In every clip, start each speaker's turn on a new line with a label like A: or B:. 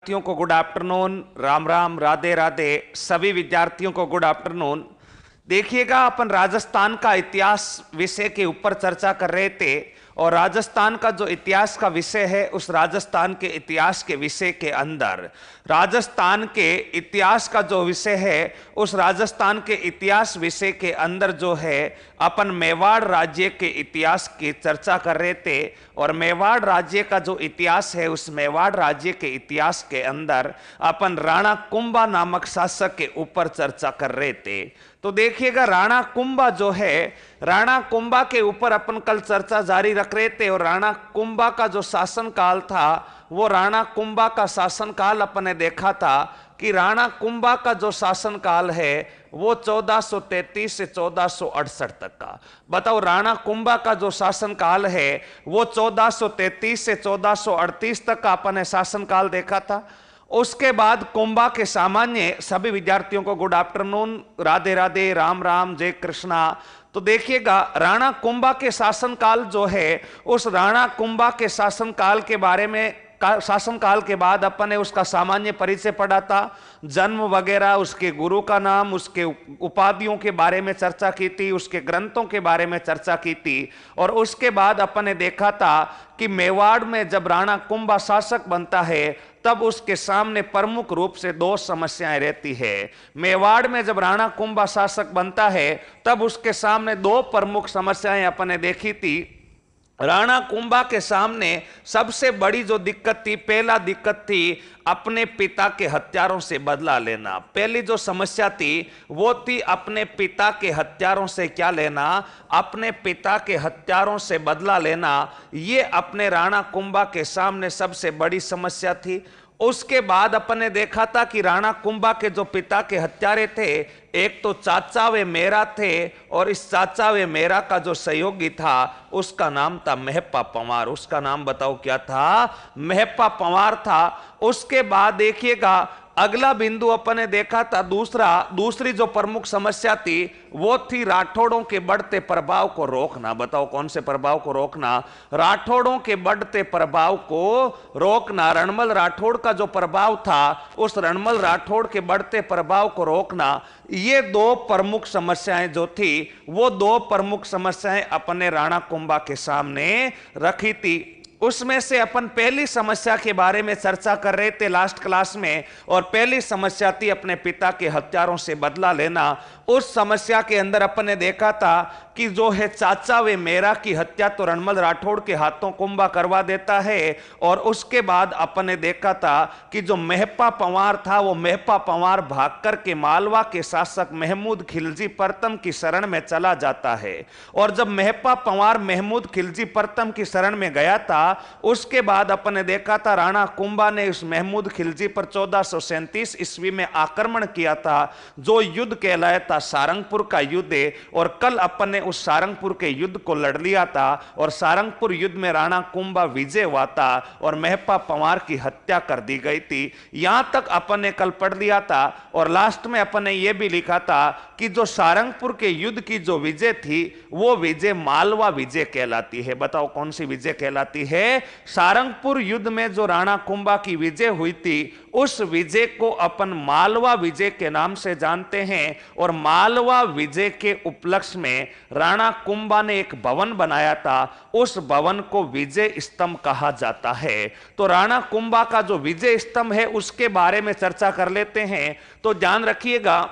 A: विद्यार्थियों को good afternoon, Ram Ram, Radhe Radhe. सभी विद्यार्थियों को गुड आफ्टरनून। देखिएगा, अपन राजस्थान का इतिहास विषय के ऊपर चर्चा कर रहे थे और राजस्थान का जो इतिहास का विषय है, उस राजस्थान के इतिहास के विषय के अंदर राजस्थान के इतिहास का जो विषय है, उस राजस्थान के इतिहास विषय के अंदर जो है अपन मेवाड़ राज्य के इतिहास की चर्चा कर रहे थे। और मेवाड़ राज्य का जो इतिहास है, उस मेवाड़ राज्य के इतिहास के अंदर अपन राणा कुंभा नामक शासक के ऊपर चर्चा कर रहे थे। तो देखिएगा, राणा कुंभा जो है, राणा कुंभा के ऊपर अपन कल चर्चा जारी रख रहे थे। और राणा कुंभा का जो शासन काल था, वो राणा कुंभा का शासन काल अपन ने देखा था कि राणा कुंभा का जो शासन काल है वो 1433 से 1468 तक का। बताओ, राणा कुंभा का जो शासन काल है वो 1433 से 1438 तक का अपन ने शासन काल देखा था। उसके बाद कुंभा के सामान्य सभी विद्यार्थियों को गुड आफ्टरनून, राधे राधे, राम राम, जय कृष्णा। तो देखिएगा, राणा कुंभा के शासनकाल जो है, उस राणा कुंभा के शासनकाल के बारे में शासनकाल के बाद अपन ने उसका सामान्य परिचय पढ़ा था, जन्म वगैरह, उसके गुरु का नाम, उसके उपाधियों के बारे में चर्चा की थी, उसके ग्रंथों के बारे में चर्चा की थी। और उसके बाद अपन ने देखा था कि मेवाड़ में जब राणा कुंभा शासक बनता है, तब उसके सामने प्रमुख रूप से दो समस्याएं रहती है। मेवाड़ में जब राणा कुंभा शासक बनता है, तब उसके सामने दो प्रमुख समस्याएं अपन ने देखी थी। राणा कुंभा के सामने सबसे बड़ी जो दिक्कत थी, पहला दिक्कत थी अपने पिता के हत्यारों से बदला लेना। पहली जो समस्या थी वो थी अपने पिता के हत्यारों से क्या लेना, अपने पिता के हत्यारों से बदला लेना। ये अपने राणा कुंभा के सामने सबसे बड़ी समस्या थी। उसके बाद अपन ने देखा था कि राणा कुंभा के जो पिता के हत्यारे थे, एक तो चाचा वे मेरा थे, और इस चाचा वे मेरा का जो सहयोगी था उसका नाम था मेहप्पा पंवार। उसका नाम बताओ क्या था? मेहप्पा पंवार था। उसके बाद देखिएगा, अगला बिंदु अपन ने देखा था, दूसरी जो प्रमुख समस्या थी वो थी राठौड़ों के बढ़ते प्रभाव को रोकना। बताओ कौन से प्रभाव को रोकना? राठौड़ों के बढ़ते प्रभाव को रोकना। रणमल राठौड़ का जो प्रभाव था, उस रणमल राठौड़ के बढ़ते प्रभाव को रोकना। ये दो प्रमुख समस्याएं जो थी, वो दो प्रमुख समस्याएं अपन ने राणा कुंभा के सामने रखी थी। उसमें से अपन पहली समस्या के बारे में चर्चा कर रहे थे लास्ट क्लास में, और पहली समस्या थी अपने पिता के हत्यारों से बदला लेना। उस समस्या के अंदर अपन ने देखा था कि जो है चाचा वे मेरा की हत्या तो रणमल राठौड़ के हाथों कुंभा करवा देता है। और उसके बाद अपन ने देखा था कि जो मेहप्पा पंवार था, वो मेहप्पा पंवार भागकर के मालवा के शासक महमूद खिलजी प्रथम की शरण में चला जाता है। और जब मेहप्पा पंवार महमूद खिलजी प्रथम की शरण में गया था, उसके बाद अपन ने देखा था राणा कुंभा ने उस महमूद खिलजी पर 1437 ईस्वी में आक्रमण किया था, जो युद्ध कहलाया था सारंगपुर का युद्ध। और कल अपन ने उस सारंगपुर के युद्ध को लड़ लिया था, और सारंगपुर युद्ध में राणा कुंभा विजय हुआ था और मेहप्पा पंवार की हत्या कर दी गई थी। यहां तक अपन ने कल पढ़ लिया था। और लास्ट में अपन ने यह भी लिखा था कि जो सारंगपुर के युद्ध की जो विजय थी, वो विजय मालवा विजय कहलाती है। बताओ कौन सी विजय कहलाती है? सारंगपुर युद्ध में जो राणा कुंभा की विजय हुई थी, उस विजय को अपन मालवा विजय के नाम से जानते हैं। और मालवा विजय के उपलक्ष्य में राणा कुंभा ने एक भवन बनाया था, उस भवन को विजय स्तंभ कहा जाता है। तो राणा कुंभा का जो विजय स्तंभ है, उसके बारे में चर्चा कर लेते हैं। तो ध्यान रखिएगा,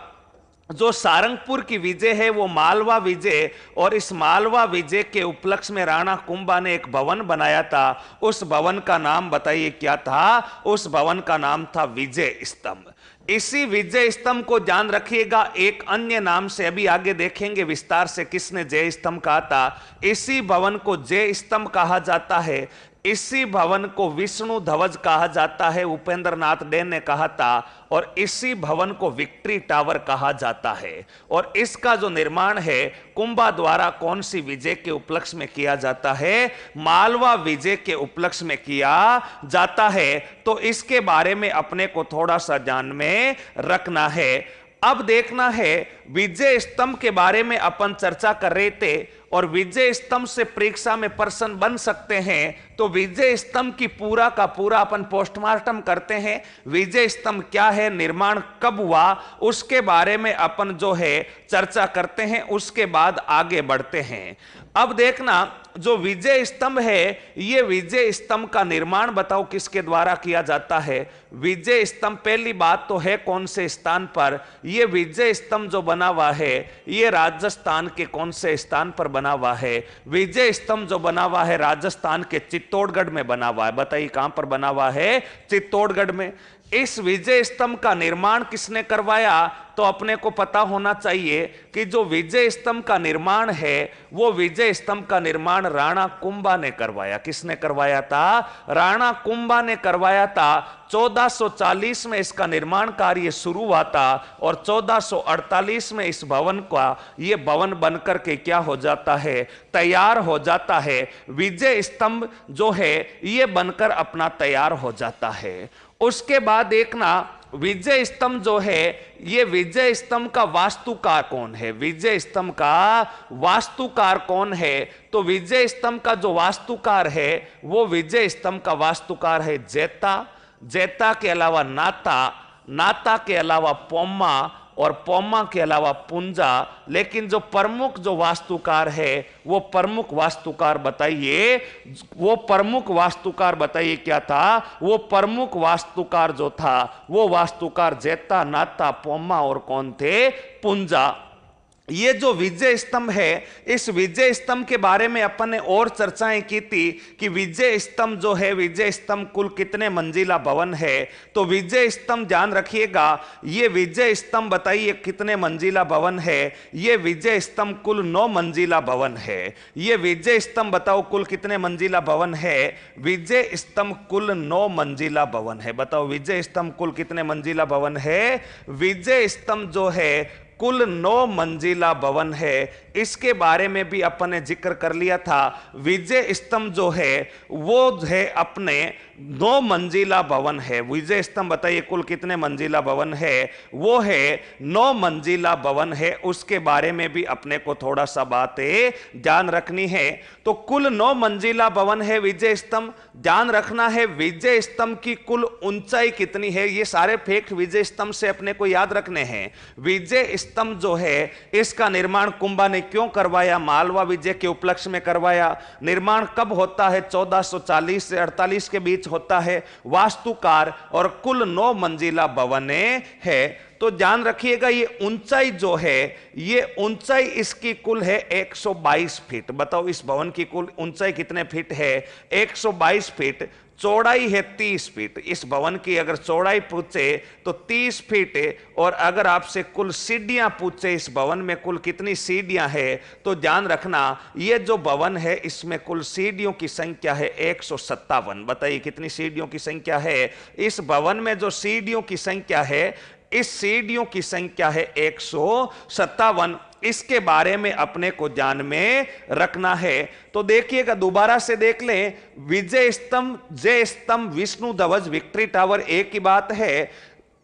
A: जो सारंगपुर की विजय है वो मालवा विजय, और इस मालवा विजय के उपलक्ष्य में राणा कुंभा ने एक भवन बनाया था। उस भवन का नाम बताइए क्या था? उस भवन का नाम था विजय स्तंभ। इसी विजय स्तंभ को ध्यान रखिएगा, एक अन्य नाम से अभी आगे देखेंगे विस्तार से किसने जय स्तंभ कहा था। इसी भवन को जय स्तंभ कहा जाता है। इसी भवन को विष्णु ध्वज कहा जाता है, उपेंद्र नाथ डे ने कहा था। और इसी भवन को विक्ट्री टावर कहा जाता है। और इसका जो निर्माण है कुंभा द्वारा कौन सी विजय के उपलक्ष्य में किया जाता है? मालवा विजय के उपलक्ष्य में किया जाता है। तो इसके बारे में अपने को थोड़ा सा ध्यान में रखना है। अब देखना है, विजय स्तंभ के बारे में अपन चर्चा कर रहे थे और विजय स्तंभ से परीक्षा में प्रश्न बन सकते हैं। तो विजय स्तंभ की पूरा का पूरा अपन पोस्टमार्टम करते हैं। विजय स्तंभ क्या है, निर्माण कब हुआ, उसके बारे में अपन जो है चर्चा करते हैं, उसके बाद आगे बढ़ते हैं। अब देखना, जो विजय स्तंभ है, ये विजय स्तंभ का निर्माण बताओ किसके द्वारा किया जाता है। विजय स्तंभ पहली बात तो है कौन से स्थान पर, ये विजय स्तंभ जो बना हुआ है ये राजस्थान के कौन से स्थान पर बना हुआ है। विजय स्तंभ जो बना हुआ है राजस्थान के चित्तौड़गढ़ में बना हुआ है। बताइए कहां पर बना हुआ है, चित्तौड़गढ़ में। इस विजय स्तंभ का निर्माण किसने करवाया, तो अपने को पता होना चाहिए कि जो विजय स्तंभ का निर्माण है वो विजय स्तंभ का निर्माण राणा कुंभा ने करवाया। किसने करवाया था, राणा कुंभा ने करवाया था। 1440 में इसका निर्माण कार्य शुरू हुआ था और 1448 में इस भवन का ये भवन बनकर के क्या हो जाता है, तैयार हो जाता है। विजय स्तंभ जो है ये बनकर अपना तैयार हो जाता है। उसके बाद देखना, विजय स्तंभ जो है ये विजय स्तंभ का वास्तुकार कौन है। विजय स्तंभ का वास्तुकार कौन है, तो विजय स्तंभ का जो वास्तुकार है वो विजय स्तंभ का वास्तुकार है जैता। जैता के अलावा नाता, नाता के अलावा पोम्मा और पोम्मा के अलावा पुंजा। लेकिन जो प्रमुख जो वास्तुकार है वो प्रमुख वास्तुकार बताइए, वो प्रमुख वास्तुकार बताइए क्या था। वो प्रमुख वास्तुकार जो था वो वास्तुकार जैता, नाता, पोम्मा और कौन थे, पुंजा। ये जो विजय स्तंभ है, इस विजय स्तंभ के बारे में अपन ने और चर्चाएं की थी कि विजय स्तंभ जो है, विजय स्तंभ कुल कितने मंजिला भवन है। तो विजय स्तंभ ध्यान रखिएगा, ये विजय स्तंभ बताइए कितने मंजिला भवन है। ये विजय स्तंभ कुल 9 मंजिला भवन है। ये विजय स्तंभ बताओ कुल कितने मंजिला भवन है। विजय स्तंभ कुल 9 मंजिला भवन है। बताओ विजय स्तंभ कुल कितने मंजिला भवन है। विजय स्तंभ जो है कुल 9 मंजिला भवन है। इसके बारे में भी अपन ने जिक्र कर लिया था। विजय स्तंभ जो है वो है अपने 9 मंजिला भवन है। विजय स्तंभ बताइए कुल कितने मंजिला भवन है, वो है 9 मंजिला भवन है। उसके बारे में भी अपने को थोड़ा सा बातें ध्यान रखनी है। तो कुल 9 मंजिला भवन है विजय स्तंभ। ध्यान रखना है विजय स्तंभ की कुल ऊंचाई कितनी है। ये सारे फैक्ट विजय स्तंभ से अपने को याद रखने हैं। विजय स्तंभ जो है इसका निर्माण कुंभा ने क्यों करवाया, मालवा विजय के उपलक्ष्य में करवाया। निर्माण कब होता है, 1440 से 48 के बीच होता है। वास्तुकार और कुल 9 मंजिला भवन है। तो ध्यान रखिएगा ये ऊंचाई जो है, ये ऊंचाई इसकी कुल है 122 फीट। बताओ इस भवन की कुल ऊंचाई कितने फीट है, 122 फीट। चौड़ाई है 30 फीट। इस भवन की अगर चौड़ाई पूछे तो 30 फीट है। और अगर आपसे कुल सीढ़ियां पूछे इस भवन में कुल कितनी सीढ़ियां है, तो ध्यान रखना ये जो भवन है इसमें कुल सीढ़ियों की संख्या है 157। बताइए कितनी सीढ़ियों की संख्या है इस भवन में। जो सीढ़ियों की संख्या है, इस सीढ़ियों की संख्या है 157। इसके बारे में अपने को ध्यान में रखना है। तो देखिएगा दोबारा से देख लें, विजय स्तंभ, जय स्तंभ, विष्णु ध्वज, विक्ट्री टावर एक ही बात है।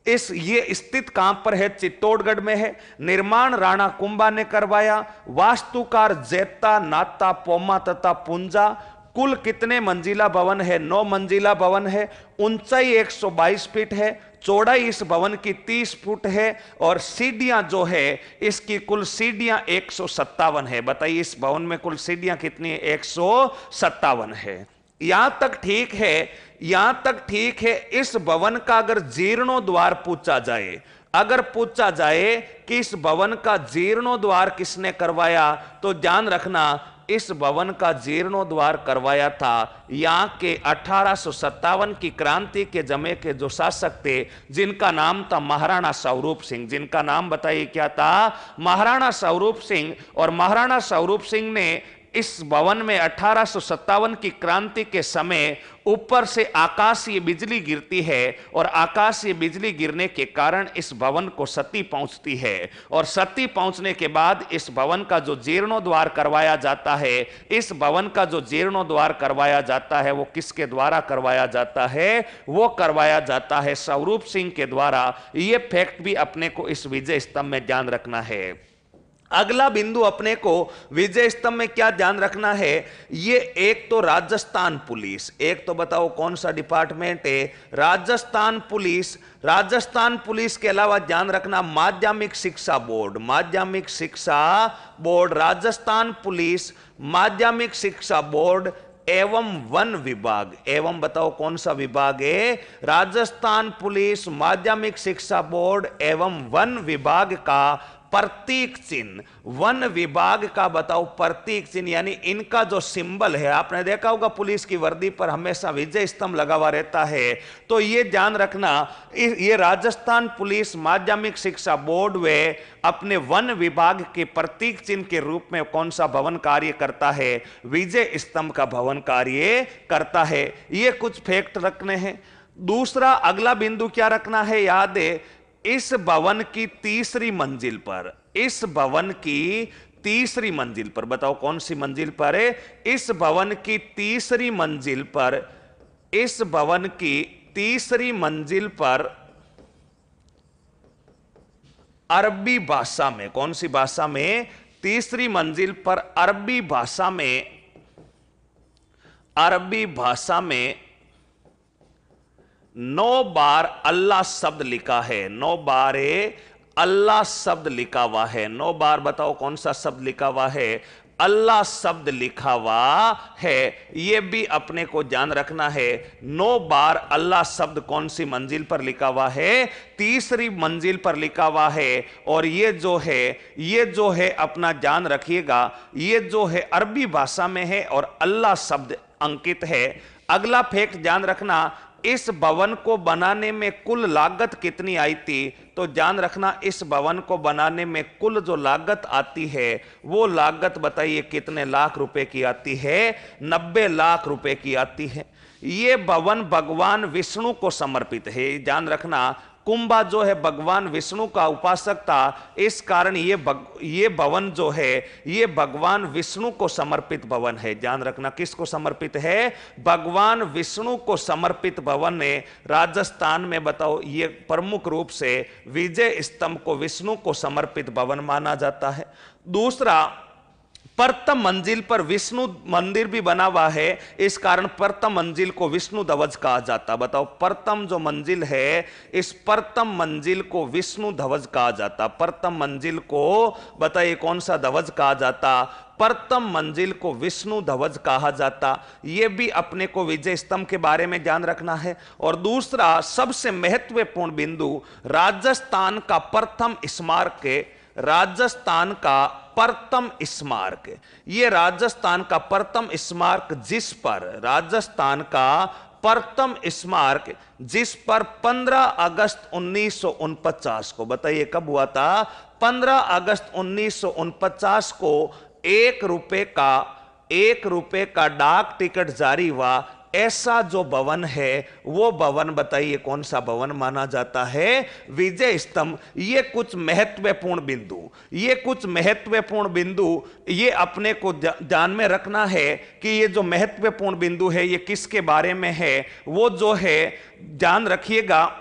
A: ये स्थित कहां पर है, चित्तौड़गढ़ में है। निर्माण राणा कुंभा ने करवाया। वास्तुकार जैता, नाता, पोम्मा तथा पुंजा। कुल कितने मंजिला भवन है, 9 मंजिला भवन है। ऊंचाई 122 फीट है। चौड़ाई इस भवन की 30 फुट है और सीढ़ियां जो है इसकी कुल सीढ़ियां 157 है। बताइए इस भवन में कुल सीढ़ियां कितनी है, 157 है। यहां तक ठीक है, यहां तक ठीक है। इस भवन का अगर जीर्णोद्वार पूछा जाए, अगर पूछा जाए कि इस भवन का जीर्णोद्वार किसने करवाया, तो ध्यान रखना इस भवन का जीर्णोद्वार करवाया था यहां के 1857 की क्रांति के जमे के जो शासक थे, जिनका नाम था महाराणा स्वरूप सिंह। जिनका नाम बताइए क्या था, महाराणा स्वरूप सिंह। और महाराणा स्वरूप सिंह ने इस भवन में 1857 की क्रांति के समय ऊपर से आकाशीय बिजली गिरती है और आकाशीय बिजली गिरने के कारण इस भवन को क्षति पहुंचती है और क्षति पहुंचने के बाद इस भवन का जो जीर्णोद्धार करवाया जाता है, इस भवन का जो जीर्णोद्धार करवाया जाता है वो किसके द्वारा करवाया जाता है? वो करवाया जाता है स्वरूप सिंह के द्वारा। ये फैक्ट भी अपने को इस विजय स्तंभ में ध्यान रखना है। अगला बिंदु अपने को विजय स्तंभ में क्या ध्यान रखना है? ये एक तो राजस्थान पुलिस, एक तो बताओ कौन सा डिपार्टमेंट है? राजस्थान पुलिस। राजस्थान पुलिस के अलावा ध्यान रखना माध्यमिक शिक्षा बोर्ड, माध्यमिक शिक्षा बोर्ड, राजस्थान पुलिस, माध्यमिक शिक्षा बोर्ड एवं वन विभाग। एवं बताओ कौन सा विभाग है? राजस्थान पुलिस, माध्यमिक शिक्षा बोर्ड एवं वन विभाग का प्रतीक चिन्ह, वन विभाग का बताओ प्रतीक चिन्ह, यानी इनका जो सिंबल है, आपने देखा होगा पुलिस की वर्दी पर हमेशा विजय स्तंभ लगा हुआ रहता है। तो ये ध्यान रखना, ये राजस्थान पुलिस माध्यमिक शिक्षा बोर्ड वे अपने वन विभाग के प्रतीक चिन्ह के रूप में कौन सा भवन कार्य करता है? विजय स्तंभ का भवन कार्य करता है। ये कुछ फैक्ट रखने हैं। दूसरा अगला बिंदु क्या रखना है? याद है, इस भवन की तीसरी मंजिल पर, इस भवन की तीसरी मंजिल पर, बताओ कौन सी मंजिल पर है? इस भवन की तीसरी मंजिल पर, इस भवन की तीसरी मंजिल पर अरबी भाषा में, कौन सी भाषा में? तीसरी मंजिल पर अरबी भाषा में, अरबी भाषा में 9 बार अल्लाह शब्द लिखा है। 9 बार अल्लाह शब्द लिखा हुआ है। 9 बार बताओ कौन सा शब्द लिखा हुआ है? अल्लाह शब्द लिखा हुआ है। यह भी अपने को ध्यान रखना है। 9 बार अल्लाह शब्द कौन सी मंजिल पर लिखा हुआ है? तीसरी मंजिल पर लिखा हुआ है। और ये जो है अपना ध्यान रखिएगा, ये जो है अरबी भाषा में है और अल्लाह शब्द अंकित है। अगला फैक्ट ध्यान रखना, इस भवन को बनाने में कुल लागत कितनी आई थी? तो ध्यान रखना, इस भवन को बनाने में कुल जो लागत आती है वो लागत बताइए कितने लाख रुपए की आती है? 90 लाख रुपए की आती है। ये भवन भगवान विष्णु को समर्पित है। ध्यान रखना, कुंभा जो है भगवान विष्णु का उपासक था, इस कारण ये भवन जो है ये भगवान विष्णु को समर्पित भवन है। ध्यान रखना, किसको समर्पित है? भगवान विष्णु को समर्पित भवन है। राजस्थान में बताओ ये प्रमुख रूप से विजय स्तंभ को विष्णु को समर्पित भवन माना जाता है। दूसरा, प्रथम मंजिल पर विष्णु मंदिर भी बना हुआ है, इस कारण प्रथम मंजिल को विष्णु ध्वज कहा जाता। बताओ प्रथम जो मंजिल है, इस प्रथम मंजिल को विष्णु ध्वज कहा जाता। प्रथम मंजिल को बताइए कौन सा ध्वज कहा जाता? प्रथम मंजिल को विष्णु ध्वज कहा जाता। यह भी अपने को विजय स्तंभ के बारे में ध्यान रखना है। और दूसरा सबसे महत्वपूर्ण बिंदु, राजस्थान का प्रथम स्मारक है, राजस्थान का प्रथम स्मारक। ये राजस्थान का प्रथम स्मारक जिस पर, राजस्थान का प्रथम स्मारक जिस पर 15 अगस्त 1949 को, बताइए कब हुआ था? 15 अगस्त 1949 को 1 रुपए का डाक टिकट जारी हुआ। ऐसा जो भवन है वो भवन बताइए कौन सा भवन माना जाता है? विजय स्तंभ। ये कुछ महत्वपूर्ण बिंदु, ये अपने को ध्यान में रखना है कि ये जो महत्वपूर्ण बिंदु है ये किसके बारे में है? वो जो है ध्यान रखिएगा,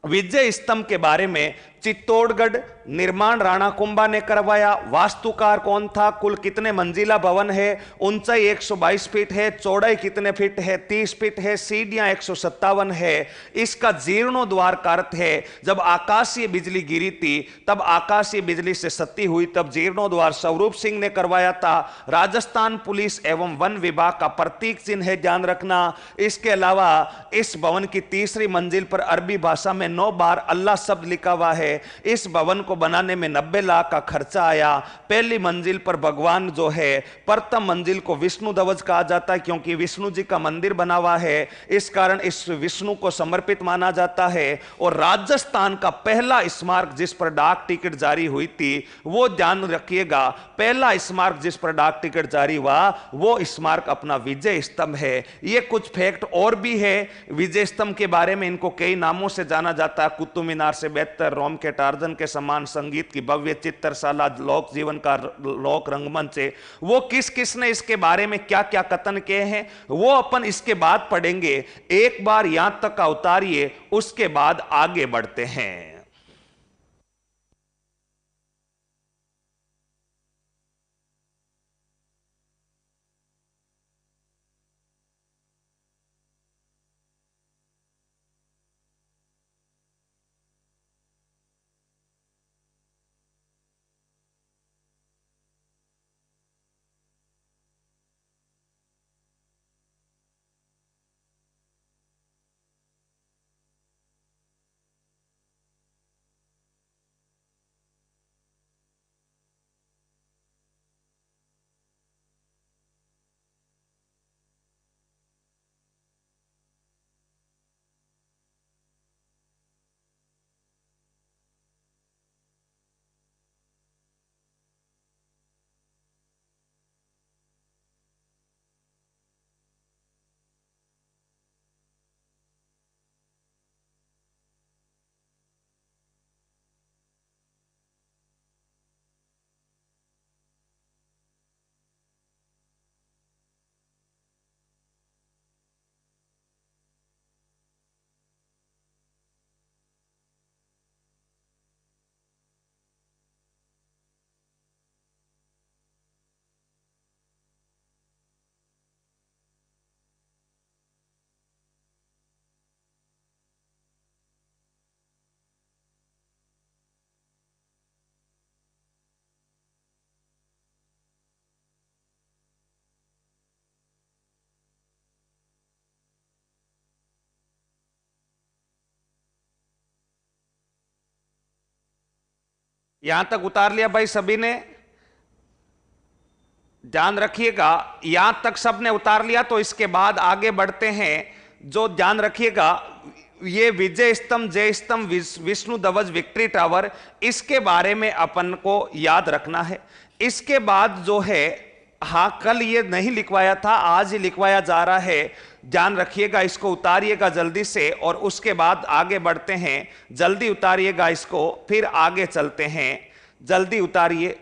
A: विजय स्तंभ के बारे में। चित्तौड़गढ़ निर्माण राणा कुंभा ने करवाया। वास्तुकार कौन था? कुल कितने मंजिला भवन है? ऊंचाई 122 फीट है। चौड़ाई कितने फीट है? 30 फीट है। सीढ़ियां 157 है। इसका जीर्णोद्धार का अर्थ है जब आकाशीय बिजली गिरी थी तब आकाशीय बिजली से क्षति हुई, तब जीर्णोद्धार स्वरूप सिंह ने करवाया था। राजस्थान पुलिस एवं वन विभाग का प्रतीक चिन्ह है, ध्यान रखना। इसके अलावा इस भवन की तीसरी मंजिल पर अरबी भाषा में 9 बार अल्लाह शब्द लिखा हुआ है। है। इस भवन को बनाने में 90 लाख का खर्चा आया। पहली मंजिल पर भगवान जो है, प्रथम मंजिल को विष्णु ध्वज कहा जाता है क्योंकि विष्णु जी का मंदिर बना हुआ है, इस कारण इस विष्णु को समर्पित माना जाता है। और राजस्थान का पहला स्मारक जिस पर डाक टिकट जारी हुई थी, वो ध्यान रखिएगा, पहला स्मारक जिस पर डाक टिकट जारी हुआ वो स्मारक अपना विजय स्तंभ है। ये कुछ फैक्ट और भी है विजय स्तंभ के बारे में, इनको कई नामों से जाना जाता है, कुतुब मीनार से बेहतर, रोम के टार्जन के समान, संगीत की भव्य चित्रशाला, लोक जीवन का लोक रंगमंच है। वो किस किस ने इसके बारे में क्या क्या कथन किए हैं वो अपन इसके बाद पढ़ेंगे। एक बार यहां तक का उतारिए, उसके बाद आगे बढ़ते हैं। यहां तक उतार लिया भाई सभी ने? ध्यान रखिएगा, यहां तक सबने उतार लिया तो इसके बाद आगे बढ़ते हैं। जो ध्यान रखिएगा, ये विजय स्तंभ, जय स्तंभ, विष्णु ध्वज, विक्ट्री टावर, इसके बारे में अपन को याद रखना है। इसके बाद जो है, हाँ कल ये नहीं लिखवाया था, आज ही लिखवाया जा रहा है, ध्यान रखिएगा, इसको उतारिएगा जल्दी से और उसके बाद आगे बढ़ते हैं। जल्दी उतारिएगा इसको, फिर आगे चलते हैं, जल्दी उतारिए।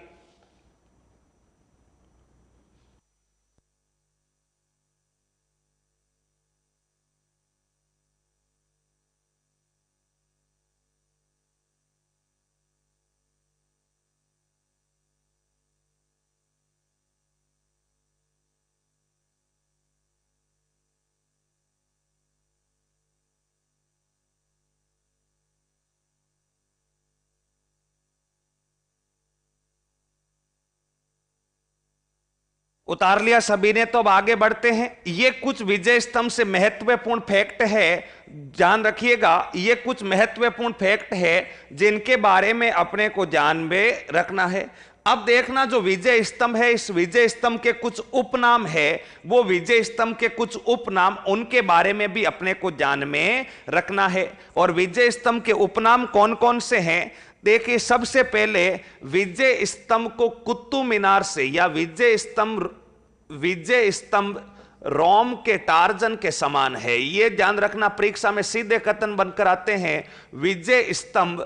A: उतार लिया सभी ने, तो अब आगे बढ़ते हैं। ये कुछ विजय स्तंभ से महत्वपूर्ण फैक्ट है, ध्यान रखिएगा, ये कुछ महत्वपूर्ण फैक्ट है जिनके बारे में अपने को ध्यान में रखना है। अब देखना, जो विजय स्तंभ है, इस विजय स्तंभ के कुछ उपनाम है, वो विजय स्तंभ के कुछ उपनाम, उनके बारे में भी अपने को ध्यान में रखना है। और विजय स्तंभ के उपनाम कौन कौन से हैं देखिए। सबसे पहले विजय स्तंभ को कुतुब मीनार से, या विजय स्तंभ रोम के टार्जन के समान है। यह ध्यान रखना, परीक्षा में सीधे कथन बनकर आते हैं, विजय स्तंभ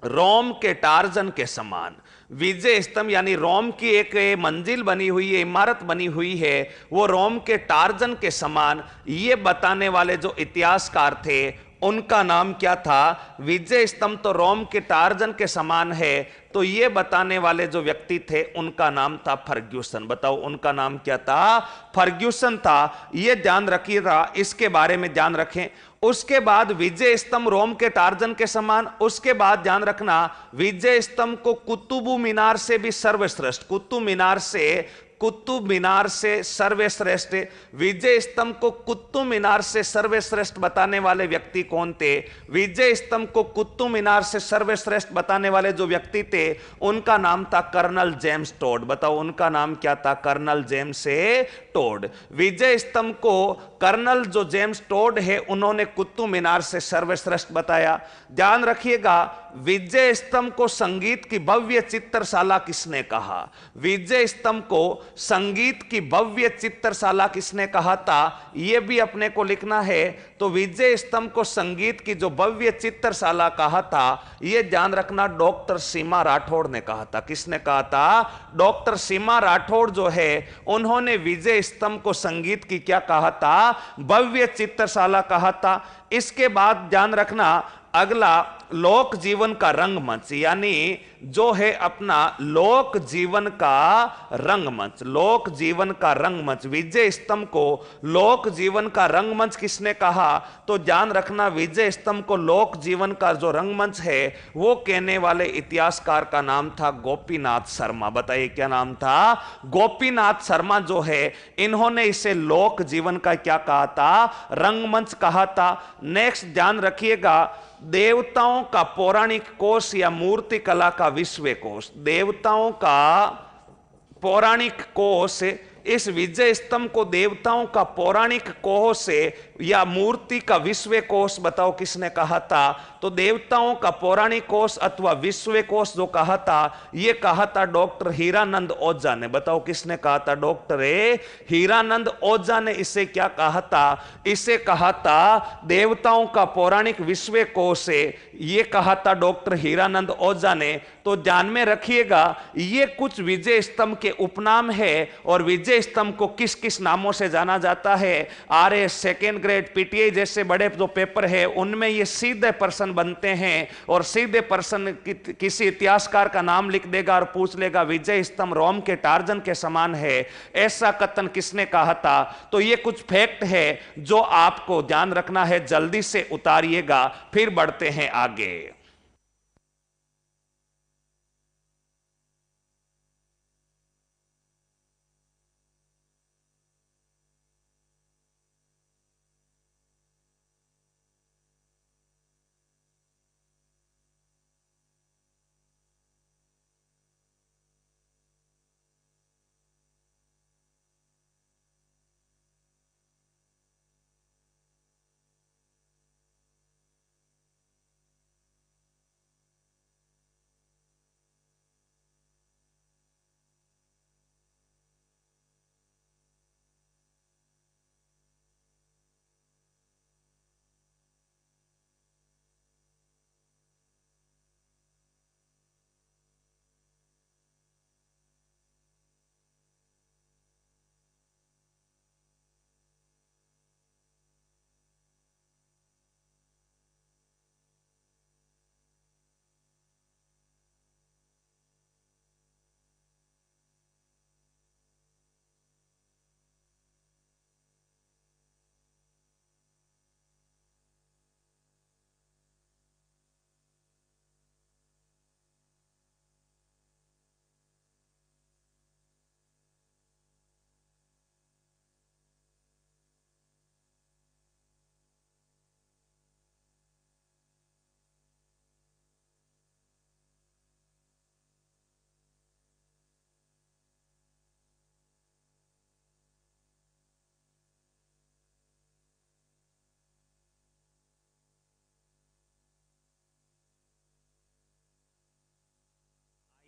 A: रोम के टार्जन के समान। विजय स्तंभ यानी रोम की एक मंजिल बनी हुई है, इमारत बनी हुई है, वो रोम के टार्जन के समान। ये बताने वाले जो इतिहासकार थे उनका नाम क्या था? विजय स्तंभ तो रोम के टार्जन के समान है, तो ये बताने वाले जो व्यक्ति थे उनका नाम था फर्ग्यूसन। बताओ उनका नाम क्या था? फर्ग्यूसन था। ये ध्यान रखिएगा, इसके बारे में ध्यान रखें। उसके बाद विजय स्तंभ रोम के टार्जन के समान, उसके बाद ध्यान रखना विजय स्तंभ को कुतुब मीनार से भी सर्वश्रेष्ठ, कुतुब मीनार से कुतुब मीनार से सर्वश्रेष्ठ, विजय स्तंभ को कुतुब मीनार से सर्वश्रेष्ठ बताने वाले व्यक्ति कौन थे? विजय स्तंभ को कुतुब मीनार से सर्वश्रेष्ठ बताने वाले जो व्यक्ति थे उनका नाम था कर्नल जेम्स टोड। बताओ उनका नाम क्या था? Colonel James Tod. विजय स्तंभ को कर्नल जो जेम्स टोड है उन्होंने कुतुब मीनार से सर्वश्रेष्ठ बताया। ध्यान रखिएगा, विजय स्तंभ को संगीत की भव्य चित्रशाला किसने कहा? विजय स्तंभ को संगीत की भव्य चित्रशाला किसने कहा था? यह भी अपने को लिखना है। तो विजय स्तंभ को संगीत की जो भव्य चित्रशाला कहा था, यह ध्यान रखना, डॉक्टर सीमा राठौड़ ने कहा था। किसने कहा था? डॉक्टर सीमा राठौड़ जो है उन्होंने विजय स्तंभ को संगीत की क्या कहा था? भव्य चित्रशाला कहा था। इसके बाद ध्यान रखना, अगला लोक जीवन का रंगमंच, यानी जो है अपना लोक जीवन का रंगमंच। लोक जीवन का रंगमंच, विजय स्तंभ को लोक जीवन का रंगमंच किसने कहा? तो ध्यान रखना, विजय स्तंभ को लोक जीवन का जो रंगमंच है वो कहने वाले इतिहासकार का नाम था गोपीनाथ शर्मा। बताइए क्या नाम था? गोपीनाथ शर्मा जो है इन्होंने इसे लोक जीवन का क्या कहा था? रंगमंच कहा था। नेक्स्ट ध्यान रखिएगा, देवताओं का पौराणिक कोश या मूर्ति कला का विश्व कोश। देवताओं का पौराणिक कोश, इस विजय स्तंभ को देवताओं का पौराणिक कोश या मूर्ति का विश्व कोश बताओ किसने कहा था? तो देवताओं का पौराणिक कोश अथवा विश्व कोश जो कहा था, यह कहा था डॉक्टर हीरानंद ओझा ने। बताओ किसने कहा था? डॉक्टर हीरानंद ओझा ने इसे क्या कहा था? इसे कहा था देवताओं का पौराणिक विश्व कोश, यह कहा था डॉक्टर हीरानंद ओझा ने। तो ध्यान में रखिएगा, ये कुछ विजय स्तंभ के उपनाम है और विजय स्तंभ को किस किस नामों से जाना जाता है। आरएस, सेकेंड ग्रेड, पीटीआई जैसे बड़े जो पेपर है उनमें ये सीधे प्रश्न बनते हैं और सीधे प्रश्न किसी इतिहासकार का नाम लिख देगा और पूछ लेगा विजय स्तंभ रोम के टार्जन के समान है, ऐसा कथन किसने कहा था? तो ये कुछ फैक्ट है जो आपको ध्यान रखना है, जल्दी से उतारिएगा, फिर बढ़ते हैं आगे।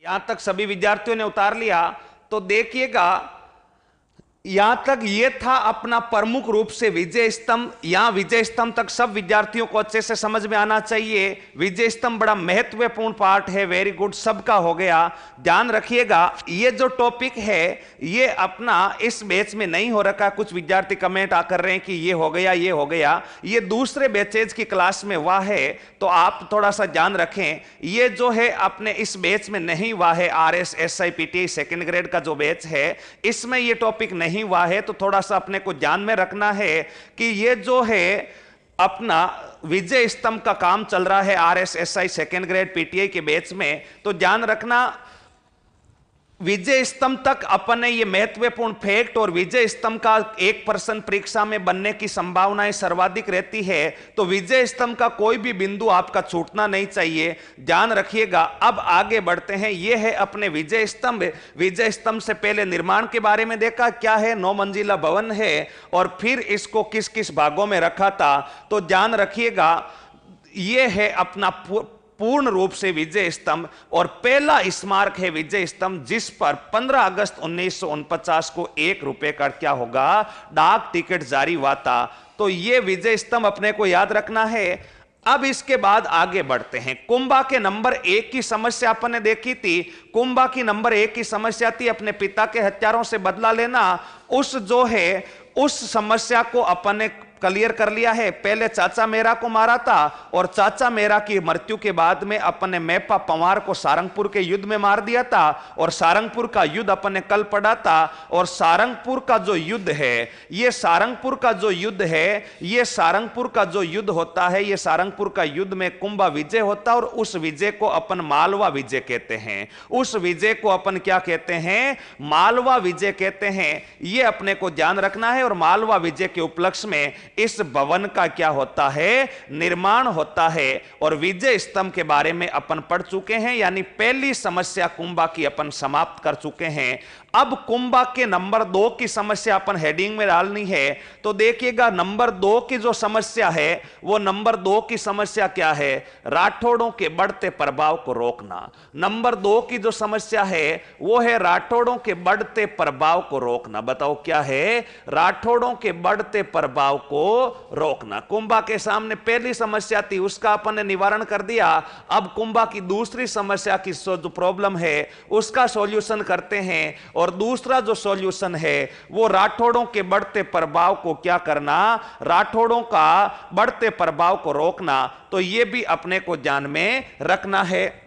A: यहां तक सभी विद्यार्थियों ने उतार लिया। तो देखिएगा, यहां तक ये था अपना प्रमुख रूप से विजय स्तंभ। यहां विजय स्तंभ तक सब विद्यार्थियों को अच्छे से समझ में आना चाहिए। विजय स्तंभ बड़ा महत्वपूर्ण पार्ट है। वेरी गुड, सबका हो गया। ध्यान रखिएगा, ये जो टॉपिक है ये अपना इस बैच में नहीं हो रखा। कुछ विद्यार्थी कमेंट आकर रहे हैं कि ये हो गया, ये हो गया। ये दूसरे बैचेज की क्लास में हुआ है, तो आप थोड़ा सा ध्यान रखें। ये जो है अपने इस बैच में नहीं हुआ है। RSSI PTI सेकेंड ग्रेड का जो बैच है इसमें ये टॉपिक नहीं हुआ है, तो थोड़ा सा अपने को ध्यान में रखना है कि ये जो है अपना विजय स्तंभ का काम चल रहा है RSSI सेकेंड ग्रेड PTI के बैच में। तो ध्यान रखना, विजय स्तंभ तक अपन ने ये महत्वपूर्ण फैक्ट, और विजय स्तंभ का 1% परीक्षा में बनने की संभावनाएं सर्वाधिक रहती है, तो विजय स्तंभ का कोई भी बिंदु आपका छूटना नहीं चाहिए, ध्यान रखिएगा। अब आगे बढ़ते हैं, ये है अपने विजय स्तंभ। विजय स्तंभ से पहले निर्माण के बारे में देखा, क्या है, 9 मंजिला भवन है, और फिर इसको किस किस भागों में रखा था, तो ध्यान रखिएगा। ये है अपना पूर्ण रूप से विजय स्तंभ, और पहला स्मारक है विजय स्तंभ, जिस पर 15 अगस्त 1949 को 1 रुपए का क्या होगा, डाक टिकट जारी हुआ था। तो यह विजय स्तंभ अपने को याद रखना है। अब इसके बाद आगे बढ़ते हैं। कुंभा के नंबर 1 की समस्या अपन ने देखी थी। कुंभा की नंबर 1 की समस्या थी अपने पिता के हत्यारों से बदला लेना। उस समस्या को अपन ने क्लियर कर लिया है। पहले चाचा मेरा को मारा था, और चाचा मेरा की मृत्यु के बाद में अपन ने मेपा पंवार को सारंगपुर के युद्ध में मार दिया था, और सारंगपुर का युद्ध अपन ने कल पढ़ा था। और सारंगपुर का जो युद्ध है, ये सारंगपुर का जो युद्ध है, ये सारंगपुर का जो युद्ध होता है, ये सारंगपुर का युद्ध में कुंभा विजय होता है, और उस विजय को अपन मालवा विजय कहते हैं। उस विजय को अपन क्या कहते हैं, मालवा विजय कहते हैं। ये अपने को ध्यान रखना है। और मालवा विजय के उपलक्ष्य में इस भवन का क्या होता है, निर्माण होता है। और विजय स्तंभ के बारे में अपन पढ़ चुके हैं, यानी पहली समस्या कुंभा की अपन समाप्त कर चुके हैं। अब कुंभा के नंबर 2 की समस्या अपन हेडिंग में डालनी है। तो देखिएगा, नंबर 2 की जो समस्या है, वो नंबर 2 की समस्या क्या है, राठौड़ों के बढ़ते प्रभाव को रोकना। नंबर 2 की जो समस्या है वो है राठौड़ों के बढ़ते प्रभाव को रोकना। बताओ क्या है, राठौड़ों के बढ़ते प्रभाव को रोकना। कुंभा के सामने पहली समस्या थी, उसका अपन ने निवारण कर दिया। अब कुंभा की दूसरी समस्या की जो प्रॉब्लम है उसका सॉल्यूशन करते हैं। और दूसरा जो सॉल्यूशन है वो राठौड़ों के बढ़ते प्रभाव को क्या करना, राठौड़ों का बढ़ते प्रभाव को रोकना। तो यह भी अपने को ध्यान में रखना है।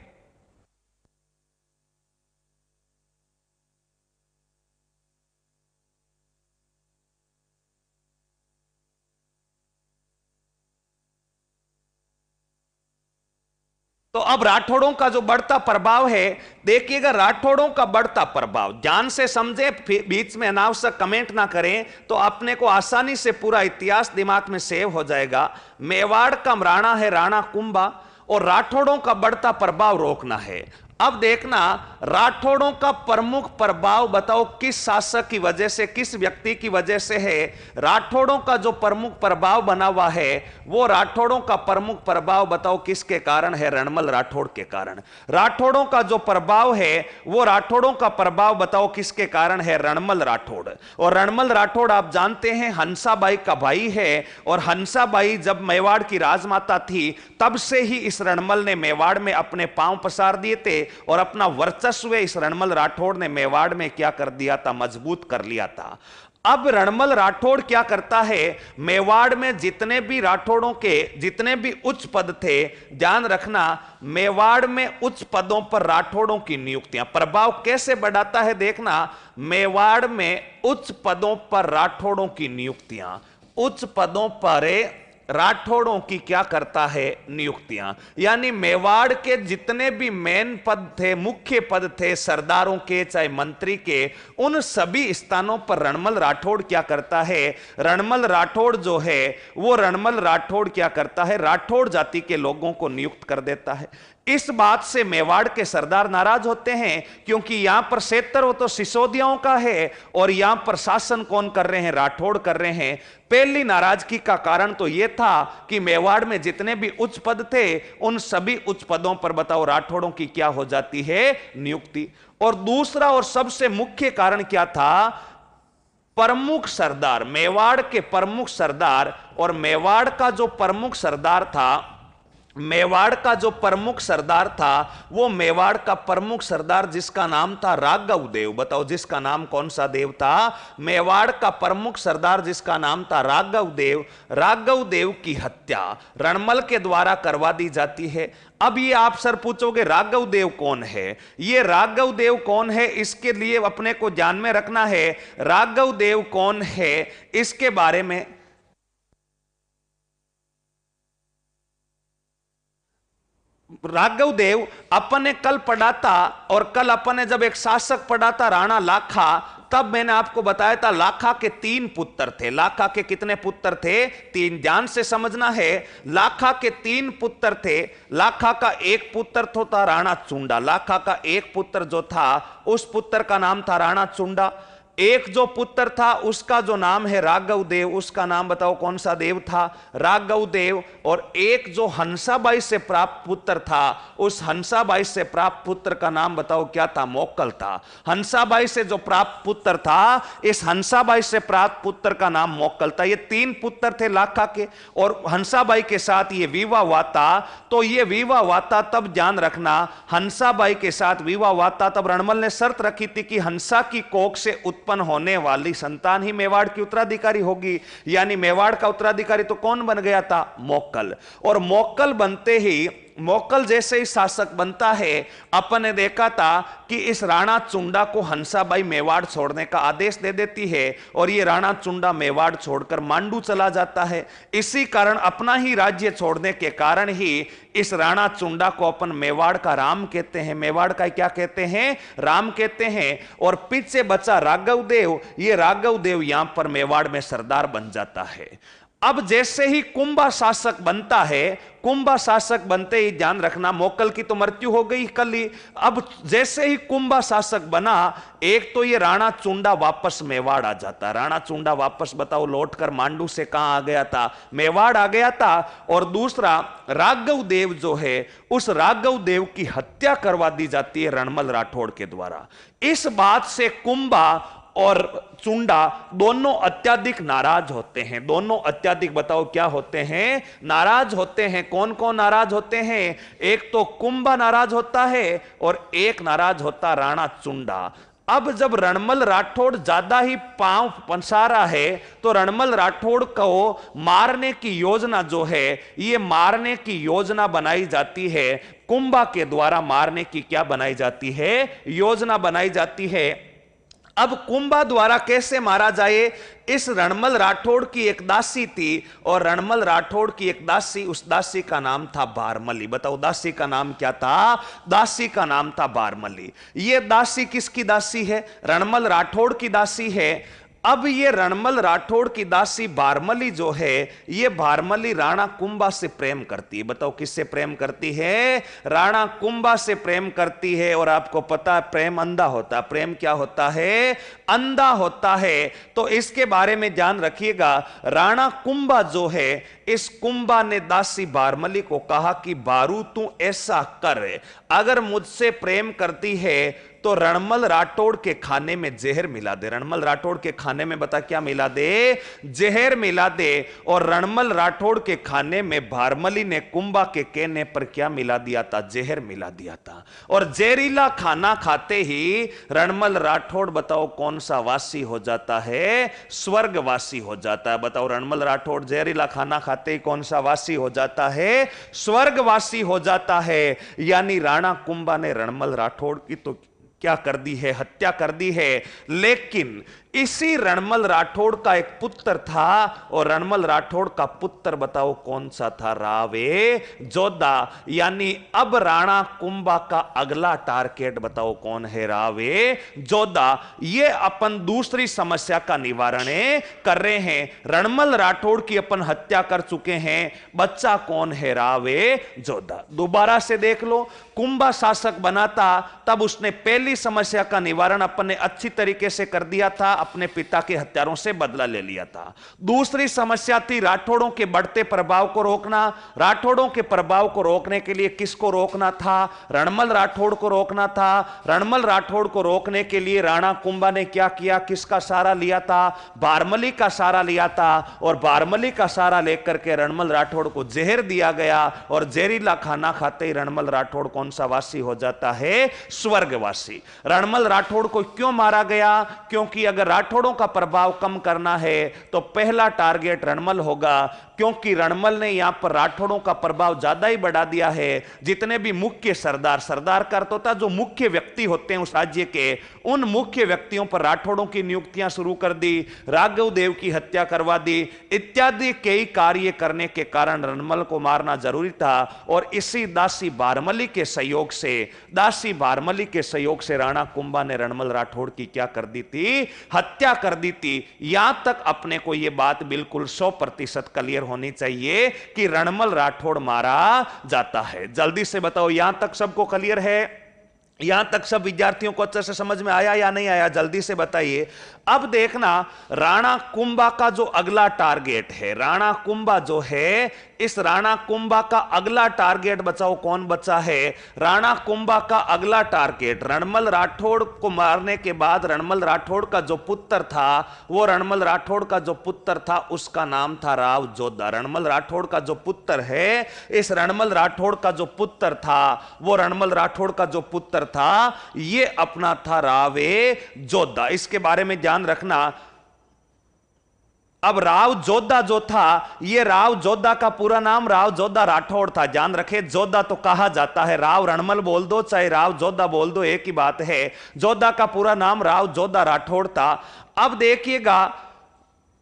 A: तो अब राठौड़ों का जो बढ़ता प्रभाव है, देखिएगा, राठौड़ों का बढ़ता प्रभाव ध्यान से समझे, बीच में अनावश्यक कमेंट ना करें, तो अपने को आसानी से पूरा इतिहास दिमाग में सेव हो जाएगा। मेवाड़ का राणा है राणा कुंभा, और राठौड़ों का बढ़ता प्रभाव रोकना है। अब देखना, राठौड़ों का प्रमुख प्रभाव बताओ किस शासक की वजह से, किस व्यक्ति की वजह से है। राठौड़ों का जो प्रमुख प्रभाव बना हुआ है, वो राठौड़ों का प्रमुख प्रभाव बताओ किसके कारण है, रणमल राठौड़ के कारण। राठौड़ों का जो प्रभाव है, वो राठौड़ों का प्रभाव बताओ किसके कारण है, रणमल राठौड़। और रणमल राठौड़ आप जानते हैं हंसाबाई का भाई है, और हंसाबाई जब मेवाड़ की राजमाता थी, तब से ही इस रणमल ने मेवाड़ में अपने पांव पसार दिए थे, और अपना वर्चस्व इस रणमल राठौड़ ने मेवाड़ में क्या कर दिया था, मजबूत कर लिया था। अब रणमल राठौड़ क्या करता है, मेवाड़ में जितने भी राठौड़ों के जितने भी उच्च पद थे, ध्यान रखना, मेवाड़ में उच्च पदों पर राठौड़ों की नियुक्तियां, प्रभाव कैसे बढ़ाता है देखना। मेवाड़ में उच्च पदों पर राठौड़ों की नियुक्तियां, उच्च पदों पर राठौड़ों की क्या करता है, नियुक्तियां। यानी मेवाड़ के जितने भी मेन पद थे, मुख्य पद थे, सरदारों के चाहे मंत्री के, उन सभी स्थानों पर रणमल राठौड़ क्या करता है, रणमल राठौड़ जो है वो रणमल राठौड़ क्या करता है, राठौड़ जाति के लोगों को नियुक्त कर देता है। इस बात से मेवाड़ के सरदार नाराज होते हैं, क्योंकि यहां पर क्षेत्र वो तो सिसोदियाओं का है, और यहां पर शासन कौन कर रहे हैं, राठौड़ कर रहे हैं। पहली नाराजगी का कारण तो यह था कि मेवाड़ में जितने भी उच्च पद थे, उन सभी उच्च पदों पर बताओ राठौड़ों की क्या हो जाती है, नियुक्ति। और दूसरा और सबसे मुख्य कारण क्या था, प्रमुख सरदार, मेवाड़ के प्रमुख सरदार, और मेवाड़ का जो प्रमुख सरदार था, मेवाड़ का जो प्रमुख सरदार था, वो मेवाड़ का प्रमुख सरदार जिसका नाम था राघव देव। बताओ जिसका नाम कौन सा देव था, मेवाड़ का प्रमुख सरदार जिसका नाम था राघव देव। राघव देव की हत्या रणमल के द्वारा करवा दी जाती है। अब ये आप सर पूछोगे राघव देव कौन है, ये राघव देव कौन है, इसके लिए अपने को ध्यान में रखना है। राघव देव कौन है इसके बारे में राघव देव अपन ने कल पढ़ा था, और कल अपन ने जब एक शासक पढ़ा था राणा लाखा, तब मैंने आपको बताया था लाखा के 3 पुत्र थे। लाखा के कितने पुत्र थे? 3। ध्यान से समझना है, लाखा के 3 पुत्र थे। लाखा का एक पुत्र तो था राणा चुंडा। लाखा का एक पुत्र जो था उस पुत्र का नाम था राणा चुंडा। एक जो पुत्र था उसका जो नाम है राघव देव, उसका नाम बताओ कौन सा देव था? राघव देव। और एक जो हंसाबाई से प्राप्त पुत्र था, उस हंसाबाई से प्राप्त पुत्र का नाम बताओ क्या था? मोक्कल था। हंसाबाई से जो प्राप्त पुत्र था, इस हंसाबाई से प्राप्त पुत्र का नाम मोक्कल था। ये 3 पुत्र थे लाखा के, और हंसाबाई के साथ ये विवाह हुआ था। तो ये विवाह हुआ था, तब ध्यान रखना, हंसाबाई के साथ विवाह हुआ था, तब रणमल ने शर्त रखी थी कि हंसा की कोख से उत्पन्न होने वाली संतान ही मेवाड़ की उत्तराधिकारी होगी। यानी मेवाड़ का उत्तराधिकारी तो कौन बन गया था? मोक्कल। और मोक्कल बनते ही, मोक्कल जैसे ही शासक बनता है, अपन ने देखा था कि इस राणा चुंडा को हंसाबाई मेवाड़ छोड़ने का आदेश दे देती है, और ये राणा चुंडा मेवाड़ छोड़कर मांडू चला जाता है। इसी कारण अपना ही राज्य छोड़ने के कारण ही इस राणा चुंडा को अपन मेवाड़ का राम कहते हैं। मेवाड़ का क्या कहते हैं? राम कहते हैं। और पीछे बचा राघव देव, ये राघव देव यहां पर मेवाड़ में सरदार बन जाता है। अब जैसे ही कुंभा शासक बनता है, कुंभा शासक बनते ही ध्यान रखना, मोक्कल की तो मृत्यु हो गई कल ही। अब जैसे ही कुंभा शासक बना, एक तो ये राणा चुंडा वापस मेवाड़ आ जाता। राणा चुंडा वापस बताओ लौटकर मांडू से कहां आ गया था? मेवाड़ आ गया था। और दूसरा, राघव देव जो है, उस राघव देव की हत्या करवा दी जाती है रणमल राठौड़ के द्वारा। इस बात से कुंभा और चुंडा दोनों अत्यधिक नाराज होते हैं। दोनों अत्यधिक बताओ क्या होते हैं? नाराज होते हैं। कौन कौन नाराज होते हैं? एक तो कुंभा नाराज होता है, और एक नाराज होता राणा चुंडा। अब जब रणमल राठौड़ ज्यादा ही पांव पसारा है, तो रणमल राठौड़ को मारने की योजना जो है, ये मारने की योजना बनाई जाती है कुंभा के द्वारा। मारने की क्या बनाई जाती है? योजना बनाई जाती है। अब कुंभा द्वारा कैसे मारा जाए? इस रणमल राठौड़ की एक दासी थी, और रणमल राठौड़ की एक दासी, उस दासी का नाम था बारमली। बताओ दासी का नाम क्या था? दासी का नाम था बारमली। ये दासी किसकी दासी है? रणमल राठौड़ की दासी है। अब ये रणमल राठौड़ की दासी बारमली जो है, ये बारमली राणा कुंभा से प्रेम करती है। बताओ किससे प्रेम करती है? राणा कुंभा से प्रेम करती है। और आपको पता है प्रेम अंधा होता है। प्रेम क्या होता है? अंधा होता है। तो इसके बारे में ध्यान रखिएगा। राणा कुंभा जो है, इस कुंभा ने दासी बारमली को कहा कि बारू तू ऐसा कर, अगर मुझसे प्रेम करती है तो रणमल राठौड़ के खाने में जहर मिला दे। रणमल राठौड़ के खाने में बता क्या मिला दे? जहर मिला दे। और रणमल राठौड़ के खाने में बारमली ने कुंभा के कहने पर क्या मिला दिया था? जहर मिला दिया था। और जहरीला खाना खाते ही रणमल राठौड़ बताओ कौन सा वासी हो जाता है? स्वर्गवासी हो जाता है। बताओ रणमल राठौड़ जहरीला खाना खाते ही कौन सा वासी हो जाता है? स्वर्गवासी हो जाता है। यानी राणा कुंभा ने रणमल राठौड़ की तो क्या कर दी है? हत्या कर दी है। लेकिन इसी रणमल राठौड़ का एक पुत्र था, और रणमल राठौड़ का पुत्र बताओ कौन सा था? रावे जोधा। यानी अब राणा कुंभा का अगला टारगेट बताओ कौन है? रावे जोधा। ये अपन दूसरी समस्या का निवारण कर रहे हैं। रणमल राठौड़ की अपन हत्या कर चुके हैं, बच्चा कौन है? रावे जोधा। दोबारा से देख लो, कुंभा शासक बना था, तब उसने पहली समस्या का निवारण अपन ने अच्छी तरीके से कर दिया था, अपने पिता के हत्यारों से बदला ले लिया था। दूसरी समस्या थी राठौड़ों के बढ़ते प्रभाव को रोकना। राठौड़ों के प्रभाव को रोकने के लिए किसको रोकना था? रणमल राठौड़ को रोकना था। रणमल राठौड़ को रोकने के लिए राणा कुंभा ने क्या किया? किसका सहारा लिया था? बारमली का सहारा लिया था। और बारमली का सहारा लेकर के रणमल राठौड़ को जहर दिया गया, और जहरीला खाना खाते ही रणमल राठौड़ कौन सा वासी हो जाता है? स्वर्गवासी। सी। रणमल राठौड़ को क्यों मारा गया? क्योंकि अगर राठौड़ों का प्रभाव कम करना है तो पहला टारगेट रणमल होगा, क्योंकि रणमल ने यहां पर राठौड़ों का प्रभाव ज्यादा ही बढ़ा दिया है। जितने भी मुख्य सरदार, सरदार का अर्थ होता है जो मुख्य व्यक्ति होते हैं उस राज्य के, उन मुख्य व्यक्तियों पर राठौड़ों की नियुक्तियां शुरू कर दी, राघव देव की हत्या करवा दी, इत्यादि कई कार्य करने के कारण रणमल को मारना जरूरी था। और इसी दासी बारमली के सहयोग से, दासी बारमली के सहयोग से राणा कुंभा ने रणमल राठौड़ की क्या कर दी थी? हत्या कर दी थी। यहां तक अपने को यह बात बिल्कुल 100% क्लियर होनी चाहिए कि रणमल राठौड़ मारा जाता है। जल्दी से बताओ, यहां तक सबको क्लियर है? यहां तक सब विद्यार्थियों को अच्छे से समझ में आया या नहीं आया? जल्दी से बताइए। अब देखना, राणा कुंभा का जो अगला टारगेट है, राणा कुंभा जो है, इस राणा कुंभा का अगला टारगेट बचाओ कौन बचा है? राणा कुंभा का अगला टारगेट रणमल राठौड़ को मारने के बाद रणमल राठौड़ का जो पुत्र था, वो रणमल राठौड़ का जो पुत्र था उसका नाम था राव जोधा। रणमल राठौड़ का जो पुत्र है, इस रणमल राठौड़ का जो पुत्र था, वो रणमल राठौड़ का जो पुत्र था, ये अपना था रावे जोधा। इसके बारे में ध्यान रखना। अब राव जोधा जो था, ये राव जोधा का पूरा नाम राव जोधा राठौड़ था। ध्यान रखे, जोधा तो कहा जाता है, राव रणमल बोल दो चाहे राव जोधा बोल दो, एक ही बात है। जोधा का पूरा नाम राव जोधा राठौड़ था। अब देखिएगा,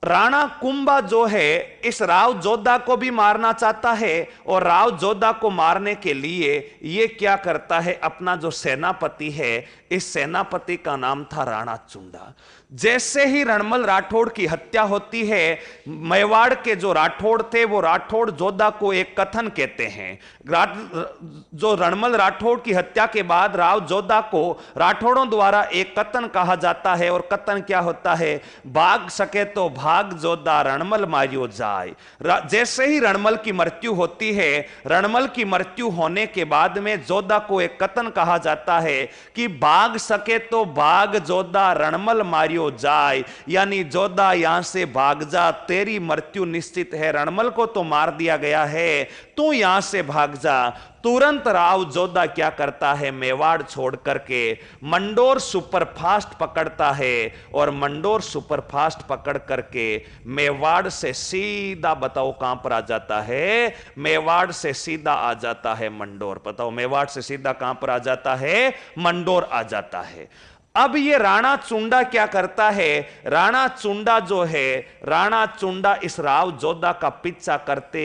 A: राणा कुंभा जो है इस राव जोधा को भी मारना चाहता है, और राव जोधा को मारने के लिए ये क्या करता है, अपना जो सेनापति है, इस सेनापति का नाम था राणा चुंडा। जैसे ही रणमल राठौड़ की हत्या होती है, मेवाड़ के जो राठौड़ थे वो राठौड़ जोधा को एक कथन कहते हैं। जो रणमल राठौड़ की हत्या के बाद राव जोधा को राठौड़ों द्वारा एक कथन कहा जाता है, और कथन क्या होता है? भाग सके तो भाग जोधा, रणमल मारियो जाए। जैसे ही रणमल की मृत्यु होती है, रणमल की मृत्यु होने के बाद में जोधा को एक कथन कहा जाता है कि भाग सके तो भाग जोधा, रणमल मारियो जाए, यानी जोधा यहां से भाग जा, तेरी मृत्यु निश्चित है, रणमल को तो मार दिया गया है, तू यहां से भाग जा। तुरंत राव जोधा क्या करता है? मेवाड़ छोड़ करके मंडोर सुपरफास्ट पकड़ता है, और मंडोर सुपरफास्ट पकड़ करके मेवाड़ से सीधा, बताओ कहां पर आ जाता है? मेवाड़ से सीधा आ जाता है मंडोर। बताओ, मेवाड़ से सीधा कहां पर आ जाता है? मंडोर आ जाता है। अब ये राणा चुंडा क्या करता है? राणा चुंडा जो है, राणा चुंडा इस राव जोधा का पीछा करते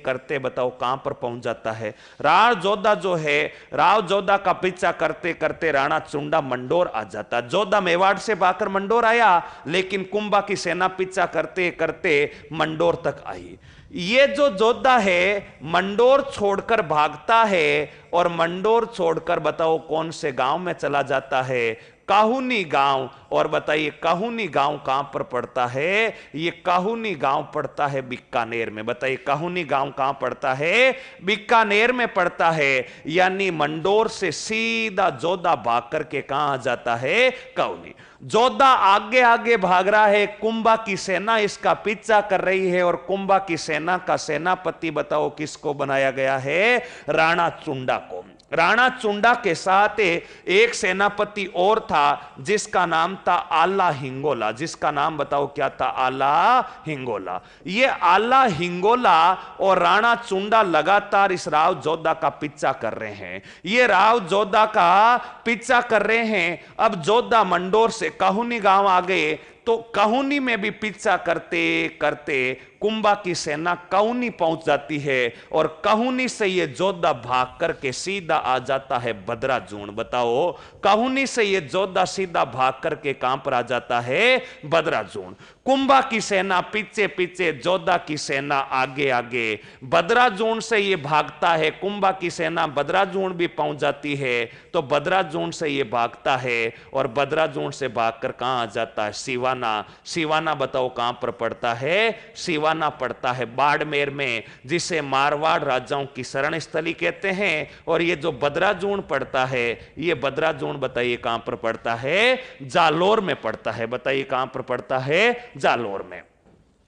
A: करते, बताओ कहां पर पहुंच जाता है? राव जोधा जो है, राव जोधा का पीछा करते करते राणा चुंडा मंडोर आ जाता। जोधा मेवाड़ से भागकर मंडोर आया, लेकिन कुंभा की सेना पीछा करते करते मंडोर तक आई। ये जो जोधा है मंडोर छोड़कर भागता है, और मंडोर छोड़कर बताओ कौन से गांव में चला जाता है? काहुनी गांव। और बताइए काहुनी गांव कहां पर पड़ता है? ये काहुनी गांव पड़ता है बीकानेर में। बताइए काहुनी गांव कहां पड़ता है? बीकानेर में पड़ता है। यानी मंडोर से सीधा जोधा भाग करके कहां आ जाता है? काहुनी। जोधा आगे आगे भाग रहा है, कुंभा की सेना इसका पीछा कर रही है, और कुंभा की सेना का सेनापति बताओ किसको बनाया गया है? राणा चुंडा को। राणा चुंडा के साथ एक सेनापति और था जिसका नाम था आला हिंगोला। जिसका नाम बताओ क्या था? आला हिंगोला। ये आला हिंगोला और राणा चुंडा लगातार इस राव जोधा का पीछा कर रहे हैं। ये राव जोधा का पीछा कर रहे हैं। अब जोधा मंडोर से काहुनी गांव आ गए, तो काहुनी में भी पीछा करते करते कुंभा की सेना काहुनी पहुंच जाती है, और काहुनी से ये जोधा भाग करके सीधा आ जाता है बदराजून। बताओ, काहुनी से ये जोधा सीधा भाग करके कहां पर आ जाता है? बदराजून। कुंभा की सेना पीछे पीछे, जोधा की सेना आगे आगे। बदराजून से ये भागता है, कुंभा की सेना बदराजून भी पहुंच जाती है, तो बदराजून से ये भागता है, और बदराजून से भागकर कहां आ जाता है? सिवाना। सिवाना बताओ कहां पर पड़ता है? सिवाना पड़ता है बाड़मेर में, जिसे मारवाड़ राजाओं की शरण स्थली कहते हैं। और ये जो बदराजून पड़ता है, ये बदराजून बताइए कहां पर पड़ता है? जालोर में पड़ता है। बताइए कहां पर पड़ता है? जालोर में।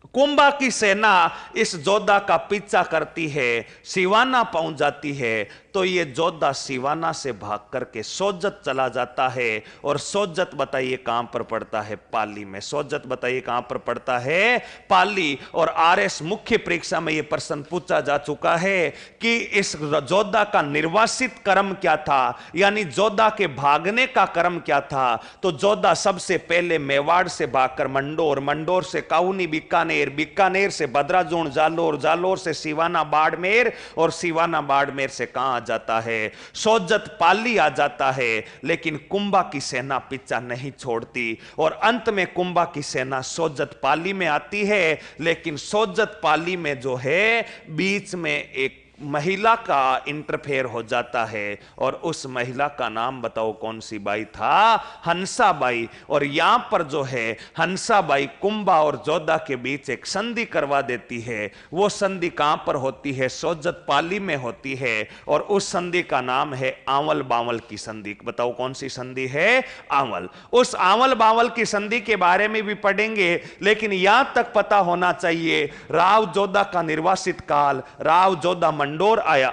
A: कुंभा की सेना इस जोधा का पीछा करती है, सिवाना पहुंच जाती है, तो ये जोधा सिवाना से भाग करके सोजत चला जाता है। और सोजत बताइए कहां पर पड़ता है? पाली में। सोजत बताइए कहां पर पड़ता है? पाली। और आरएस मुख्य परीक्षा में यह प्रश्न पूछा जा चुका है कि इस जोधा का निर्वासित क्रम क्या था, यानी जोधा के भागने का क्रम क्या था। तो जोधा सबसे पहले मेवाड़ से भागकर मंडोर, मंडोर से काउनी बीकानेर, बीकानेर से बद्राजून जालोर, जालोर से सिवाना बाड़मेर, और सिवाना बाड़मेर से कहां जाता है? सोजत पाली आ जाता है। लेकिन कुंभा की सेना पीछा नहीं छोड़ती और अंत में कुंभा की सेना सोजत पाली में आती है। लेकिन सोजत पाली में जो है बीच में एक महिला का इंटरफेयर हो जाता है, और उस महिला का नाम बताओ कौन सी बाई था? हंसाबाई। और यहां पर जो है हंसाबाई कुंभा और जोधा के बीच एक संधि करवा देती है। वो संधि कहां पर होती है? सोजत पाली में होती है, और उस संधि का नाम है आंवल बावल की संधि। बताओ कौन सी संधि है? आंवल। उस आंवल बावल की संधि के बारे में भी पढ़ेंगे, लेकिन यहां तक पता होना चाहिए राव जोधा का निर्वासित काल, राव जोधा मंडोर आया,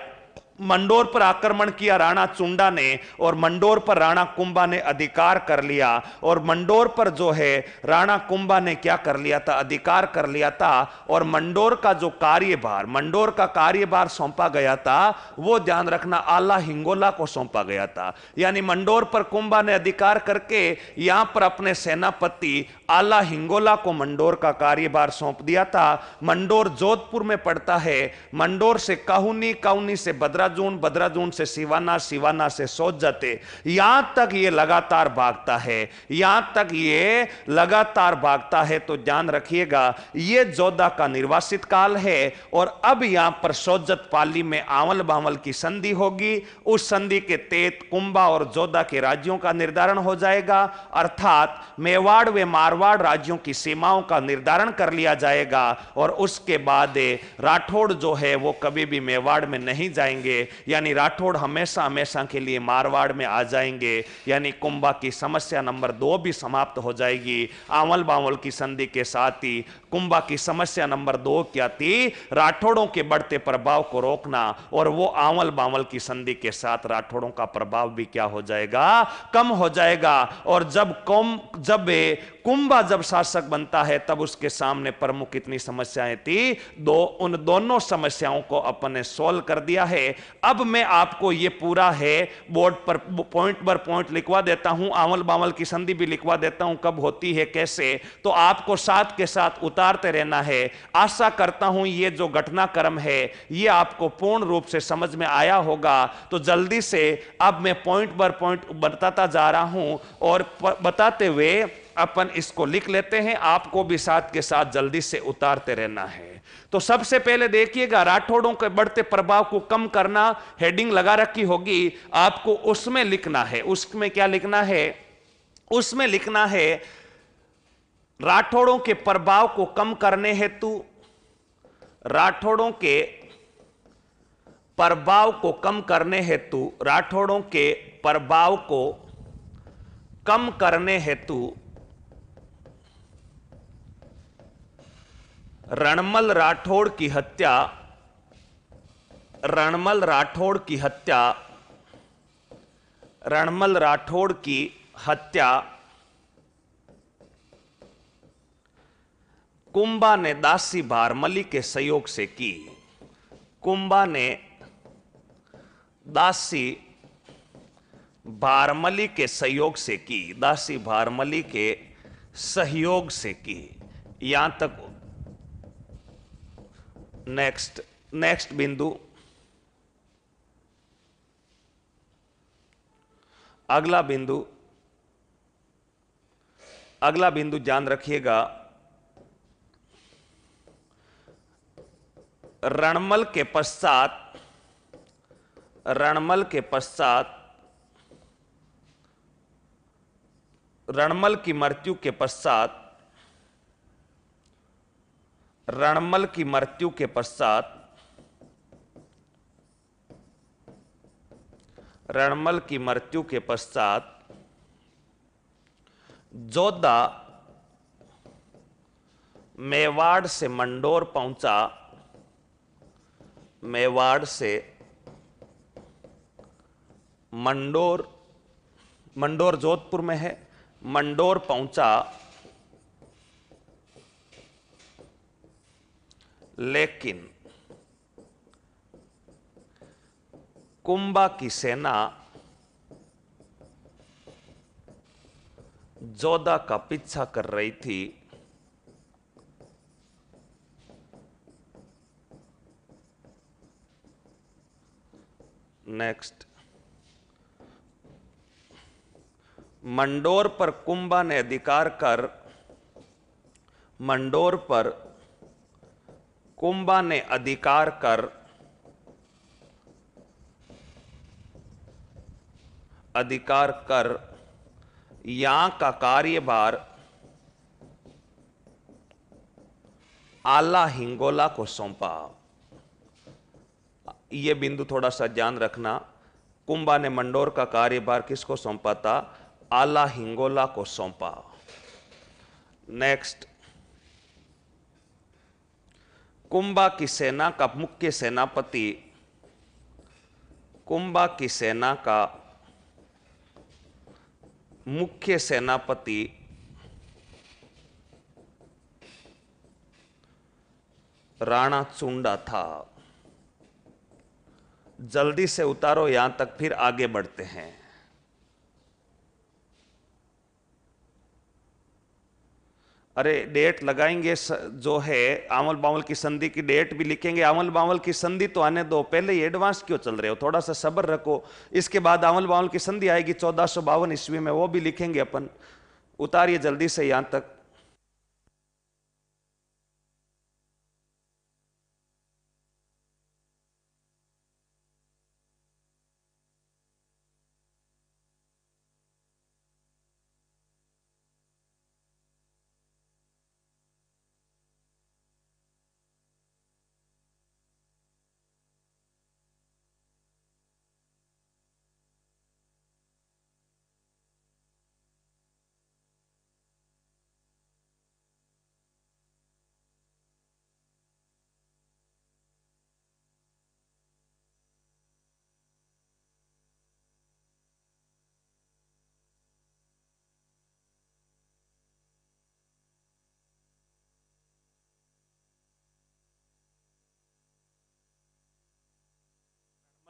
A: मंडोर पर आक्रमण किया राणा चुंडा ने, और मंडोर पर राणा कुंभा ने अधिकार कर लिया। और मंडोर पर जो है राणा कुंभा ने क्या कर लिया था? अधिकार कर लिया था। और मंडोर का जो कार्यभार, मंडोर का कार्यभार सौंपा गया था, वो ध्यान रखना आला हिंगोला को सौंपा गया था। यानी मंडोर पर कुंभा ने अधिकार करके यहां पर अपने सेनापति आला हिंगोला को मंडोर का कार्यभार सौंप दिया था। मंडोर जोधपुर में पड़ता है। मंडोर से काहुनी, काहुनी से बद्राजून, बद्राजून से सिवाना, सिवाना से सोजत, यहां तक ये लगातार भागता है, यहां तक ये लगातार भागता है। तो ध्यान रखिएगा ये जोधा का निर्वासित काल है। और अब यहां पर सोजत पाली में आंवल बावल की संधि होगी। उस संधि के तहत कुंभा और जोधा के राज्यों का निर्धारण हो जाएगा, अर्थात मेवाड़ व मारवाड़ राज्यों की सीमाओं का निर्धारण कर लिया जाएगा। और उसके बाद राठौड़ जो है वो कभी भी मेवाड़ में नहीं जाएंगे, यानी राठौड़ हमेशा हमेशा के लिए मारवाड़ में आ जाएंगे। यानी कुंभा की समस्या नंबर 2 भी समाप्त हो जाएगी आंवल बावल की संधि के साथ ही। कुंभा की समस्या नंबर 2 क्या थी? राठौड़ों के बढ़ते प्रभाव को रोकना, और वो आंवल बावल की संधि के साथ राठौड़ों का प्रभाव भी क्या हो जाएगा? कम हो जाएगा। और जब कुंभा जब शासक बनता है तब उसके सामने प्रमुख कितनी समस्याएं थी? उन दोनों समस्याओं को अपन ने सोल्व कर दिया है। अब मैं आपको ये पूरा है बोर्ड पर पॉइंट पर पॉइंट लिखवा देता हूं, आंवल बावल की संधि भी लिखवा देता हूं कब होती है कैसे, तो आपको साथ के साथ उतारते रहना है। आशा करता हूं ये जो घटनाक्रम है ये आपको पूर्ण रूप से समझ में आया होगा। तो जल्दी से अब मैं पॉइंट पर पॉइंट बताता जा रहा हूं, और बताते हुए अपन इसको लिख लेते हैं। आपको भी साथ के साथ जल्दी से उतारते रहना है। तो सबसे पहले देखिएगा राठौड़ों के बढ़ते प्रभाव को कम करना, हेडिंग लगा रखी होगी, आपको उसमें लिखना है। उसमें क्या लिखना है? उसमें लिखना है राठौड़ों के प्रभाव को कम करने हेतु, राठौड़ों के प्रभाव को कम करने हेतु, राठौड़ों के प्रभाव को कम करने हेतु रणमल राठौड़ की हत्या, रणमल राठौड़ की हत्या, रणमल राठौड़ की हत्या कुंभा ने दासी भारमली के सहयोग से की। कुंभा ने दासी भारमली के सहयोग से की, दासी भारमली के सहयोग से की। यहां तक नेक्स्ट बिंदु, अगला बिंदु, अगला बिंदु ध्यान रखिएगा। रणमल के पश्चात, रणमल के पश्चात, रणमल की मृत्यु के पश्चात, रणमल की मृत्यु के पश्चात, रणमल की मृत्यु के पश्चात जोधा मेवाड़ से मंडोर पहुंचा, मेवाड़ से मंडोर, मंडोर जोधपुर में है, मंडोर पहुंचा, लेकिन कुंभा की सेना जोधा का पीछा कर रही थी। नेक्स्ट, मंडोर पर कुंभा ने अधिकार कर, मंडोर पर कुंभा ने अधिकार कर, अधिकार कर यहां का कार्यभार आला हिंगोला को सौंपा। यह बिंदु थोड़ा सा ध्यान रखना, कुंभा ने मंडोर का कार्यभार किसको सौंपा था? आला हिंगोला को सौंपा। नेक्स्ट, कुंभा की सेना का मुख्य सेनापति, कुंभा की सेना का मुख्य सेनापति राणा चुंडा था। जल्दी से उतारो यहां तक, फिर आगे बढ़ते हैं। अरे डेट लगाएंगे, जो है आमल बावल की संधि की डेट भी लिखेंगे। आमल बावल की संधि तो आने दो, पहले ही एडवांस क्यों चल रहे हो, थोड़ा सा सब्र रखो। इसके बाद आमल बावल की संधि आएगी 1452 ईस्वी में, वो भी लिखेंगे अपन। उतारिए जल्दी से यहां तक।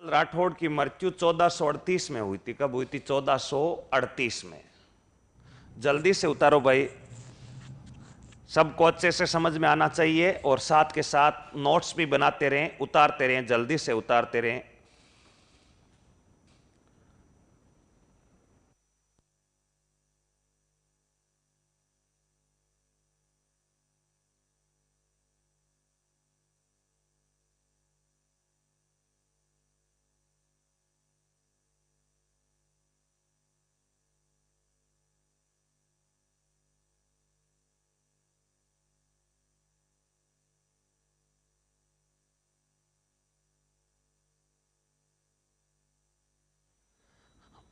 A: राठौड़ की मृत्यु 1438 में हुई थी। कब हुई थी? 1438 में। जल्दी से उतारो भाई, सबको अच्छे से समझ में आना चाहिए, और साथ के साथ नोट्स भी बनाते रहें, उतारते रहें, जल्दी से उतारते रहें।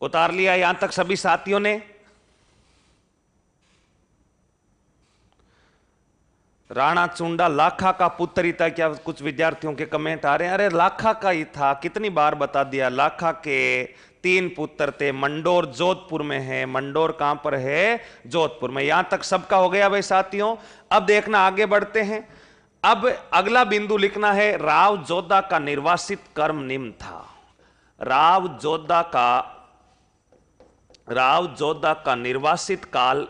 A: उतार लिया यहां तक सभी साथियों ने? राणा चुंडा लाखा का पुत्र ही था क्या? कुछ विद्यार्थियों के कमेंट आ रहे हैं, अरे लाखा का ही था, कितनी बार बता दिया। लाखा के 3 पुत्र थे। मंडोर जोधपुर में है। मंडोर कहां पर है? जोधपुर में। यहां तक सबका हो गया भाई साथियों। अब देखना, आगे बढ़ते हैं। अब अगला बिंदु लिखना है, राव जोधा का निर्वासित कर्म निम्न था। राव जोधा का निर्वासित काल,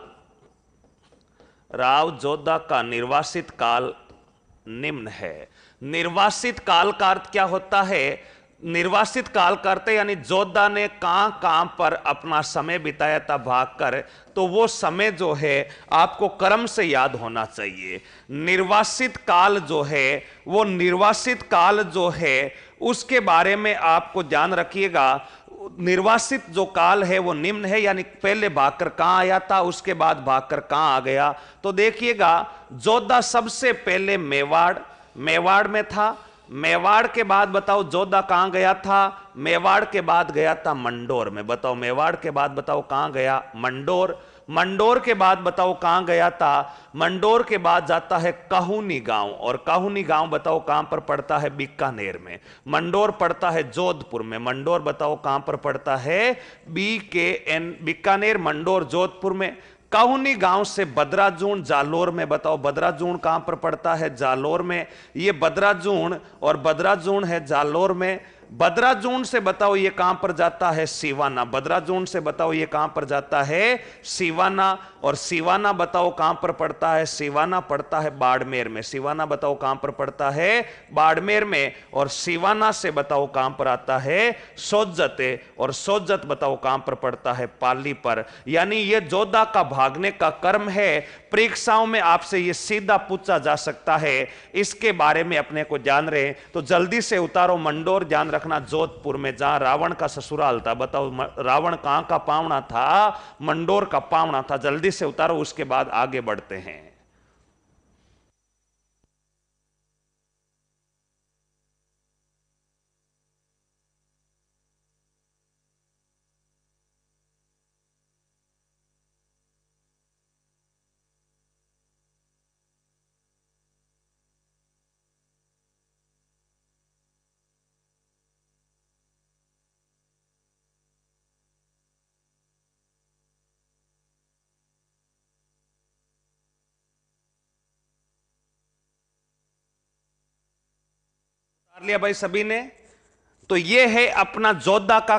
A: राव जोधा का निर्वासित काल निम्न है। निर्वासित काल का अर्थ क्या होता है? निर्वासित काल करते यानी जोधा ने कहां कहां पर अपना समय बिताया था भागकर, तो वो समय जो है आपको कर्म से याद होना चाहिए। निर्वासित काल जो है, वो निर्वासित काल जो है उसके बारे में आपको ध्यान रखिएगा। निर्वासित जो काल है वो निम्न है, यानी पहले भागकर कहां आया था, उसके बाद भागकर कहां आ गया। तो देखिएगा, जोधा सबसे पहले मेवाड़ में था। मेवाड़ के बाद बताओ जोधा कहां गया था? मेवाड़ के बाद गया था मंडोर में। बताओ मेवाड़ के बाद बताओ कहां गया? मंडोर। मंडोर के बाद बताओ कहां गया था? मंडोर के बाद जाता है काहुनी गांव, और काहुनी गांव बताओ कहां पर पड़ता है? बीकानेर में। मंडोर पड़ता है जोधपुर में। मंडोर बताओ कहां पर पड़ता है? BKN, बीकानेर, मंडोर, जोधपुर में। काहुनी गांव से बदराजून जालोर में, बताओ बदराजून कहां पर पड़ता है? जालोर में। ये बदराजून और बदराजून है जालोर में। बदराजून से बताओ ये कहां पर जाता है? सिवाना। बदराजून से बताओ ये कहां पर जाता है? सिवाना। और सिवाना बताओ कहां पर पड़ता है? सिवाना पड़ता है बाड़मेर में। सिवाना बताओ कहां पर पड़ता है? बाड़मेर में। और सिवाना से बताओ कहां पर आता है? सोज्जत। और सोज्जत बताओ कहां पर पड़ता है? पाली पर। यानी ये जोधा का भागने का कर्म है। परीक्षाओं में आपसे ये सीधा पूछा जा सकता है, इसके बारे में अपने को जान रहे तो जल्दी से उतारो। मंडोर ध्यान रखना, जोधपुर में, जहां रावण का ससुराल था। बताओ रावण कहां का पावना था? मंडोर का पावना था। जल्दी से उतारो, उसके बाद आगे बढ़ते हैं। लिया भाई सभी ने? तो ये है अपना जोधा का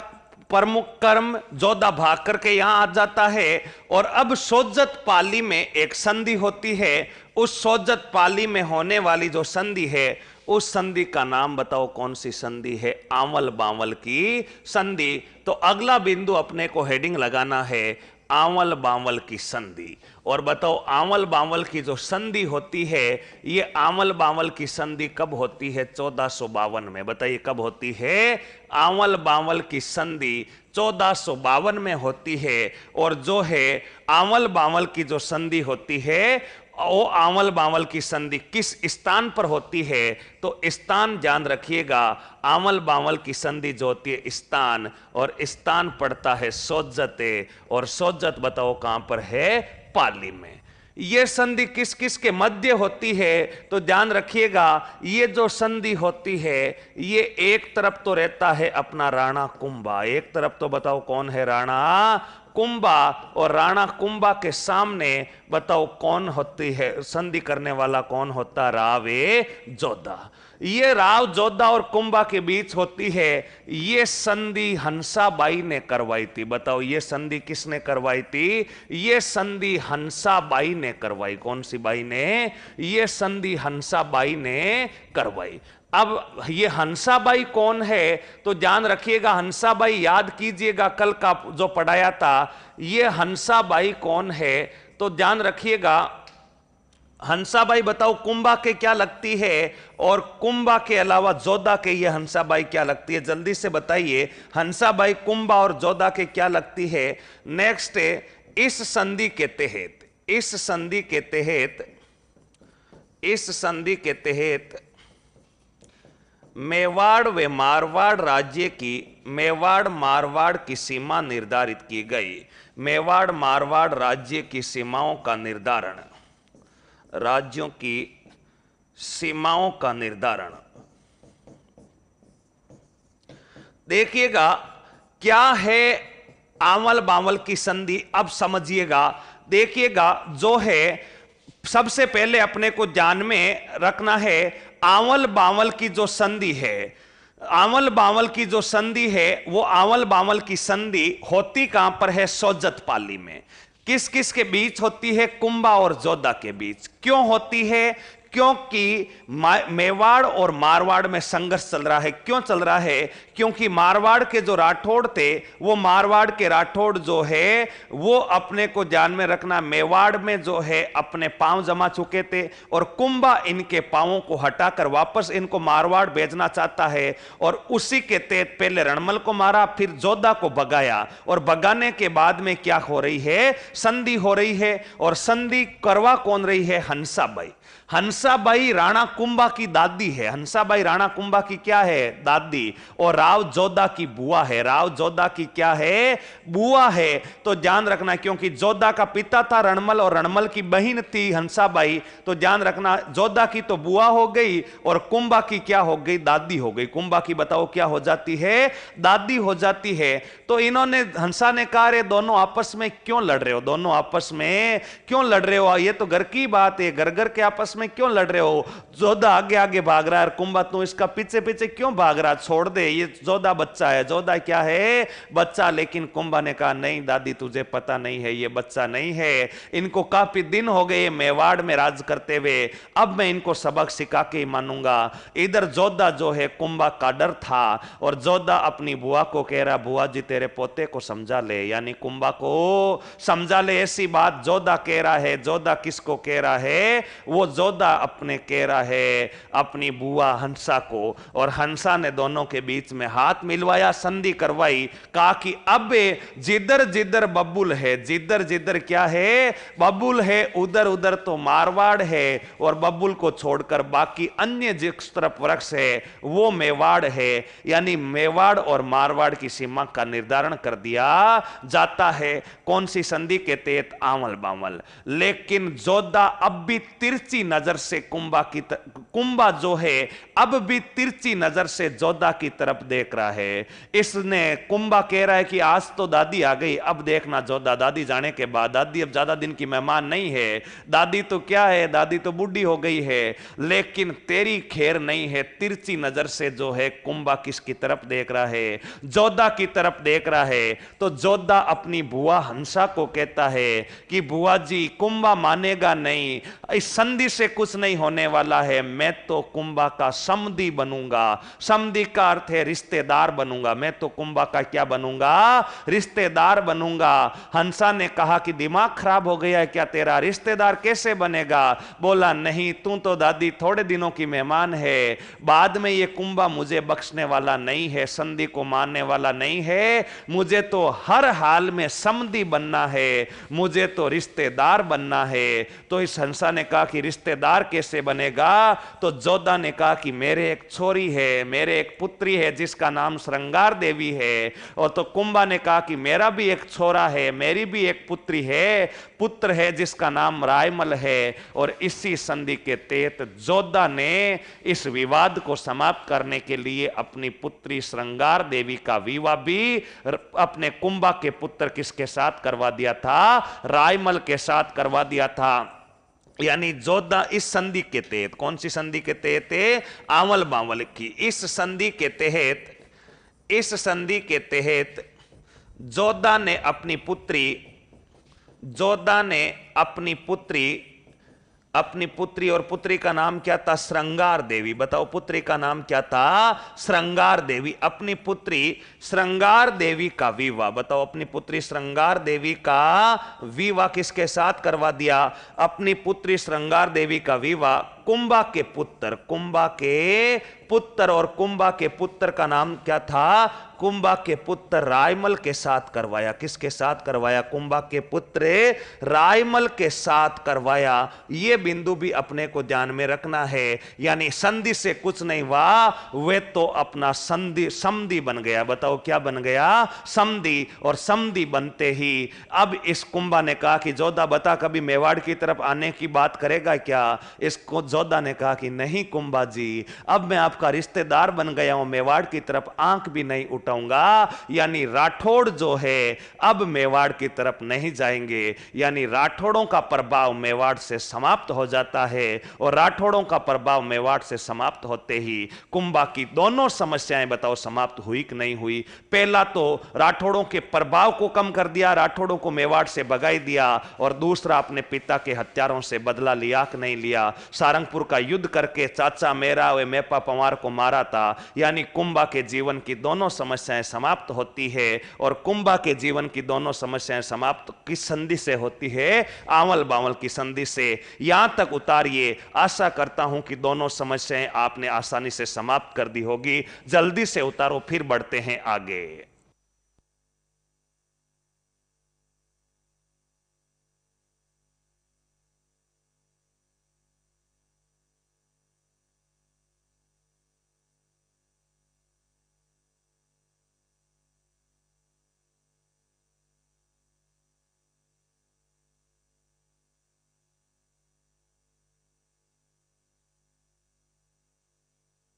A: प्रमुख कर्म। जोधा भाग करके यहां आ जाता है। और अब सोज्जत पाली में एक संधि होती है। उस सोज्जत पाली में होने वाली जो संधि है, उस संधि का नाम बताओ कौन सी संधि है? आंवल बांवल की संधि। तो अगला बिंदु अपने को हेडिंग लगाना है, आंवल बांवल की संधि। और बताओ आंवल बांवल की जो संधि होती है, ये आंवल बांवल की संधि कब होती है? 1452 में। बताइए कब होती है? आंवल बांवल की संधि 1452 में होती है। और जो है आंवल बांवल की जो संधि होती है, वो आंवल बांवल की संधि किस स्थान पर होती है? तो स्थान ध्यान रखिएगा। आंवल बांवल की संधि जो होती है स्थान, और स्थान पड़ता है सोज्जत। और सोज्जत बताओ कहां पर है? पाली में। ये संधि किस किस के मध्य होती है? तो ध्यान रखिएगा, ये जो संधि होती है, ये एक तरफ तो रहता है अपना राणा कुंभा। एक तरफ तो बताओ कौन है? राणा कुंभा। और राणा कुंभा के सामने बताओ कौन होती है? संधि करने वाला कौन होता? रावे जोधा। ये राव जोधा और कुंभा के बीच होती है। ये संधि हंसाबाई ने करवाई थी। बताओ ये संधि किसने करवाई थी? ये संधि हंसाबाई ने करवाई। कौन सी बाई ने? ये संधि हंसाबाई ने करवाई। अब ये हंसाबाई कौन है? तो ध्यान रखिएगा, हंसाबाई याद कीजिएगा, कल का जो पढ़ाया था। ये हंसाबाई कौन है? तो ध्यान रखिएगा, हंसाबाई बताओ कुंभा के क्या लगती है? और कुंभा के अलावा जोधा के ये हंसाबाई क्या लगती है? जल्दी से बताइए, हंसाबाई कुंभा और जोधा के क्या लगती है? नेक्स्ट है, इस संधि के तहत, इस संधि के तहत, इस संधि के तहत मेवाड़ व मारवाड़ राज्य की, मेवाड़ मारवाड़ की सीमा निर्धारित की गई। मेवाड़ मारवाड़ राज्य की सीमाओं का निर्धारण, राज्यों की सीमाओं का निर्धारण। देखिएगा क्या है आंवल बांवल की संधि, अब समझिएगा। देखिएगा जो है, सबसे पहले अपने को ध्यान में रखना है, आंवल बांवल की जो संधि है, आंवल बांवल की जो संधि है, वो आंवल बांवल की संधि होती कहां पर है? सोज्जत पाली में। किस किस के बीच होती है? कुंभा और जोधा के बीच। क्यों होती है? क्योंकि मेवाड़ और मारवाड़ में संघर्ष चल रहा है। क्यों चल रहा है? क्योंकि मारवाड़ के जो राठौड़ थे, वो मारवाड़ के राठौड़ जो है वो अपने को ध्यान में रखना, मेवाड़ में जो है अपने पांव जमा चुके थे, और कुंभा इनके पांवों को हटाकर वापस इनको मारवाड़ भेजना चाहता है। और उसी के तहत पहले रणमल को मारा, फिर जोधा को भगाया, और भगाने के बाद में क्या हो रही है? संधि हो रही है। और संधि करवा कौन रही है? हंसाबाई। हंसाबाई राणा कुंभा की दादी है। हंसाबाई राणा कुंभा की क्या है? दादी। और राव जोधा की बुआ है। राव जोधा की क्या है? बुआ है। तो ध्यान रखना, क्योंकि जोधा का पिता था रणमल और रणमल की बहन थी हंसाबाई, तो ध्यान रखना जोधा की तो बुआ हो गई और कुंभा की क्या हो गई? दादी हो गई। कुंभा की बताओ क्या हो जाती है? दादी हो जाती है। तो इन्होंने, हंसा ने कहा, रे दोनों आपस में क्यों लड़ रहे हो? दोनों आपस में क्यों लड़ रहे हो? ये तो घर की बात है, घर घर के आपस में क्यों लड़ रहे हो? जोधा आगे आगे भाग रहा है और कुंभा तू इसका पीछे पीछे क्यों भाग रहा? छोड़ दे, ये जोधा बच्चा है। जोधा क्या है? बच्चा। लेकिन कुंभा ने कहा नहीं दादी, तुझे पता नहीं है, ये बच्चा नहीं है। इनको काफी दिन हो गए मेवाड़ में राज करते हुए, अब मैं इनको सबक सिखा के ही मानूंगा। इधर जोधा जो है कुंभा का डर था और जोधा अपनी बुआ को कह रहा, बुआ जी तेरे पोते को समझा ले, यानी कुंभा को समझा ले। ऐसी बात जोधा कह रहा है। जोधा किसको कह रहा है? वो जोधा अपने कह रहा है अपनी बुआ हंसा को। और हंसा ने दोनों के बीच में हाथ मिलवाया, संधि करवाई, कहा कि अब जिधर जिधर बबुल है, जिधर जिधर क्या है? बबुल है, उधर उधर तो मारवाड़ है, और बबुल को छोड़कर बाकी अन्य जिस तरफ वृक्ष है वो मेवाड़ है। यानी मेवाड़ और मारवाड़ की सीमा का निर्धारण कर दिया जाता है। कौन सी संधि के तहत? आंवल बांवल। लेकिन जोधा अब भी तिरछी नजर से कुंभा जो है अब भी तिरछी नजर से जोधा की तरफ देख रहा है। इसने, कुंभा कह रहा है कि आज तो दादी आ गई, अब देखना जोधा, दादी जाने के बाद, दादी अब ज्यादा दिन की मेहमान नहीं है, दादी तो क्या है, दादी तो बूढ़ी हो गई है। लेकिन तेरी खैर नहीं है। तिरछी नजर से जो है कुंभा किसकी तरफ देख रहा है? जोधा की तरफ देख रहा है। तो जोधा अपनी बुआ हंसा को कहता है कि बुआ जी कुंभा मानेगा नहीं, इस संधि से कुछ नहीं होने वाला है, मैं तो कुंभा का समधी बनूंगा। समधी का अर्थ है रिश्तेदार बनूंगा, मैं तो कुंभा का क्या बनूंगा? रिश्तेदार बनूंगा। हंसा ने कहा कि दिमाग खराब हो गया है क्या तेरा? रिश्तेदार कैसे बनेगा? बोला नहीं, तू तो दादी थोड़े दिनों की मेहमान है, बाद में ये कुंभा मुझे बख्शने वाला नहीं है, संधि को मानने वाला नहीं है, मुझे तो हर हाल में समधी बनना है, मुझे तो रिश्तेदार बनना है। तो इस हंसा ने कहा कि रिश्तेदार कैसे बनेगा? तो जोधा ने कहा कि मेरे एक छोरी है, मेरे एक पुत्री है जिसका नाम श्रृंगार देवी है। और तो कुंभा ने कहा कि मेरा भी एक छोरा है, मेरी भी एक पुत्री है, पुत्र है जिसका नाम रायमल है। और इसी संधि के तहत जोधा ने इस विवाद को समाप्त करने के लिए अपनी पुत्री श्रृंगार देवी का विवाह भी अपने कुंभा के पुत्र किसके साथ करवा दिया था? रायमल के साथ करवा दिया था। यानी जोधा इस संधि के तहत, कौन सी संधि के तहत? आंवल बांवल की। इस संधि के तहत, इस संधि के तहत जोधा ने अपनी पुत्री, जोधा ने अपनी पुत्री, अपनी पुत्री, और पुत्री का नाम क्या था? श्रृंगार देवी। बताओ पुत्री का नाम क्या था? श्रृंगार देवी। अपनी पुत्री श्रृंगार देवी का विवाह, बताओ अपनी पुत्री श्रृंगार देवी का विवाह किसके साथ करवा दिया? अपनी पुत्री श्रृंगार देवी का विवाह कुंभा के पुत्र, कुंभा के पुत्र, और कुंभा के पुत्र का नाम क्या था? कुंभा के पुत्र रायमल के साथ करवाया। किसके साथ करवाया? कुंभा के पुत्र रायमल के साथ करवाया। यह बिंदु भी अपने को ध्यान में रखना है। यानी संधि से कुछ नहीं हुआ, वे तो अपना संधि समधि बन गया। बताओ क्या बन गया? समधि। और समधि बनते ही अब इस कुंभा ने कहा कि जोधा बता कभी मेवाड़ की तरफ आने की बात करेगा क्या? इसको जोधा ने कहा कि नहीं कुंभा जी, अब मैं आपका रिश्तेदार बन गया हूं, मेवाड़ की तरफ आंख भी नहीं उठाऊंगा। यानी राठौड़ जो है अब मेवाड़ की तरफ नहीं जाएंगे। यानी राठौड़ों का प्रभाव मेवाड़ से समाप्त हो जाता है। और राठौड़ों का प्रभाव मेवाड़ से समाप्त होते ही कुंभा की दोनों समस्याएं बताओ समाप्त हुई कि नहीं हुई? पहला तो राठौड़ों के प्रभाव को कम कर दिया, राठौड़ों को मेवाड़ से भगाई दिया। और दूसरा अपने पिता के हत्यारों से बदला लिया कि नहीं लिया? सारंगपुर का युद्ध करके चाचा मेरा वे मेपा पंवार को मारा था। यानी कुंभा के जीवन की दोनों समस्याएं समाप्त होती है। और कुंभा के जीवन की दोनों समस्याएं समाप्त किस संधि से होती है? आंवल बांवल की संधि से। यहां तक उतारिए। आशा करता हूं कि दोनों समस्याएं आपने आसानी से समाप्त कर दी होगी। जल्दी से उतारो, फिर बढ़ते हैं आगे।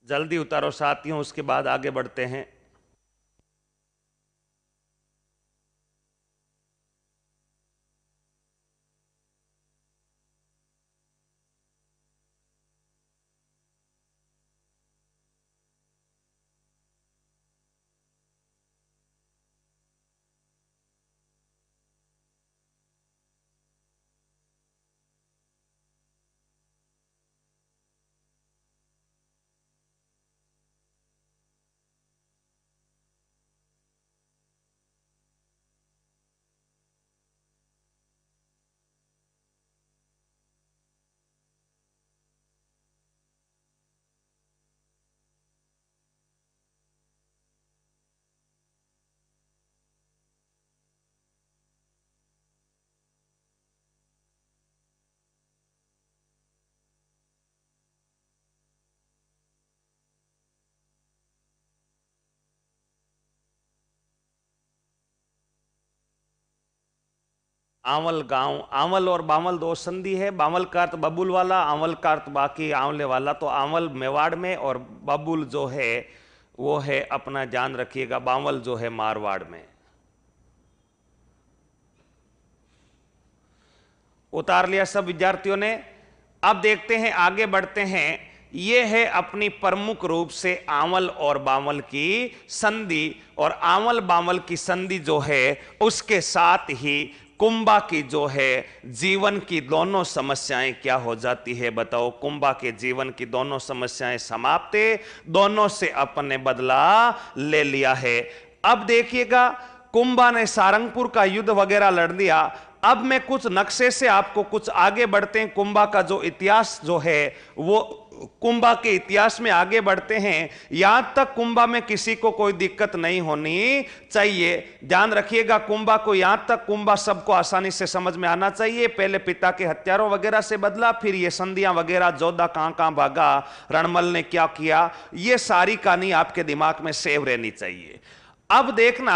A: जल्दी उतारो साथियों, उसके बाद आगे बढ़ते हैं। आंवल गांव, आंवल और बामल दो संधि है। बामल का अर्थ बबुल वाला, आंवल का अर्थ बाकी आंवले वाला। तो आंवल मेवाड़ में और बबुल जो है वो है, अपना ध्यान रखिएगा, बामल जो है मारवाड़ में। उतार लिया सब विद्यार्थियों ने। अब देखते हैं, आगे बढ़ते हैं। ये है अपनी प्रमुख रूप से आंवल और बामल की संधि, और आंवल बामल की संधि जो है उसके साथ ही कुंभा की जो है जीवन की दोनों समस्याएं क्या हो जाती है बताओ। कुंभा के जीवन की दोनों समस्याएं समाप्त, दोनों से अपने बदला ले लिया है। अब देखिएगा, कुंभा ने सारंगपुर का युद्ध वगैरह लड़ लिया। अब मैं कुछ नक्शे से आपको कुछ आगे बढ़ते हैं, कुंभा का जो इतिहास जो है वो कुंभा के इतिहास में आगे बढ़ते हैं। यहां तक कुंभा में किसी को कोई दिक्कत नहीं होनी चाहिए, ध्यान रखिएगा। कुंभा को यहां तक कुंभा सबको आसानी से समझ में आना चाहिए। पहले पिता के हत्यारों वगैरह से बदला, फिर ये संधियां वगैरह, जोधा कहां कहां भागा, रणमल ने क्या किया, ये सारी कहानी आपके दिमाग में सेव रहनी चाहिए। अब देखना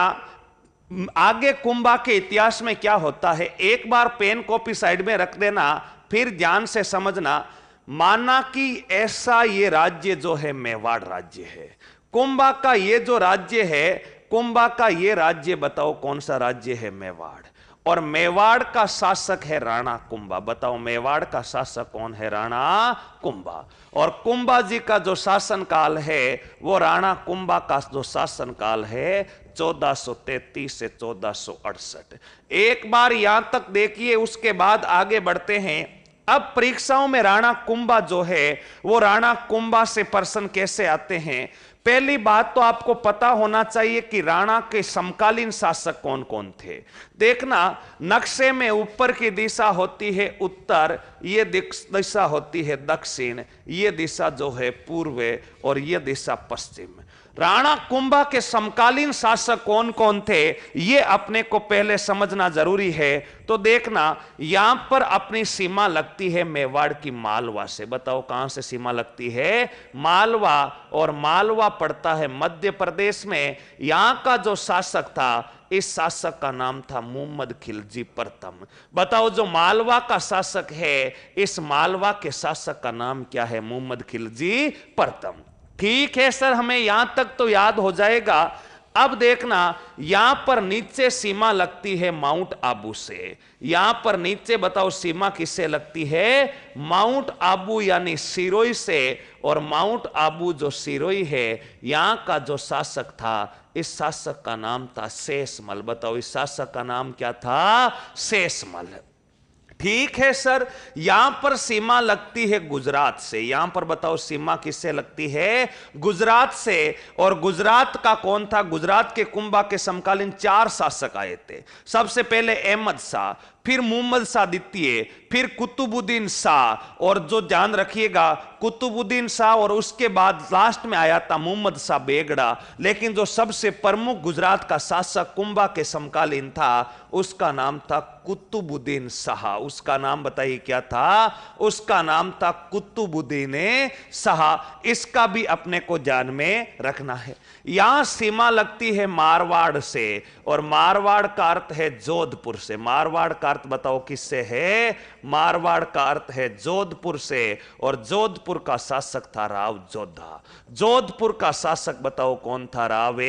A: आगे कुंभा के इतिहास में क्या होता है। एक बार पेन कॉपी साइड में रख देना, फिर ध्यान से समझना। माना कि ऐसा ये राज्य जो है मेवाड़ राज्य है। कुंभा का ये जो राज्य है, कुंभा का ये राज्य बताओ कौन सा राज्य है, मेवाड़। और मेवाड़ का शासक है राणा कुंभा। बताओ मेवाड़ का शासक कौन है, राणा कुंभा। और कुंभा जी का जो शासन काल है वो राणा कुंभा का जो शासन काल है 1433 से 1468। एक बार यहां तक देखिए, उसके बाद आगे बढ़ते हैं। अब परीक्षाओं में राणा कुंभा जो है वो राणा कुंभा से प्रश्न कैसे आते हैं। पहली बात तो आपको पता होना चाहिए कि राणा के समकालीन शासक कौन कौन थे। देखना नक्शे में ऊपर की दिशा होती है उत्तर, ये दिशा होती है दक्षिण, ये दिशा जो है पूर्व, और ये दिशा पश्चिम। राणा कुंभा के समकालीन शासक कौन कौन थे ये अपने को पहले समझना जरूरी है। तो देखना यहां पर अपनी सीमा लगती है मेवाड़ की मालवा से। बताओ कहां से सीमा लगती है, मालवा। और मालवा पड़ता है मध्य प्रदेश में। यहां का जो शासक था, इस शासक का नाम था मोहम्मद खिलजी प्रथम। बताओ जो मालवा का शासक है, इस मालवा के शासक का नाम क्या है, मोहम्मद खिलजी प्रथम। ठीक है सर, हमें यहां तक तो याद हो जाएगा। अब देखना यहां पर नीचे सीमा लगती है माउंट आबू से। यहां पर नीचे बताओ सीमा किससे लगती है, माउंट आबू यानी सिरोही से। और माउंट आबू जो सिरोही है, यहां का जो शासक था, इस शासक का नाम था शेषमल। बताओ इस शासक का नाम क्या था, शेषमल। ठीक है सर, यहां पर सीमा लगती है गुजरात से। यहां पर बताओ सीमा किससे लगती है, गुजरात से। और गुजरात का कौन था, गुजरात के कुंभा के समकालीन 4 शासक आए थे। सबसे पहले अहमद शाह, फिर मोहम्मद शाह द्वितीय, फिर कुतुबुद्दीन शाह। और जो ध्यान रखिएगा, कुतुबुद्दीन शाह और उसके बाद लास्ट में आया था मोहम्मद शाह बेगड़ा। लेकिन जो सबसे प्रमुख गुजरात का शासक कुंभा के समकालीन था, उसका नाम था कुतुबुद्दीन शाह। उसका नाम बताइए क्या था? उसका नाम था कुतुबुद्दीन शाह। इसका भी अपने को ध्यान में रखना है। यहां सीमा लगती है मारवाड़ से, और मारवाड़ का अर्थ है जोधपुर से। मारवाड़ का अर्थ बताओ किससे है? मारवाड़ का अर्थ है जोधपुर से, और जोधपुर का शासक था राव जोधा। जोधपुर का शासक बताओ कौन था? राव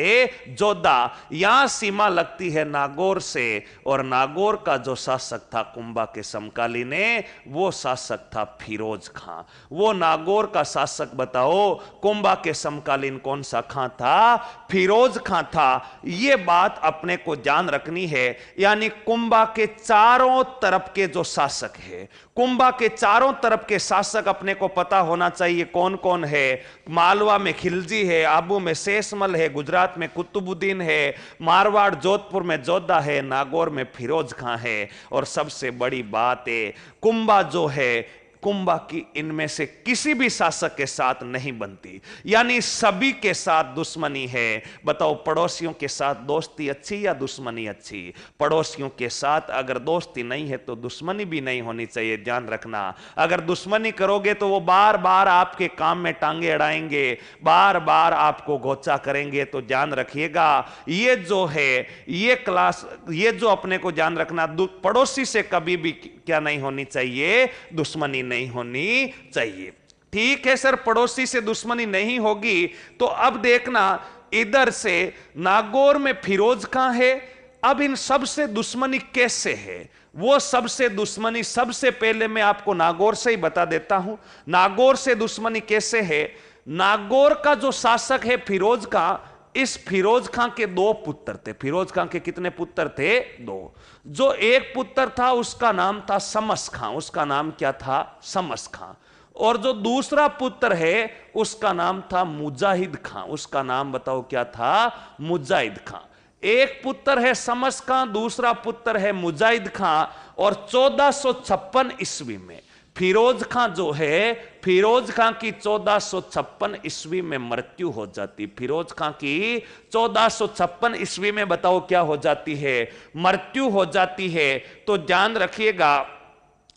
A: जोधा। यहां सीमा लगती है नागौर से, और नागौर का जो शासक था कुंभा के समकालीन वो शासक था फिरोज खां। वो नागौर का शासक बताओ कुंभा के समकालीन कौन सा खां था? फिरोज खां था। यह बात अपने को ध्यान रखनी है। यानी कुंभा के चारों तरफ के जो शासक है, कुंभा के चारों तरफ के शासक अपने को पता होना चाहिए कौन कौन है। मालवा में खिलजी है, आबू में शेषमल है, गुजरात में कुतुबुद्दीन है, मारवाड़ जोधपुर में जोधा है, नागौर में फिरोज खां है। और सबसे बड़ी बात है, कुंभा जो है, कुंभा की इनमें से किसी भी शासक के साथ नहीं बनती, यानी सभी के साथ दुश्मनी है। बताओ पड़ोसियों के साथ दोस्ती अच्छी या दुश्मनी अच्छी? पड़ोसियों के साथ अगर दोस्ती नहीं है तो दुश्मनी भी नहीं होनी चाहिए, ध्यान रखना। अगर दुश्मनी करोगे तो वो बार बार आपके काम में टांगे अड़ाएंगे, बार बार आपको गोचा करेंगे। तो ध्यान रखिएगा, ये जो है ये क्लास, ये जो अपने को ध्यान रखना, पड़ोसी से कभी भी क्या नहीं होनी चाहिए? दुश्मनी नहीं होनी चाहिए। ठीक है सर, पड़ोसी से दुश्मनी नहीं होगी। तो अब देखना, इधर से नागौर में फिरोज खां है। अब इन सबसे दुश्मनी कैसे है? वो सबसे दुश्मनी सबसे पहले मैं आपको नागौर से ही बता देता हूं। नागौर से दुश्मनी कैसे है? नागौर का जो शासक है फिरोज खां, इस फिरोज खां के दो पुत्र थे। फिरोज खां के कितने पुत्र थे? दो। जो एक पुत्र था उसका नाम था शमस खां। उसका नाम क्या था? शमस खां। और जो दूसरा पुत्र है उसका नाम था मुजाहिद खां। उसका नाम बताओ क्या था? मुजाहिद खां। एक पुत्र है शमस खां, दूसरा पुत्र है मुजाहिद खां। और 1456 ईस्वी में फिरोज खां जो है, फिरोज खां की 1456 ईस्वी में मृत्यु हो जाती। फिरोज खां की 1456 ईस्वी में बताओ क्या हो जाती है? मृत्यु हो जाती है। तो ध्यान रखिएगा,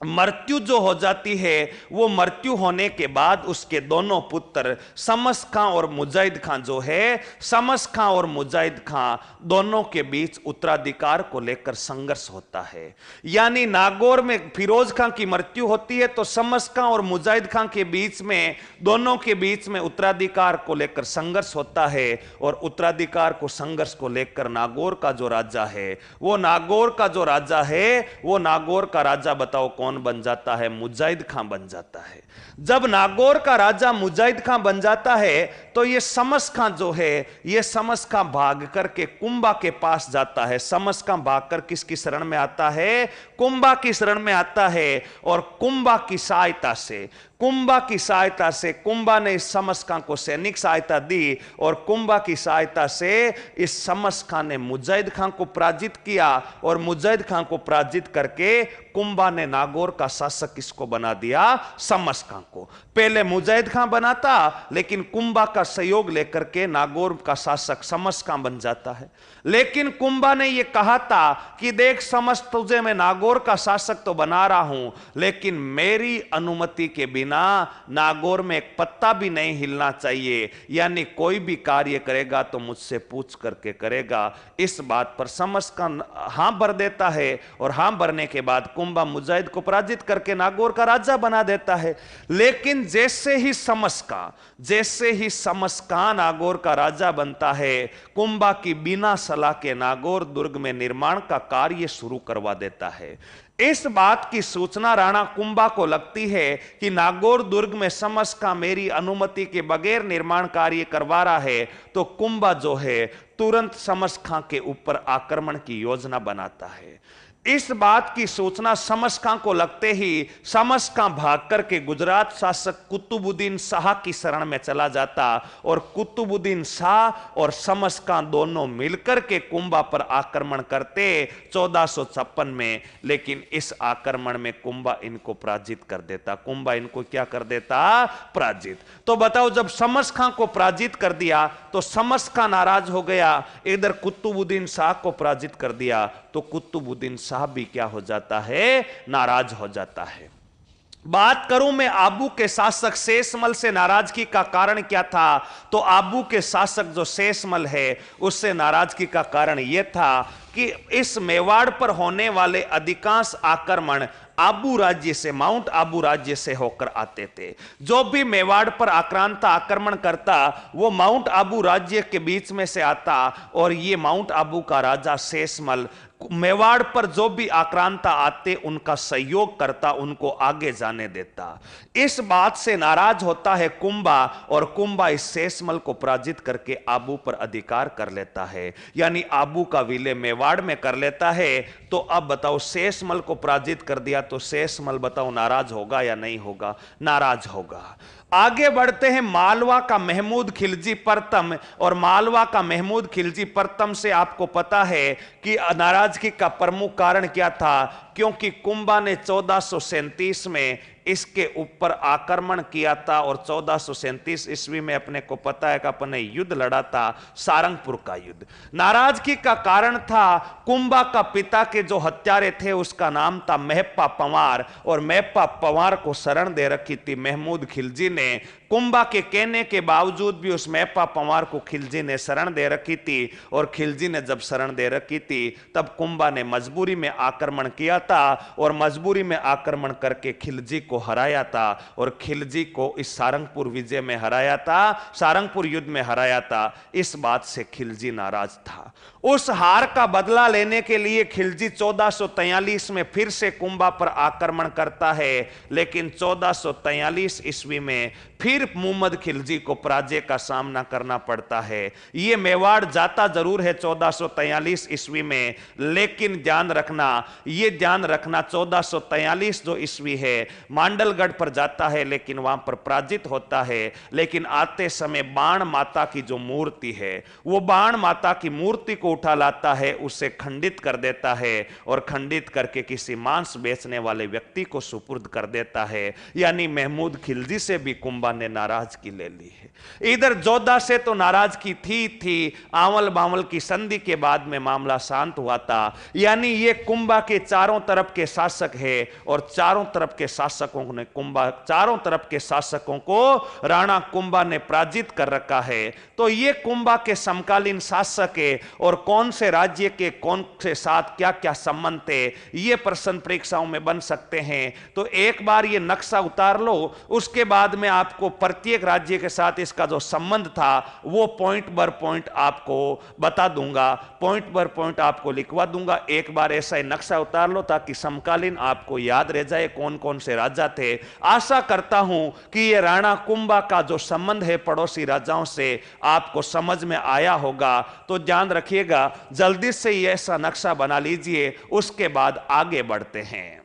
A: मृत्यु जो हो जाती है, वो मृत्यु होने के बाद उसके दोनों पुत्र शमस खां और मुजाहिद खां जो है, शमस खां और मुजाहिद खां दोनों के बीच उत्तराधिकार को लेकर संघर्ष होता है। यानी नागौर में फिरोज खां की मृत्यु होती है तो शमस खां और मुजाहिद खां के बीच में, दोनों के बीच में उत्तराधिकार को लेकर संघर्ष होता है। और उत्तराधिकार को संघर्ष को लेकर नागौर का जो राजा है, वो नागौर का जो राजा है, वो नागौर का राजा बताओ कौन बन जाता है? मुजाहिद खां बन जाता है। जब नागौर का राजा मुजाहिद खां बन जाता है तो ये शमस खां जो है, ये शमस खां भाग करके कुंभा के पास जाता है। शमस खां भागकर किसकी शरण में आता है? कुंभा की शरण में आता है। और कुंभा की सहायता से, कुंभा की सहायता से, कुंभा ने इस शमस खां को सैनिक सहायता दी, और कुंभा की सहायता से इस शमस खां ने मुजाहिद खां को पराजित किया। और मुजाहिद खां को पराजित करके कुंभा ने नागौर का शासक किसको बना दिया? शमस खां को। पहले मुजाहिद खां बनाता, लेकिन कुंभा का सहयोग लेकर के नागौर का शासक शमस खां बन जाता है। लेकिन कुंभा ने यह कहा था कि देख शमस, तुझे मैं नागौर का शासक तो बना रहा हूं, लेकिन मेरी अनुमति के बिना नागौर में एक पत्ता भी नहीं हिलना चाहिए। यानी कोई भी कार्य करेगा तो मुझसे पूछ करके करेगा। इस बात पर शमस खां हां भर देता है, और हां भरने के बाद कुंभा मुजाहिद को पराजित करके नागौर का राजा बना देता है। लेकिन जैसे ही शमस खां नागौर का राजा बनता है, कुंभा की बिना सलाह के नागौर दुर्ग में निर्माण का कार्य शुरू करवा देता है। इस बात की सूचना राणा कुंभा को लगती है कि नागौर दुर्ग में शमस खां मेरी अनुमति के बगैर निर्माण कार्य करवा रहा है। तो कुंभा जो है तुरंत शमस खां के ऊपर आक्रमण की योजना बनाता है। इस बात की सूचना शमस खां को लगते ही शमस खां भाग करके गुजरात शासक कुतुबुद्दीन शाह की शरण में चला जाता, और कुतुबुद्दीन शाह और शमस खां दोनों मिलकर के कुंभा पर आक्रमण करते 1456 में। लेकिन इस आक्रमण में कुंभा इनको पराजित कर देता। कुंभा इनको क्या कर देता? पराजित। तो बताओ, जब शमस खां को पराजित कर दिया तो शमस खां नाराज हो गया। इधर कुतुबुद्दीन शाह को पराजित कर दिया तो कुतुबुद्दीन साहब भी क्या हो जाता है, नाराज हो जाता है। बात करूं मैं आबू के शासक शेषमल से नाराजगी का कारण क्या था, तो आबू के शासक जो शेषमल है उससे नाराजगी का कारण यह था कि इस मेवाड़ पर होने वाले अधिकांश आक्रमण आबू राज्य से, माउंट आबू राज्य से होकर आते थे। जो भी मेवाड़ पर आक्रांता आक्रमण करता वो माउंट आबू राज्य के बीच में से आता, और ये माउंट आबू का राजा शेषमल मेवाड़ पर जो भी आक्रांता आते उनका सहयोग करता, उनको आगे जाने देता। इस बात से नाराज होता है कुंभा, और कुंभा इस शेषमल को पराजित करके आबू पर अधिकार कर लेता है, यानी आबू का विलय मेवाड़ में कर लेता है। तो अब बताओ, शेषमल को पराजित कर दिया तो शेषमल बताओ नाराज होगा या नहीं होगा, नाराज होगा। आगे बढ़ते हैं, मालवा का महमूद खिलजी प्रथम, और मालवा का महमूद खिलजी प्रथम से आपको पता है कि नाराजगी का प्रमुख कारण क्या था, क्योंकि कुंभा ने 1437 में इसके ऊपर आक्रमण किया था, और 1437 ईस्वी में अपने को पता है कि अपने युद्ध लड़ा था, सारंगपुर का युद्ध। नाराजगी का कारण था कुंभा का पिता के जो हत्यारे थे उसका नाम था मेहप्पा पंवार, और मेहप्पा पंवार को शरण दे रखी थी महमूद खिलजी ने। कुंभा के कहने के बावजूद भी उस मेहप्पा पंवार को खिलजी ने शरण दे रखी थी, और खिलजी ने जब शरण दे रखी थी तब कुंभा ने मजबूरी में आक्रमण किया था, और मजबूरी में आक्रमण करके खिलजी को हराया था, और खिलजी को इस सारंगपुर विजय में हराया था, सारंगपुर युद्ध में हराया था। इस बात से खिलजी नाराज था। उस हार का बदला लेने के लिए खिलजी 1443 में फिर से कुंभा पर आक्रमण करता है, लेकिन 1443 ईस्वी में फिर मुहम्मद खिलजी को पराजय का सामना करना पड़ता है। यह मेवाड़ जाता जरूर है 1443 ईस्वी में, लेकिन ध्यान रखना, यह ध्यान रखना 1443 जो ईस्वी है मांडलगढ़ पर जाता है, लेकिन वहां पर पराजित होता है। लेकिन आते समय बाण माता की जो मूर्ति है, वो बाण माता की मूर्ति को उठा लाता है, उसे खंडित कर देता है, और खंडित करके किसी मांस बेचने वाले व्यक्ति को सुपुर्द कर देता है। यानी महमूद खिलजी से भी कुंभा ने नाराजगी ले ली है। इधर जोधा से तो नाराजगी थी, आंवल बांवल की संधि के बाद में मामला शांत हुआ था। यानी ये कुंभा के चारों तरफ के शासक है, और चारों तरफ के शासकों ने चारों तरफ के शासकों को राणा कुंभा ने पराजित कर रखा है। तो ये कुंभा के समकालीन शासक है, और कौन से राज्य के कौन से साथ क्या क्या संबंध थे, ये प्रश्न परीक्षाओं में बन सकते हैं। तो एक बार ये नक्शा उतार लो, उसके बाद में आपको प्रत्येक राज्य के साथ इसका जो संबंध था वो पॉइंट बाय पॉइंट आपको बता दूंगा, पॉइंट बाय पॉइंट आपको लिखवा दूंगा। एक बार ऐसा ही नक्शा उतार लो ताकि समकालीन आपको याद रह जाए कौन कौन से राजा थे। आशा करता हूं कि ये राणा कुंभा का जो संबंध है पड़ोसी राजाओं से आपको समझ में आया होगा। तो ध्यान रखिएगा, जल्दी से ये ऐसा नक्शा बना लीजिए, उसके बाद आगे बढ़ते हैं।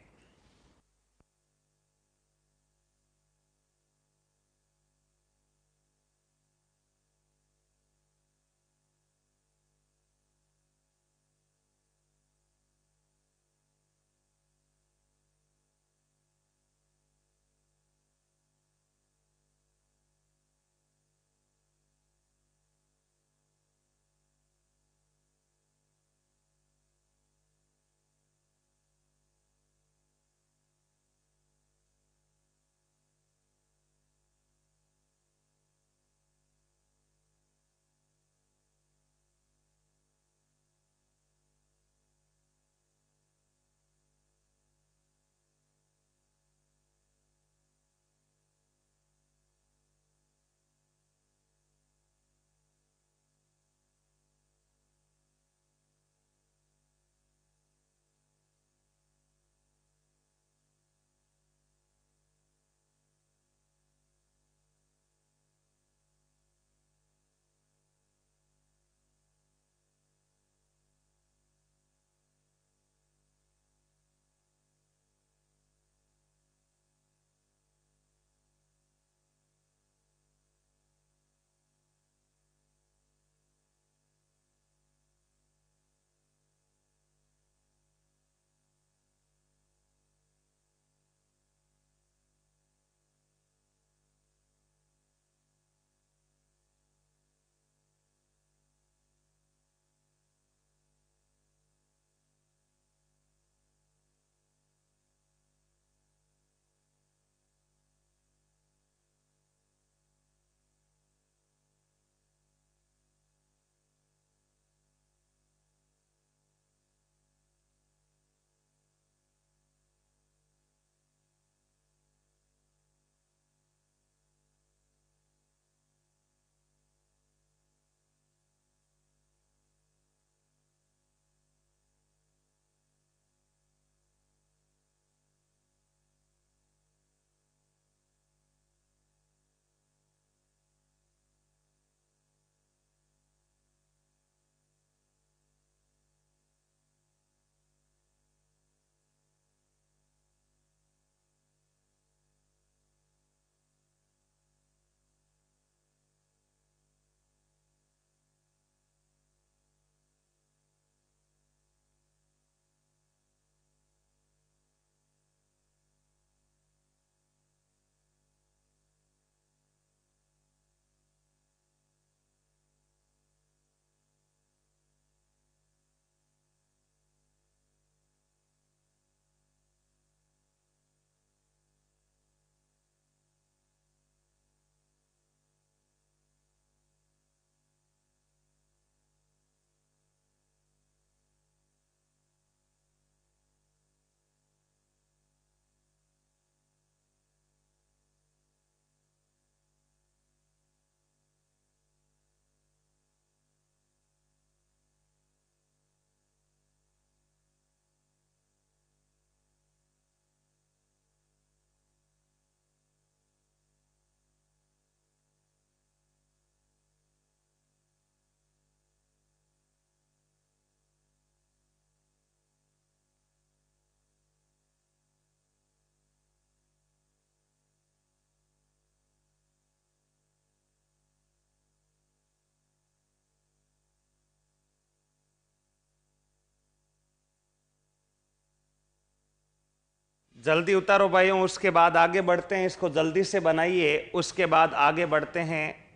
A: जल्दी उतारो भाइयों, उसके बाद आगे बढ़ते हैं। इसको जल्दी से बनाइए, उसके बाद आगे बढ़ते हैं।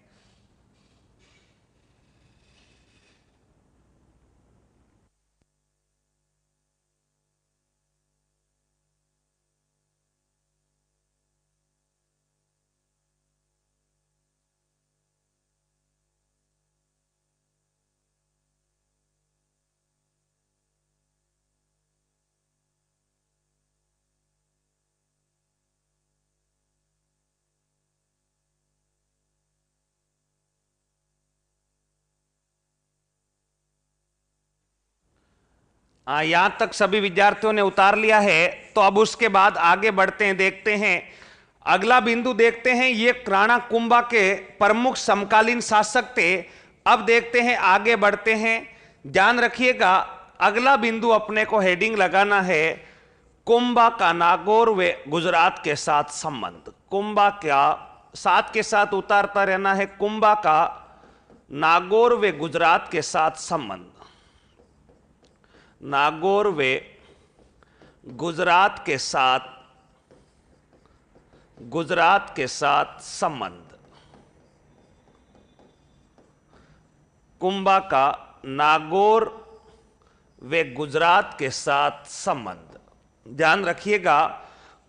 A: यहां तक सभी विद्यार्थियों ने उतार लिया है। तो अब उसके बाद आगे बढ़ते हैं, देखते हैं अगला बिंदु। देखते हैं ये राणा कुंभा के प्रमुख समकालीन शासक थे। अब देखते हैं, आगे बढ़ते हैं। ध्यान रखिएगा, अगला बिंदु अपने को हेडिंग लगाना है कुंभा का नागौर व गुजरात के साथ संबंध। कुंभा का साथ के साथ उतारता रहना है, कुंभा का नागौर व गुजरात के साथ संबंध। नागौर व गुजरात के साथ संबंध। कुंभा का नागौर व गुजरात के साथ संबंध। ध्यान रखिएगा,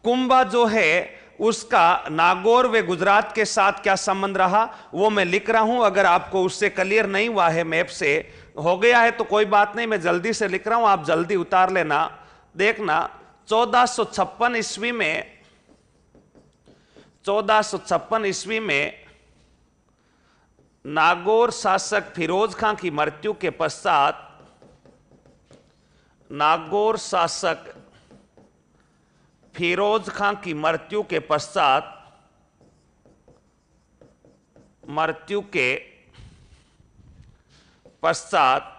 A: कुंभा जो है उसका नागौर व गुजरात के साथ क्या संबंध रहा वो मैं लिख रहा हूं। अगर आपको उससे क्लियर नहीं हुआ है, मैप से हो गया है तो कोई बात नहीं, मैं जल्दी से लिख रहा हूं, आप जल्दी उतार लेना। देखना, 1456 ईस्वी में 1456 ईस्वी में नागौर शासक फिरोज खां की मृत्यु के पश्चात नागौर शासक फिरोज खां की मृत्यु के पश्चात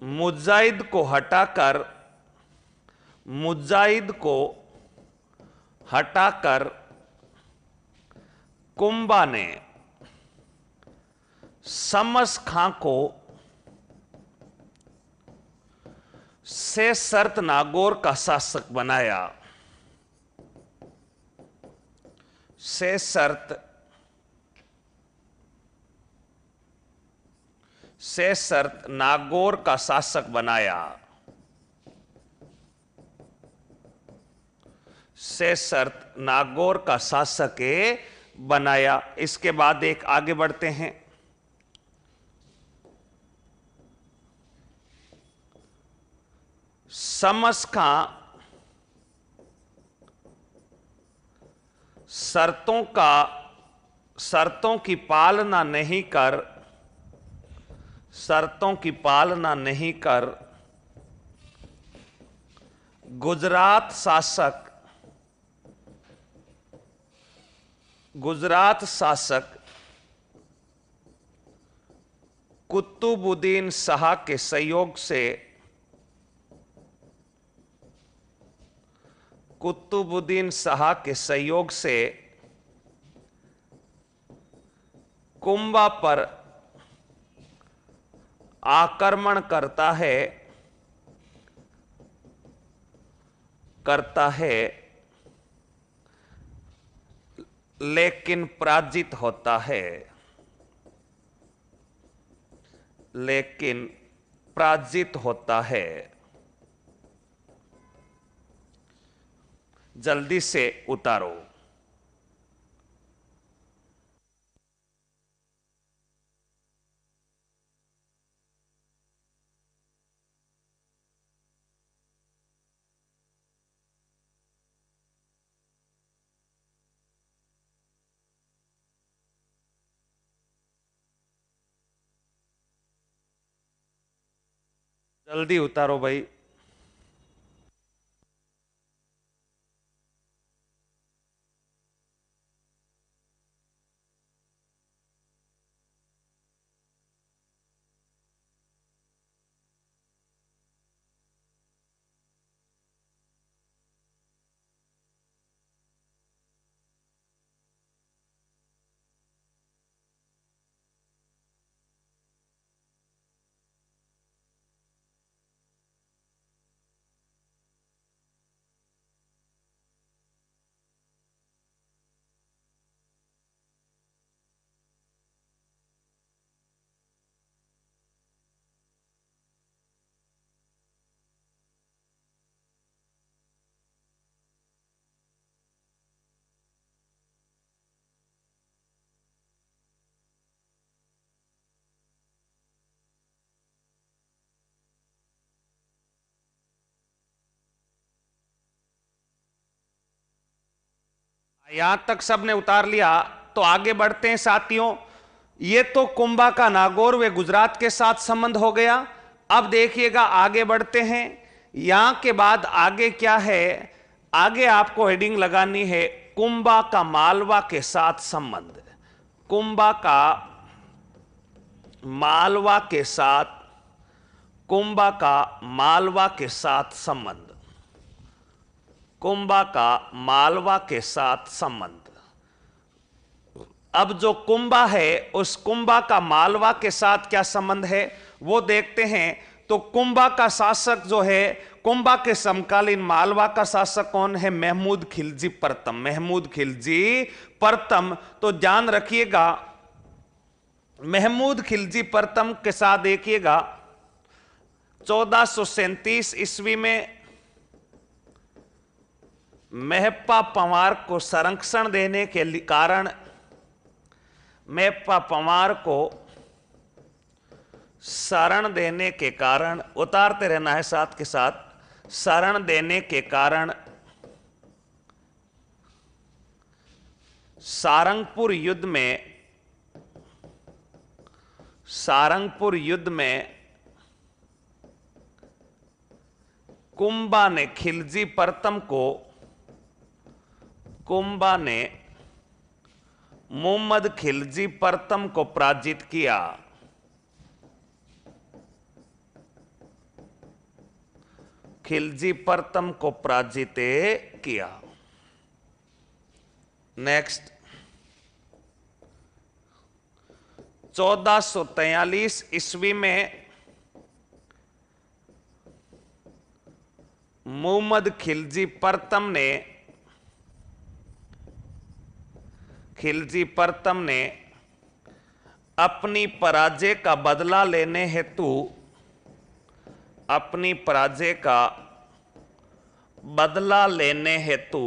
A: मुजाहिद को हटाकर कुंभा ने शमस खां को से शर्त नागौर का शासक बनाया। से शर्त नागौर का शासक बनाया। से शर्त नागौर का शासक बनाया। इसके बाद एक आगे बढ़ते हैं। शमस खां शर्तों की पालना नहीं कर गुजरात शासक कुतुबुद्दीन शाह के सहयोग से कुंभा पर आक्रमण करता है लेकिन पराजित होता है। जल्दी से उतारो। जल्दी उतारो भाई। यहां तक सबने उतार लिया तो आगे बढ़ते हैं साथियों। ये तो कुंभा का नागौर वे गुजरात के साथ संबंध हो गया। अब देखिएगा आगे बढ़ते हैं। यहां के बाद आगे क्या है, आगे आपको हेडिंग लगानी है कुंभा का मालवा के साथ संबंध। कुंभा का मालवा के साथ, कुंभा का मालवा के साथ संबंध, कुंभा का मालवा के साथ संबंध। अब जो कुंभा है उस कुंभा का मालवा के साथ क्या संबंध है वो देखते हैं। तो कुंभा का शासक जो है, कुंभा के समकालीन मालवा का शासक कौन है? महमूद खिलजी प्रथम। महमूद खिलजी प्रथम। तो ध्यान रखिएगा महमूद खिलजी प्रथम के साथ देखिएगा 1437 ईस्वी में मेहप्पा पंवार को संरक्षण देने के कारण, मेहप्पा पंवार को शरण देने के कारण, उतारते रहना है साथ के साथ, शरण देने के कारण सारंगपुर युद्ध में, सारंगपुर युद्ध में कुंभा ने खिलजी प्रथम को, कुंभा ने मोहम्मद खिलजी प्रथम को पराजित किया। खिलजी प्रथम को पराजित किया। नेक्स्ट 1443 ईस्वी में मोहम्मद खिलजी प्रथम ने, खिलजी प्रथम ने अपनी पराजय का बदला लेने हेतु, अपनी पराजय का बदला लेने हेतु,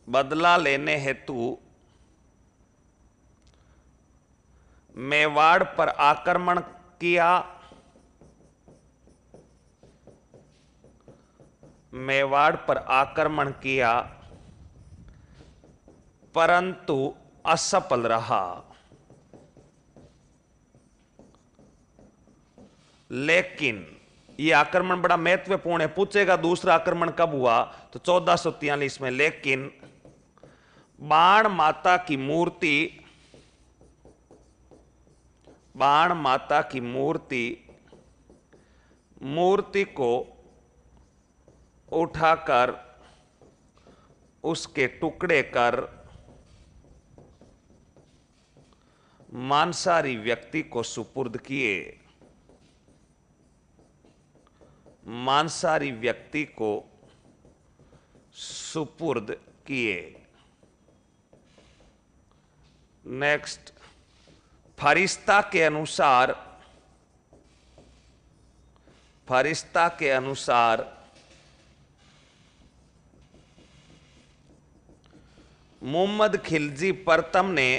A: बदला लेने हेतु मेवाड़ पर आक्रमण किया। मेवाड़ पर आक्रमण किया परंतु असफल रहा। लेकिन यह आक्रमण बड़ा महत्वपूर्ण है, पूछेगा दूसरा आक्रमण कब हुआ तो 1443 में। लेकिन बाण माता की मूर्ति, बाण माता की मूर्ति, मूर्ति को उठाकर उसके टुकड़े कर मांसाहारी व्यक्ति को सुपुर्द किए, मांसाहारी व्यक्ति को सुपुर्द किए। नेक्स्ट फरिश्ता के अनुसार, फरिश्ता के अनुसार मोहम्मद खिलजी प्रथम ने,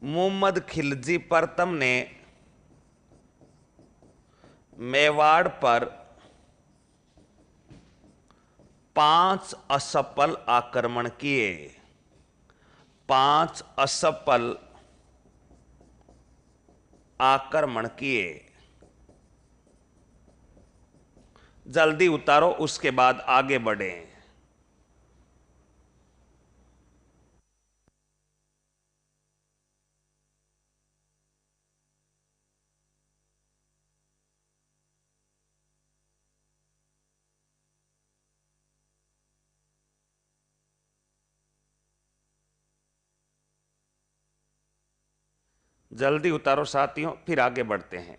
A: मोहम्मद खिलजी प्रथम ने मेवाड़ पर 5 असफल आक्रमण किए, 5 असफल आक्रमण किए। जल्दी उतारो उसके बाद आगे बढ़ें। जल्दी उतारो साथियों, फिर आगे बढ़ते हैं।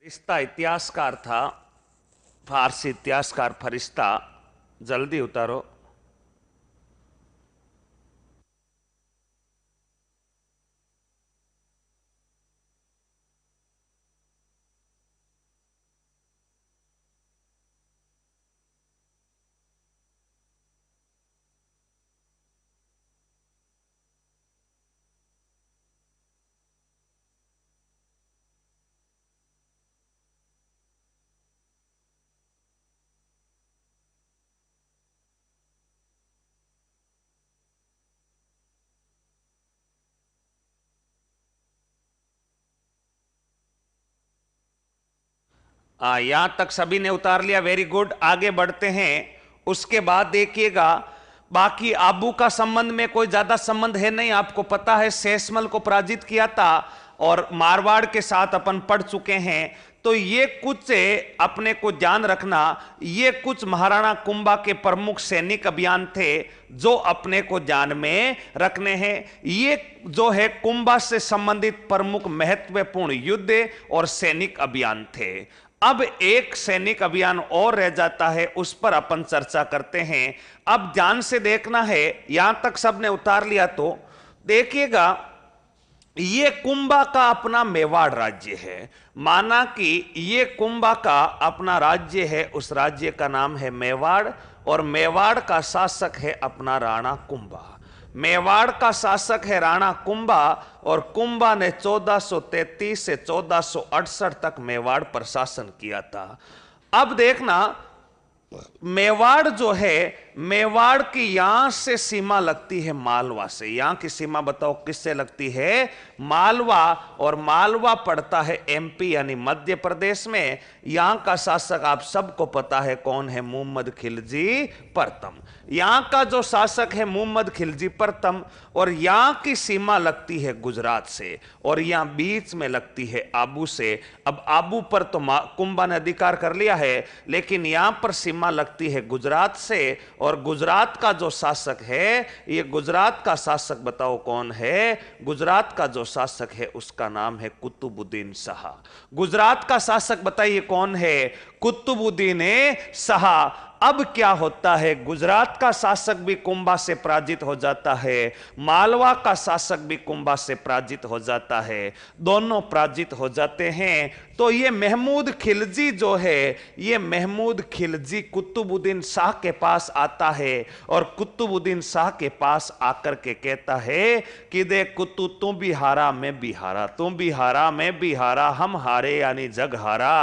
A: फरिश्ता इतिहासकार था, फारसी इतिहासकार फरिश्ता। जल्दी उतारो। यहां तक सभी ने उतार लिया, वेरी गुड। आगे बढ़ते हैं। उसके बाद देखिएगा, बाकी आबू का संबंध में कोई ज्यादा संबंध है नहीं। आपको पता है शेषमल को पराजित किया था और मारवाड़ के साथ अपन पढ़ चुके हैं। तो ये कुछ अपने को ध्यान रखना, ये कुछ महाराणा कुंभा के प्रमुख सैनिक अभियान थे जो अपने को ध्यान में रखने हैं। ये जो है कुंभा से संबंधित प्रमुख महत्वपूर्ण युद्ध और सैनिक अभियान थे। अब एक सैनिक अभियान और रह जाता है, उस पर अपन चर्चा करते हैं। अब ध्यान से देखना है, यहां तक सबने उतार लिया तो देखिएगा, ये कुंभा का अपना मेवाड़ राज्य है। माना कि ये कुंभा का अपना राज्य है, उस राज्य का नाम है मेवाड़, और मेवाड़ का शासक है अपना राणा कुंभा। मेवाड़ का शासक है राणा कुंभा, और कुंभा ने 1433 से 1468 तक मेवाड़ पर शासन किया था। अब देखना, मेवाड़ जो है, मेवाड़ की यहां से सीमा लगती है मालवा से। यहां की सीमा बताओ किससे लगती है? मालवा। और मालवा पड़ता है एमपी यानी मध्य प्रदेश में। यहां का शासक आप सबको पता है कौन है? मोहम्मद खिलजी प्रथम। यहां का जो शासक है मोहम्मद खिलजी प्रथम, और यहां की सीमा लगती है गुजरात से, और यहां बीच में लगती है आबू से। अब आबू पर तो कुंभा ने अधिकार कर लिया है, लेकिन यहां पर सीमा लगती है गुजरात से। और गुजरात का जो शासक है, ये गुजरात का शासक बताओ कौन है? गुजरात का जो शासक है उसका नाम है कुतुबुद्दीन शाह। गुजरात का शासक बताइए कौन है? कुतुबुद्दीन शाह। अब क्या होता है, गुजरात का शासक भी कुंभा से पराजित हो जाता है, मालवा का शासक भी कुंभा से पराजित हो जाता है, दोनों पराजित हो जाते हैं। तो ये महमूद खिलजी जो है, ये महमूद खिलजी कुतुबुद्दीन शाह के पास आता है, और कुतुबुद्दीन शाह के पास आकर के कहता है कि देख कुतु, तू भी हारा मैं भी हारा, तू भी हारा मैं भी हारा, हम हारे यानी जग हारा।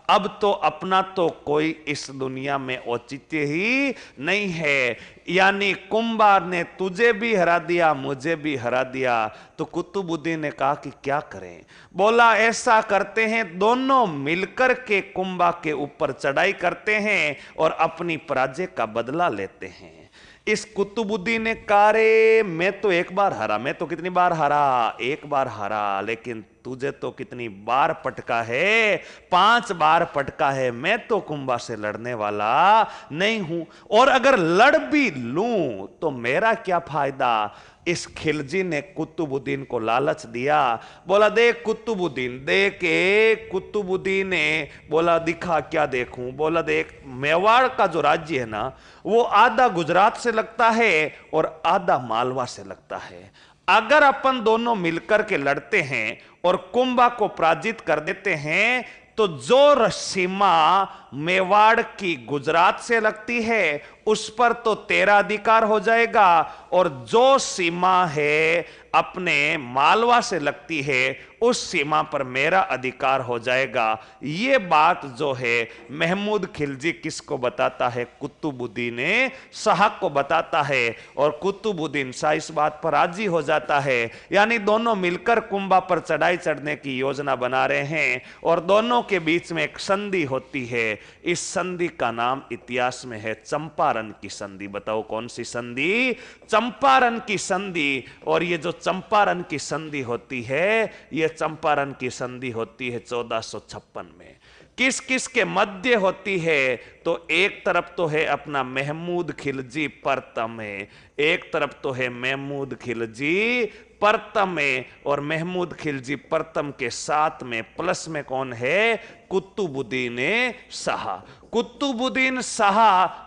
A: अब तो अपना तो कोई इस दुनिया में औचित्य ही नहीं है, यानी कुंभा ने तुझे भी हरा दिया, मुझे भी हरा दिया। तो कुतुबुद्दीन ने कहा कि क्या करें? बोला ऐसा करते हैं, दोनों मिलकर के कुंभा के ऊपर चढ़ाई करते हैं और अपनी पराजय का बदला लेते हैं। इस कुतुबुद्दीन ने कहा, रे मैं तो एक बार हारा, मैं तो कितनी बार हारा? एक बार हारा, लेकिन तुझे तो कितनी बार पटका है? 5 बार पटका है। मैं तो कुंभा से लड़ने वाला नहीं हूं, और अगर लड़ भी लूं तो मेरा क्या फायदा? इस खिलजी ने कुतुबुद्दीन को लालच दिया। बोला देख कुतुबुद्दीन, देख के कुतुबुद्दीन ने बोला दिखा क्या देखूं? बोला देख, मेवाड़ का जो राज्य है ना, वो आधा गुजरात से लगता है और आधा मालवा से लगता है। अगर अपन दोनों मिलकर के लड़ते हैं और कुंभा को पराजित कर देते हैं, तो जो सीमा मेवाड़ की गुजरात से लगती है उस पर तो तेरा अधिकार हो जाएगा, और जो सीमा है अपने मालवा से लगती है उस सीमा पर मेरा अधिकार हो जाएगा। ये बात जो है महमूद खिलजी किसको बताता है? कुतुबुद्दीन शाह को बताता है, और कुतुबुद्दीन शाह इस बात पर राजी हो जाता है। यानी दोनों मिलकर कुंभा पर चढ़ाई चढ़ने की योजना बना रहे हैं, और दोनों के बीच में एक संधि होती है। इस संधि का नाम इतिहास में है चंपारण की संधि। बताओ कौन सी संधि? चंपारण की संधि। और ये जो चंपारण की संधि होती है, ये चंपारण की संधि होती है 1456 में। किस किस के मध्य होती है? तो एक तरफ तो है अपना महमूद खिलजी प्रथम है, एक तरफ तो है महमूद खिलजी परतम में, और महमूद खिलजी परतम के साथ में, प्लस में कौन है? कुतुबुद्दीन शाह। कुतुबुद्दीन शाह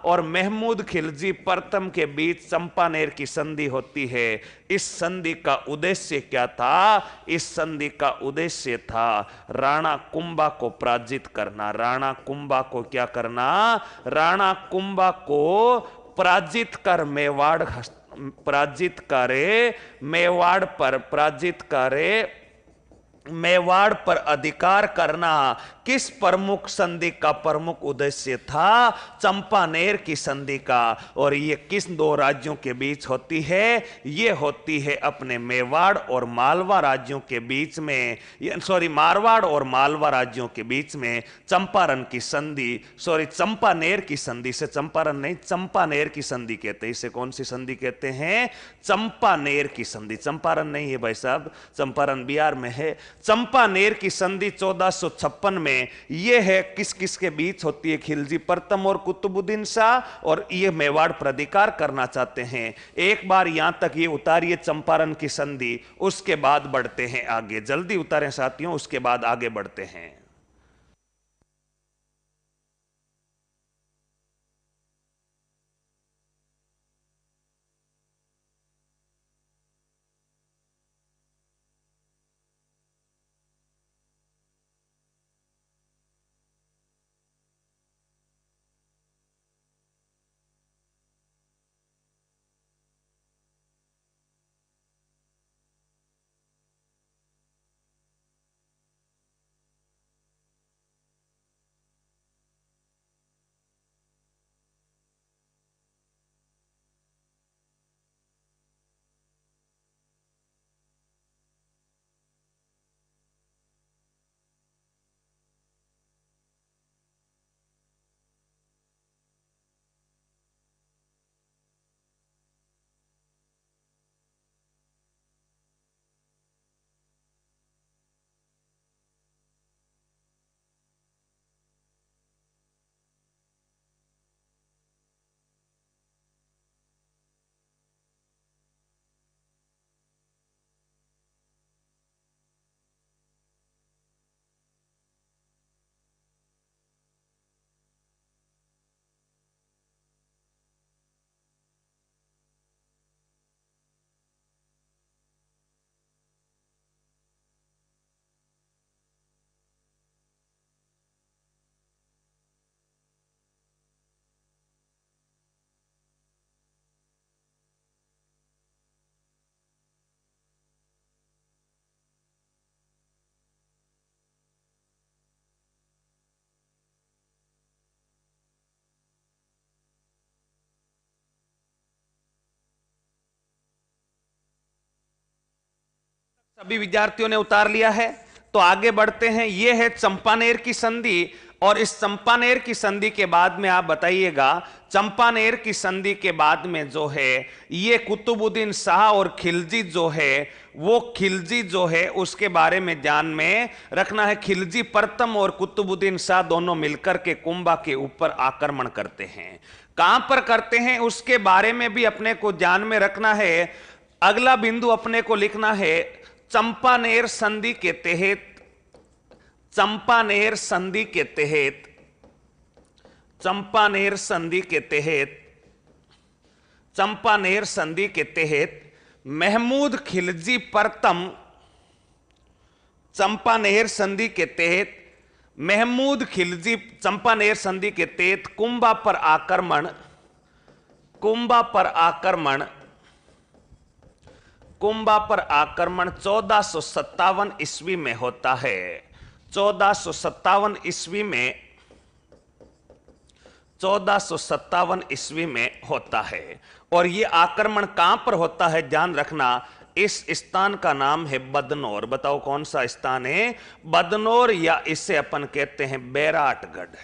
A: और महमूद खिलजी परतम के बीच चंपानेर की संधि होती है। इस संधि का उद्देश्य क्या था? इस संधि का उद्देश्य था राणा कुंभा को पराजित करना। राणा कुंभा को क्या करना? राणा कुंभा को पराजित कर मेवाड़ पर अधिकार करना। किस प्रमुख संधि का प्रमुख उद्देश्य था? चंपानेर की संधि का। और ये किस दो राज्यों के बीच होती है? ये होती है अपने मेवाड़ और मालवा राज्यों के बीच में, मारवाड़ और मालवा राज्यों के बीच में चंपारण की संधि, चंपानेर की संधि से, चंपारण नहीं, चंपानेर की संधि कहते हैं। इसे कौन सी संधि कहते हैं? चंपानेर की संधि। चंपारण नहीं है भाई साहब, चंपारण बिहार में है। चंपानेर की संधि 1456 में यह है किस किस के बीच होती है? खिलजी परतम और कुतुबुद्दीन शाह, और ये मेवाड़ पर अधिकार करना चाहते हैं। एक बार यहां तक ये उतारिए चंपारण की संधि, उसके बाद बढ़ते हैं आगे। जल्दी उतारें साथियों, उसके बाद आगे बढ़ते हैं। सभी विद्यार्थियों ने उतार लिया है, तो आगे बढ़ते हैं। यह है चंपानेर की संधि, और इस चंपानेर की संधि के बाद में आप बताइएगा, चंपानेर की संधि के बाद में जो है ये कुतुबुद्दीन शाह और खिलजी जो है, वो खिलजी जो है उसके बारे में ध्यान में रखना है। खिलजी प्रथम और कुतुबुद्दीन शाह दोनों मिलकर के कुंभा के ऊपर आक्रमण करते हैं। कहां पर करते हैं उसके बारे में भी अपने को ध्यान में रखना है। अगला बिंदु अपने को लिखना है, चंपानेर संधि के तहत, चंपानेर संधि के तहत, चंपानेर संधि के तहत, चंपानेर संधि के तहत महमूद खिलजी प्रथम, चंपानेर संधि के तहत महमूद खिलजी, चंपानेर संधि के तहत कुंभा पर आक्रमण, कुंभा पर आक्रमण, कुंभा पर आक्रमण 1457 ईस्वी में होता है। 1457 ईस्वी में, 1457 ईस्वी में होता है। और यह आक्रमण कहां पर होता है ध्यान रखना, इस स्थान का नाम है बदनौर। बताओ कौन सा स्थान है? बदनौर, या इसे अपन कहते हैं बैराटगढ़।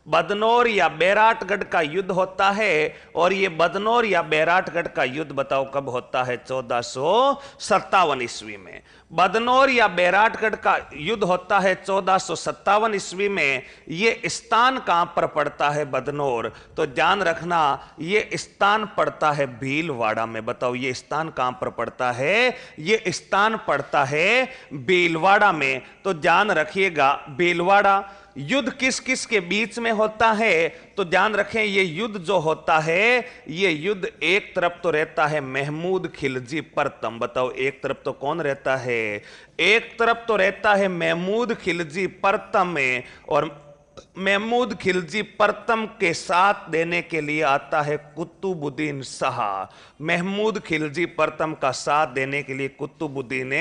A: बदनौर या बैराटगढ़ का युद्ध होता है। और ये बदनौर या बैराटगढ़ का युद्ध बताओ कब होता है? 1457 ईस्वी में। बदनौर या बैराटगढ़ का युद्ध होता है 1457 ईस्वी में। ये स्थान कहां पर पड़ता है बदनौर? तो ध्यान रखना, ये स्थान पड़ता है भीलवाड़ा में। बताओ ये स्थान कहां पर पड़ता है? ये स्थान पड़ता है भीलवाड़ा में। तो ध्यान रखिएगा, भीलवाड़ा। युद्ध किस किस के बीच में होता है? तो ध्यान रखें, ये युद्ध जो होता है, ये युद्ध एक तरफ तो रहता है महमूद खिलजी प्रथम। बताओ एक तरफ तो कौन रहता है? एक तरफ तो रहता है महमूद खिलजी प्रथम में, और महमूद खिलजी प्रथम के साथ देने के लिए आता है कुतुबुद्दीन शाह। महमूद खिलजी प्रथम का साथ देने के लिए कुतुबुद्दीन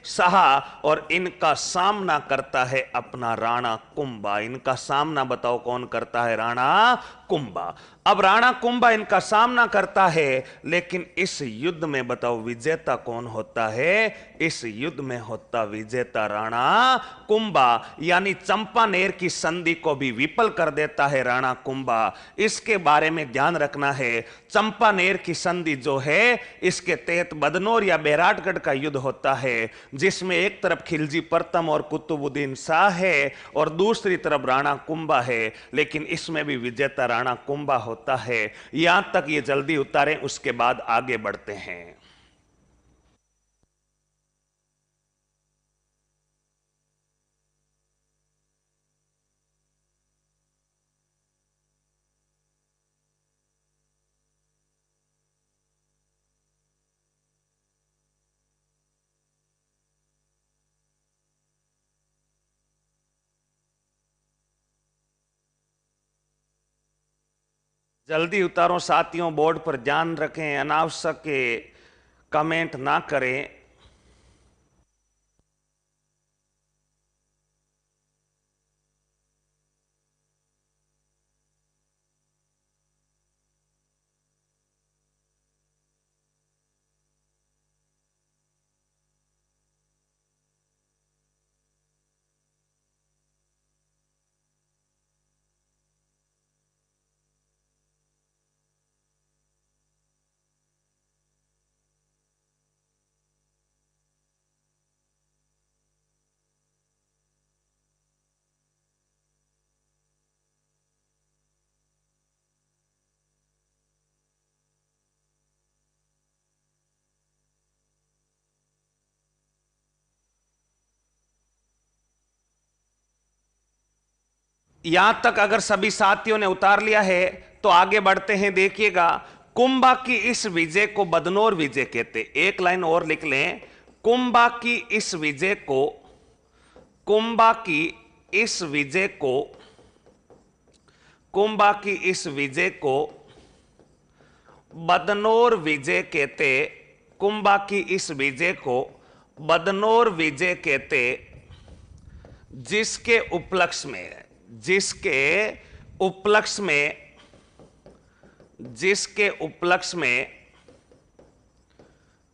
A: शाह, और इनका सामना करता है अपना राणा कुंभा। इनका सामना बताओ कौन करता है? राणा कुंभा। अब राणा कुंभा इनका सामना करता है, लेकिन इस युद्ध में बताओ विजेता कौन होता है? इस युद्ध में होता विजेता राणा कुंभा। यानी चंपानेर की संधि को भी विफल कर देता है राणा कुंभा। इसके बारे में ध्यान रखना है। चंपानेर की संधि जो है, इसके तहत बदनौर या बैराटगढ़ का युद्ध होता है, जिसमें एक तरफ खिलजी प्रथम और कुतुबुद्दीन शाह है, और दूसरी तरफ राणा कुंभा है। लेकिन इसमें भी विजेता राणा कुंभा होता है। यहां तक ये जल्दी उतारें, उसके बाद आगे बढ़ते हैं। जल्दी उतारो साथियों, बोर्ड पर ध्यान रखें, अनावश्यक कमेंट ना करें। यहां तक अगर सभी साथियों ने उतार लिया है तो आगे बढ़ते हैं। देखिएगा, कुंभा की इस विजय को बदनौर विजय कहते। एक लाइन और लिख लें, कुंभा की इस विजय को, कुंभा की इस विजय को, कुंभा की इस विजय को बदनौर विजय कहते। कुंभा की इस विजय को बदनौर विजय कहते, जिसके उपलक्ष्य में, जिसके उपलक्ष्य में, जिसके उपलक्ष्य में,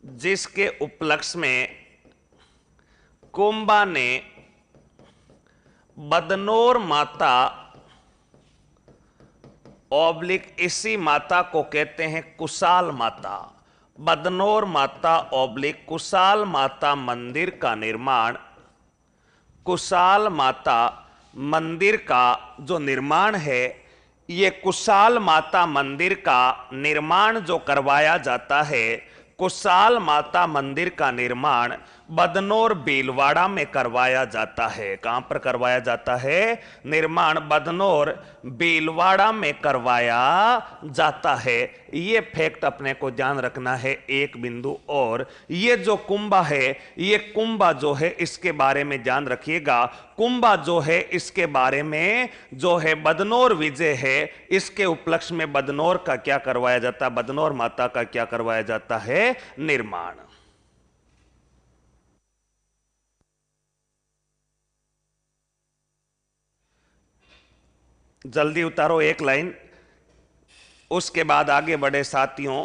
A: जिसके उपलक्ष्य में कुंभा ने बदनौर माता ऑब्लिक, इसी माता को कहते हैं कुशाल माता, बदनौर माता ऑब्लिक कुशाल माता मंदिर का निर्माण, कुशाल माता मंदिर का जो निर्माण है, ये कुशाल माता मंदिर का निर्माण जो करवाया जाता है, कुशाल माता मंदिर का निर्माण बदनौर भीलवाड़ा में करवाया जाता है। कहां पर करवाया जाता है? निर्माण बदनौर भीलवाड़ा में करवाया जाता है। ये फैक्ट अपने को ध्यान रखना है। एक बिंदु और, ये जो कुंभा है, ये कुंभा जो है, इसके बारे में ध्यान रखिएगा। कुंभा जो है, इसके बारे में जो है बदनौर विजय है, इसके उपलक्ष्य में बदनौर का क्या करवाया जाता है? बदनौर माता का क्या करवाया जाता है? निर्माण। जल्दी उतारो एक लाइन, उसके बाद आगे बढ़े साथियों।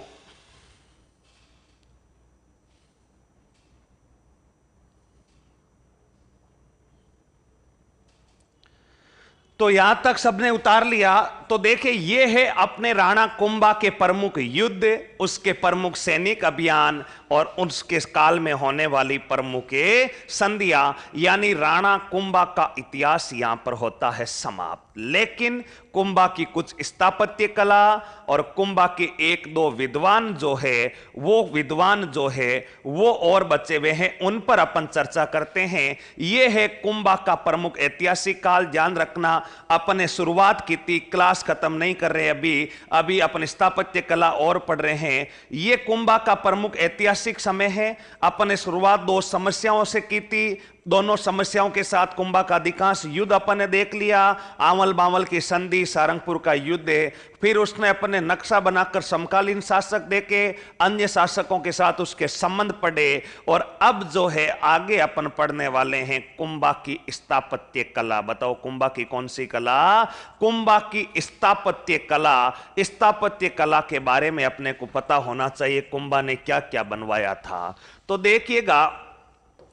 A: तो यहां तक सबने उतार लिया। तो देखिए ये है अपने राणा कुंभा के प्रमुख युद्ध, उसके प्रमुख सैनिक अभियान और उसके काल में होने वाली प्रमुख संधियां, यानी राणा कुंभा का इतिहास यहां पर होता है समाप्त। लेकिन कुंभा की कुछ स्थापत्य कला और कुंभा के एक दो विद्वान जो है वो और बचे हुए हैं, उन पर अपन चर्चा करते हैं। ये है कुंभा का प्रमुख ऐतिहासिक काल। ध्यान रखना, अपने शुरुआत की थी, क्लास खत्म नहीं कर रहे अभी अपन स्थापत्य कला और पढ़ रहे हैं। ये कुंभा का प्रमुख ऐतिहासिक समय है। अपने शुरुआत दो समस्याओं से की थी, दोनों समस्याओं के साथ कुंभा का अधिकांश युद्ध अपन ने देख लिया। आंवल बांवल की संधि, सारंगपुर का युद्ध है। फिर उसने अपने नक्शा बनाकर समकालीन शासक देखे, अन्य शासकों के साथ उसके संबंध पढ़े। और अब जो है आगे अपन पढ़ने वाले हैं कुंभा की स्थापत्य कला। बताओ कुंभा की कौन सी कला? कुंभा की स्थापत्य कला। स्थापत्य कला के बारे में अपने को पता होना चाहिए, कुंभा ने क्या क्या बनवाया था। तो देखिएगा,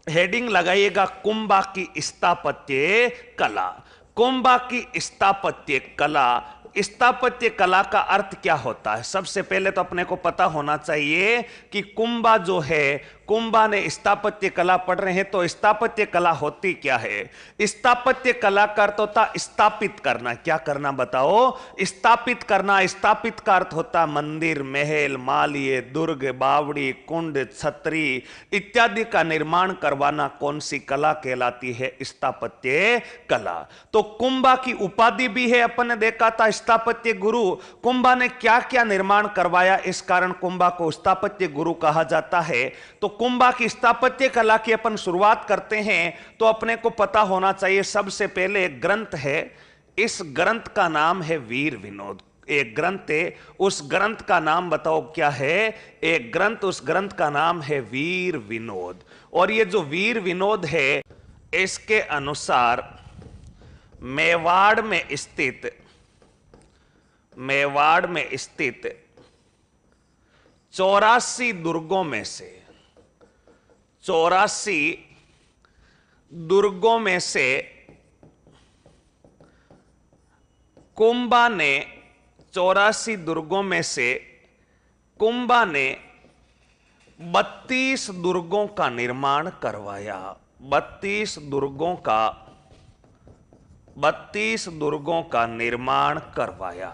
A: हेडिंग लगाइएगा कुंभा की स्थापत्य कला। कुंभा की स्थापत्य कला। स्थापत्य कला का अर्थ क्या होता है? सबसे पहले तो अपने को पता होना चाहिए कि कुंभा जो है, कुंभा ने स्थापत्य कला पढ़ रहे हैं तो स्थापत्य कला होती क्या है? स्थापत्य कला का अर्थ होता स्थापित करना। क्या करना बताओ? स्थापित करना। स्थापित का अर्थ होता मंदिर, महल, मालिये, दुर्ग, बावड़ी, कुंड, छतरी इत्यादि का निर्माण करवाना कौन सी कला कहलाती है? स्थापत्य कला। तो कुंभा की उपाधि भी है, अपन ने देखा था स्थापत्य गुरु। कुंभा ने क्या क्या निर्माण करवाया, इस कारण कुंभा को स्थापत्य गुरु कहा जाता है। तो कुंभा की स्थापत्य कला की अपन शुरुआत करते हैं तो अपने को पता होना चाहिए, सबसे पहले एक ग्रंथ है, इस ग्रंथ का नाम है वीर विनोद। एक ग्रंथ है, उस ग्रंथ का नाम बताओ क्या है? एक ग्रंथ, उस ग्रंथ का नाम है वीर विनोद। और ये जो वीर विनोद है, इसके अनुसार मेवाड़ में स्थित 84 दुर्गों में से 84 दुर्गों में से कुंभा ने 84 दुर्गों में से कुंभा ने 32 दुर्गों का निर्माण करवाया। 32 दुर्गों का निर्माण करवाया।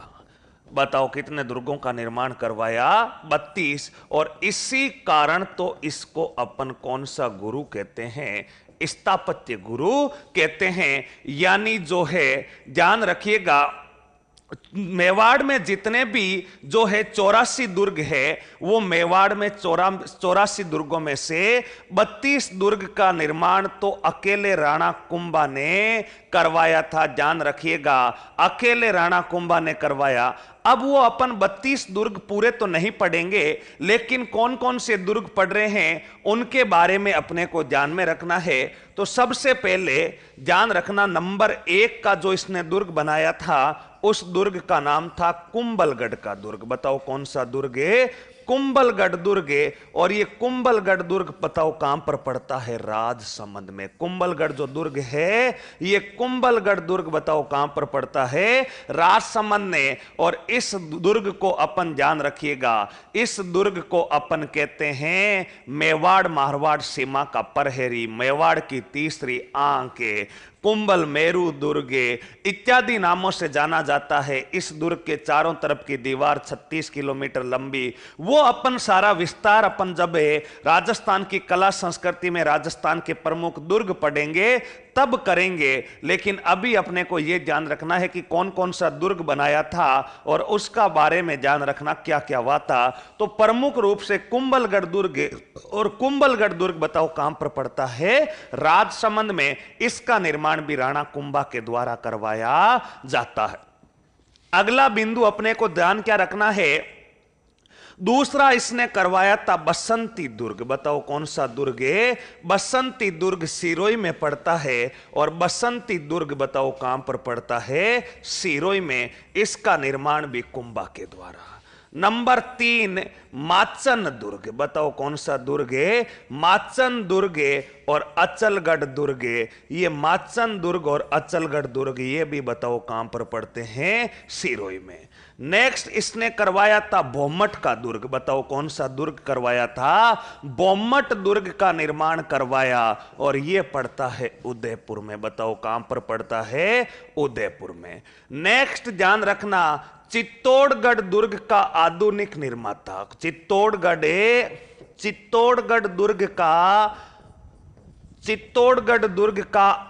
A: बताओ कितने दुर्गों का निर्माण करवाया? 32। और इसी कारण तो इसको अपन कौन सा गुरु कहते हैं? स्थापत्य गुरु कहते हैं। यानी जो है, ध्यान रखिएगा, मेवाड़ में जितने भी जो है 84 दुर्ग है, वो मेवाड़ में 84 दुर्गों में से 32 दुर्ग का निर्माण तो अकेले राणा कुंभा ने करवाया था। ध्यान रखिएगा, अकेले राणा कुंभा ने करवाया। अब वो अपन 32 दुर्ग पूरे तो नहीं पढ़ेंगे, लेकिन कौन कौन से दुर्ग पढ़ रहे हैं उनके बारे में अपने को ध्यान में रखना है। तो सबसे पहले ध्यान रखना, नंबर 1 का जो इसने दुर्ग बनाया था, उस दुर्ग का नाम था कुंभलगढ़ का दुर्ग। बताओ कौन सा दुर्ग है? कुंभलगढ़ दुर्ग है। और ये कुंभलगढ़ दुर्ग बताओ कहां पर पड़ता है? राजसमंद में। कुंभलगढ़ जो दुर्ग है, ये कुंभलगढ़ दुर्ग बताओ कहां पर पड़ता है? राजसमंद में। और इस दुर्ग को अपन ध्यान रखिएगा, इस दुर्ग को अपन कहते हैं मेवाड़ मारवाड़ सीमा का प्रहरी, मेवाड़ की तीसरी आंख, कुंभल मेरू दुर्ग इत्यादि नामों से जाना जाता है। इस दुर्ग के चारों तरफ की दीवार 36 किलोमीटर लंबी। वो अपन सारा विस्तार अपन जब राजस्थान की कला संस्कृति में राजस्थान के प्रमुख दुर्ग पढ़ेंगे तब करेंगे। लेकिन अभी अपने को यह ध्यान रखना है कि कौन कौन सा दुर्ग बनाया था और उसका बारे में ध्यान रखना क्या क्या हुआ था। तो प्रमुख रूप से कुंभलगढ़ दुर्ग, और कुंभलगढ़ दुर्ग बताओ कहां पर पड़ता है? राजसमंद में। इसका निर्माण भी राणा कुंभा के द्वारा करवाया जाता है। अगला बिंदु अपने को ध्यान क्या रखना है? दूसरा इसने करवाया था बसंती दुर्ग। बताओ कौन सा दुर्ग है? बसंती दुर्ग सिरोही में पड़ता है। और बसंती दुर्ग बताओ कहां पर पड़ता है? सिरोही में। इसका निर्माण भी कुंभा के द्वारा। नंबर 3 माचन दुर्ग, बताओ कौन सा दुर्ग है? माचन दुर्ग और अचलगढ़ दुर्ग। ये माचन दुर्ग और अचलगढ़ दुर्ग ये भी बताओ कहां पर पड़ते हैं? सिरोही में। नेक्स्ट इसने करवाया था बोमट का दुर्ग, बताओ कौन सा दुर्ग करवाया था? बोमट दुर्ग का निर्माण करवाया और ये पड़ता है उदयपुर में, बताओ कहां पर पड़ता है? उदयपुर में। नेक्स्ट ध्यान रखना, चित्तौड़गढ़ दुर्ग का आधुनिक निर्माता, चित्तौड़गढ़ दुर्ग का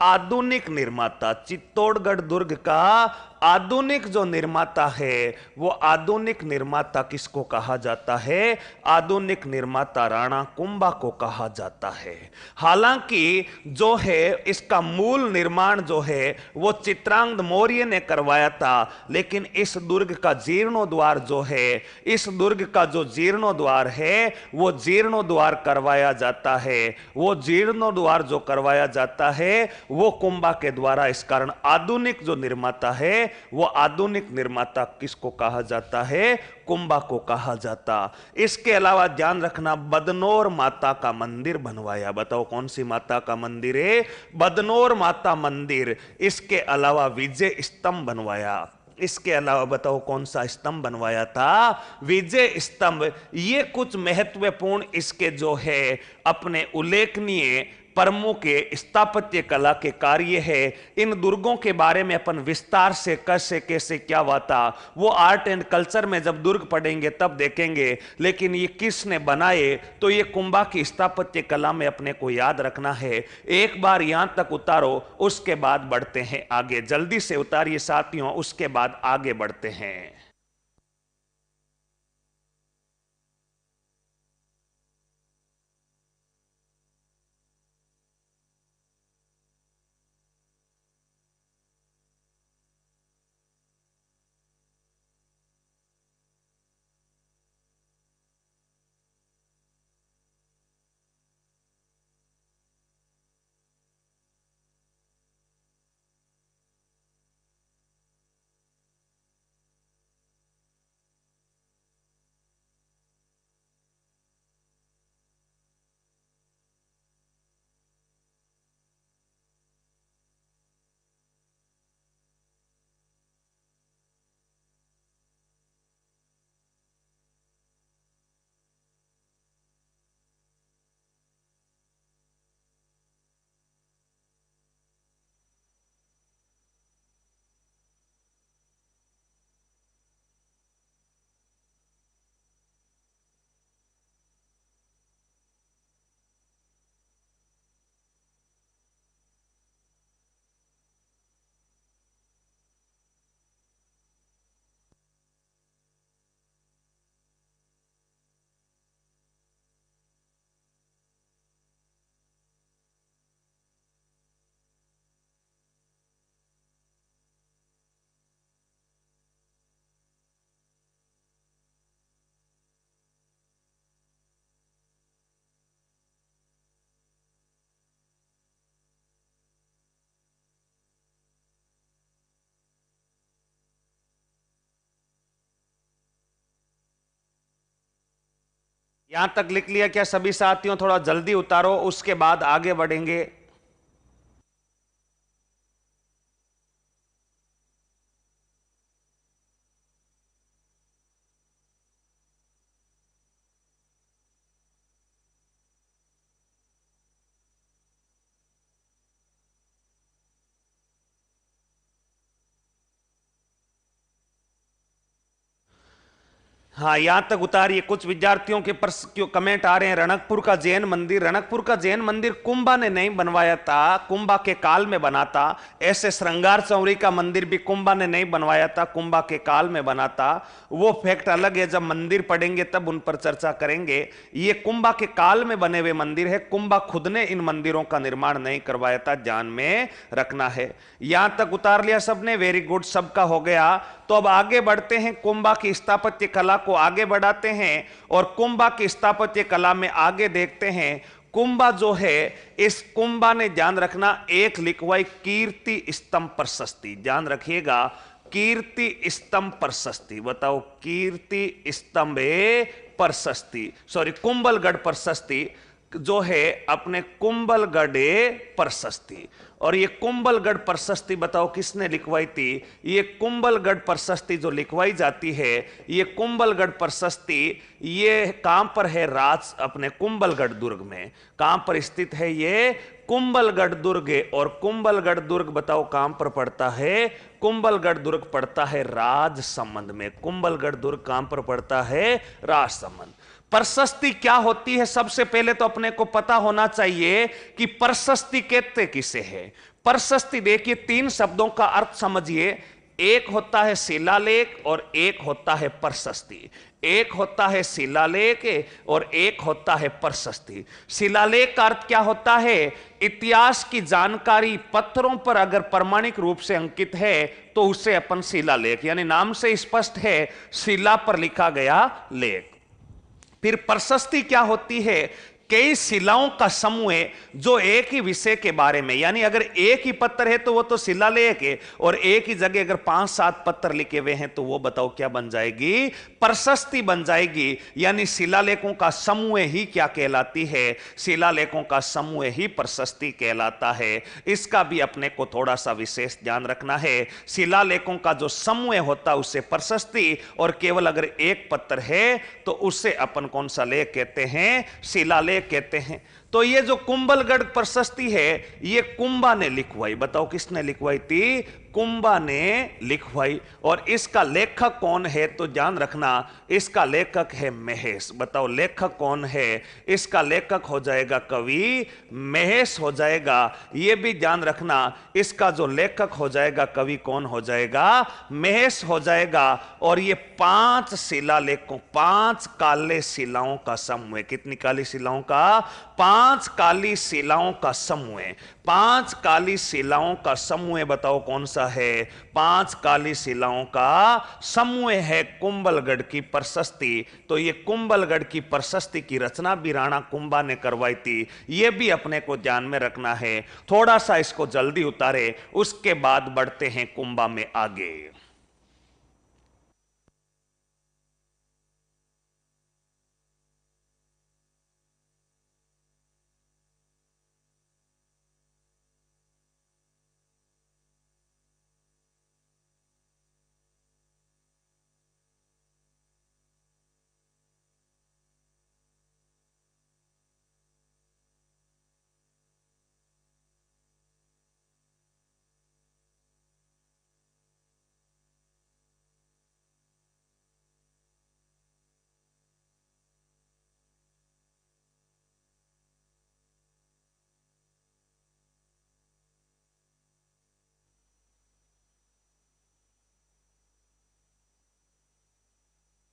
A: आधुनिक निर्माता, चित्तौड़गढ़ दुर्ग का आधुनिक जो निर्माता है वो आधुनिक निर्माता किसको कहा जाता है? आधुनिक निर्माता राणा कुंभा को कहा जाता है। हालांकि जो है इसका मूल निर्माण जो है वो चित्रांगद मौर्य ने करवाया था, लेकिन इस दुर्ग का जीर्णोद्वार जो है, इस दुर्ग का जो जीर्णोद्वार है वो जीर्णोद्वार करवाया जाता है, वो जीर्णोद्वार जो करवाया जाता है वो कुंभा के द्वारा। इस कारण आधुनिक जो निर्माता है वो आधुनिक निर्माता किसको कहा जाता है? कुंभा को कहा जाता। इसके अलावा ध्यान रखना, बदनौर माता का मंदिर बनवाया, बताओ कौन सी माता का मंदिर है? बदनौर माता मंदिर। इसके अलावा विजय स्तंभ बनवाया, इसके अलावा बताओ कौन सा स्तंभ बनवाया था? विजय स्तंभ। ये कुछ महत्वपूर्ण इसके जो है अपने उल्लेखनीय प्रमुख स्थापत्य कला के कार्य है। इन दुर्गों के बारे में अपन विस्तार से कैसे कैसे क्या हुआ था वो आर्ट एंड कल्चर में जब दुर्ग पढ़ेंगे तब देखेंगे, लेकिन ये किसने बनाए तो ये कुंभा की स्थापत्य कला में अपने को याद रखना है। एक बार यहां तक उतारो, उसके बाद बढ़ते हैं आगे। जल्दी से उतारिए साथियों, उसके बाद आगे बढ़ते हैं। यहां तक लिख लिया क्या सभी साथियों? थोड़ा जल्दी उतारो, उसके बाद आगे बढ़ेंगे। हाँ, यहां तक उतारिए। कुछ विद्यार्थियों के क्यों कमेंट आ रहे हैं, रणकपुर का जैन मंदिर। रणकपुर का जैन मंदिर कुंभा ने नहीं बनवाया था, कुंभा के काल में बना था। ऐसे श्रृंगार चौरी का मंदिर भी कुंभा ने नहीं बनवाया था, कुंभा के काल में बना था। वो फैक्ट अलग है, जब मंदिर पढ़ेंगे तब उन पर चर्चा करेंगे। ये कुंभा के काल में बने हुए मंदिर है, कुंभा खुद ने इन मंदिरों का निर्माण नहीं करवाया था, ध्यान में रखना है। यहां तक उतार लिया सबने, वेरी गुड, सबका हो गया। तो अब आगे बढ़ते हैं, कुंभा की स्थापत्य कला को आगे बढ़ाते हैं और कुंभा की स्थापत्य कला में आगे देखते हैं। कुंभा जो है, इस कुंभा ने ध्यान रखना एक लिखवाई कीर्ति स्तंभ प्रशस्ति, ध्यान रखिएगा। कीर्ति स्तंभ प्रशस्ति, बताओ कीर्ति स्तंभे प्रशस्ति, सॉरी कुंभलगढ़ प्रशस्ति जो है अपने कुंभलगढ़ प्रशस्ति। और ये कुंभलगढ़ प्रशस्ति बताओ किसने लिखवाई थी? ये कुंभलगढ़ प्रशस्ति जो लिखवाई जाती है, ये कुंभलगढ़ प्रशस्ति ये कहां पर है? राज अपने कुंभलगढ़ दुर्ग में। कहां पर स्थित है ये? कुंभलगढ़ दुर्ग। और कुंभलगढ़ दुर्ग बताओ कहां पर पड़ता है? कुंभलगढ़ दुर्ग पड़ता है राजसमंद में। कुंभलगढ़ दुर्ग कहां पर पड़ता है? राजसमंद। प्रशस्ति क्या होती है? सबसे पहले तो अपने को पता होना चाहिए कि प्रशस्ति कहते किसे है। प्रशस्ति देखिए, तीन शब्दों का अर्थ समझिए। एक होता है शिलालेख और एक होता है प्रशस्ति। एक होता है शिलालेख और एक होता है प्रशस्ति। शिलालेख का अर्थ क्या होता है? इतिहास की जानकारी पत्थरों पर अगर प्रमाणिक रूप से अंकित है तो उसे अपन शिलालेख, यानी नाम से स्पष्ट है शिला पर लिखा गया लेख। फिर प्रशस्ति क्या होती है? कई शिलाओं का समूह है जो एक ही विषय के बारे में, यानी अगर एक ही पत्थर है तो वो तो शिलालेख है, और एक ही जगह अगर 5-7 पत्थर लिखे हुए हैं तो वो बताओ क्या बन जाएगी? प्रशस्ति बन जाएगी। यानी शिलालेखों का समूह ही क्या कहलाती है? शिलालेखों का समूह ही प्रशस्ति कहलाता है। इसका भी अपने को थोड़ा सा विशेष ध्यान रखना है। शिलालेखों का जो समूह होता है उसे प्रशस्ति, और केवल अगर एक पत्थर है तो उसे अपन कौन सा लेख कहते हैं? शिलालेख कहते हैं। तो ये जो कुंभलगढ़ प्रशस्ति है ये कुंभा ने लिखवाई। बताओ किसने लिखवाई थी? कुंभा ने लिखवाई। और इसका लेखक कौन है? तो ध्यान रखना, इसका लेखक है महेश। बताओ लेखक कौन है? इसका लेखक हो जाएगा कवि महेश हो जाएगा। यह भी ध्यान रखना, इसका जो लेखक हो जाएगा कवि कौन हो जाएगा? महेश हो जाएगा। और ये 5 शिलालेखों, 5 काले शिलाओं का समूह। कितनी काली शिलाओं का? 5 काली शिलाओं का समूह। 5 काली शिलाओं का समूह बताओ कौन सा है? 5 काली शिलाओं का समूह है कुंभलगढ़ की प्रशस्ति। तो ये कुंभलगढ़ की प्रशस्ति की रचना भी राणा कुंभा ने करवाई थी। ये भी अपने को ध्यान में रखना है। थोड़ा सा इसको जल्दी उतारे, उसके बाद बढ़ते हैं कुंभा में आगे।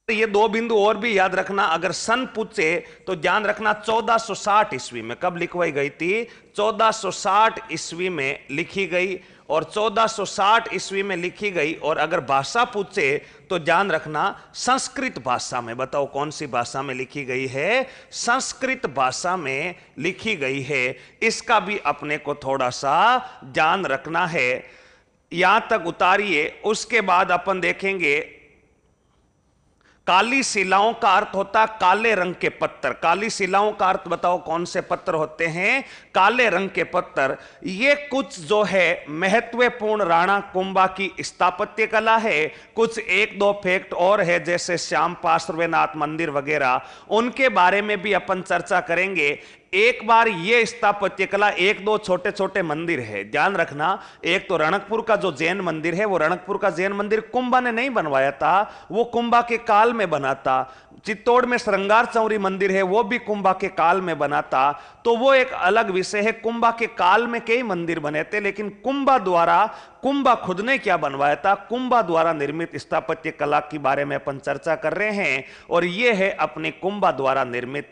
A: ये 2 बिंदु और भी याद रखना। अगर सन पूछे तो ध्यान रखना 1460 ईस्वी में। कब लिखवाई गई थी? 1460 ईस्वी में लिखी गई। और 1460 ईस्वी में लिखी गई। और अगर भाषा पूछे तो ध्यान रखना संस्कृत भाषा में। बताओ कौन सी भाषा में लिखी गई है? संस्कृत भाषा में लिखी गई है। इसका भी अपने को थोड़ा सा ध्यान रखना है। यहां तक उतारिए, उसके बाद अपन देखेंगे काली शिलाओं का अर्थ होता काले रंग के पत्थर। काली शिलाओं का अर्थ बताओ कौन से पत्थर होते हैं? काले रंग के पत्थर। ये कुछ जो है महत्वपूर्ण राणा कुंभा की स्थापत्य कला है। कुछ 1-2 फैक्ट और है, जैसे श्याम पार्श्वनाथ मंदिर वगैरह, उनके बारे में भी अपन चर्चा करेंगे। एक बार ये स्थापत्य कला 1-2 छोटे छोटे मंदिर है, ध्यान रखना। एक तो रणकपुर का जो जैन मंदिर है, वो रणकपुर का जैन मंदिर कुंभा ने नहीं बनवाया था, वो कुंभा के काल में बना था। चित्तौड़ में श्रृंगार चौरी मंदिर है, वो भी कुंभा के काल में बना था। तो वो एक अलग विषय है। कुंभा के काल में कई मंदिर बने थे, लेकिन कुंभा खुद ने क्या बनवाया था? कुंभा द्वारा निर्मित स्थापत्य कला के बारे में अपन चर्चा कर रहे हैं। और ये है अपने कुंभा द्वारा निर्मित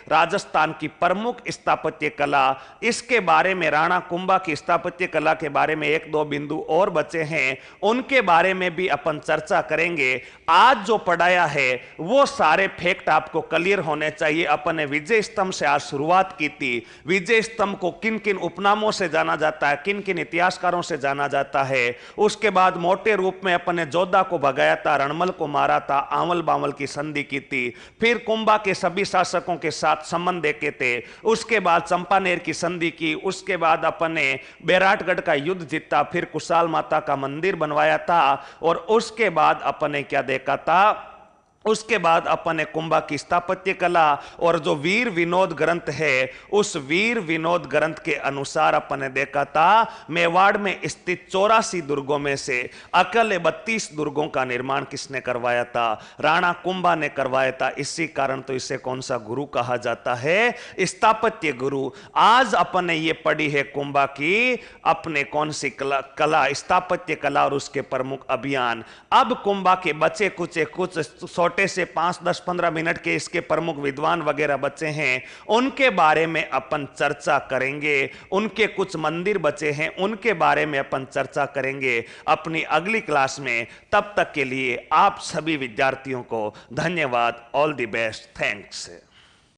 A: राजस्थान की प्रमुख स्थापत्य कला। इसके बारे में, राणा कुंभा की स्थापत्य कला के बारे में 1-2 बिंदु और बचे हैं, उनके बारे में भी अपन चर्चा करेंगे। आज जो पढ़ाया है वो सारे फैक्ट आपको क्लियर होने चाहिए। अपन ने विजय स्तंभ से आज शुरुआत की थी। विजय स्तंभ को किन किन उपनामों से जाना जाता है, किन किन इतिहासकारों से जाना जाता जाता है। उसके बाद मोटे रूप में अपन ने जोधा को भगाया था, रणमल को मारा था, आंवल बांवल की संधि की थी, फिर कुंभा के सभी शासकों के साथ संबंध देखे थे, उसके बाद चंपानेर की संधि की, उसके बाद अपन ने बैराटगढ़ का युद्ध जीता, फिर कुशाल माता का मंदिर बनवाया था, और उसके बाद अपन ने क्या देखा था, उसके बाद अपन ने कुंभा की स्थापत्य कला और जो वीर विनोद ग्रंथ है, उस वीर विनोद ग्रंथ के अनुसार अपन ने देखा था मेवाड़ में स्थित 84 दुर्गों में से अकेले 32 दुर्गों का निर्माण किसने करवाया था? राणा कुंभा ने करवाया था। इसी कारण तो इसे कौन सा गुरु कहा जाता है? स्थापत्य गुरु। आज अपन ने ये पढ़ी है कुंभा की अपने कौन सी कला, स्थापत्य कला और उसके प्रमुख अभियान। अब कुंभा के बचे कुछ छोटे से 5, 10, 15 मिनट के इसके प्रमुख विद्वान वगैरह बचे हैं, उनके बारे में अपन चर्चा करेंगे। उनके कुछ मंदिर बचे हैं, उनके बारे में अपन चर्चा करेंगे अपनी अगली क्लास में। तब तक के लिए आप सभी विद्यार्थियों को धन्यवाद। All the best. थैंक्स।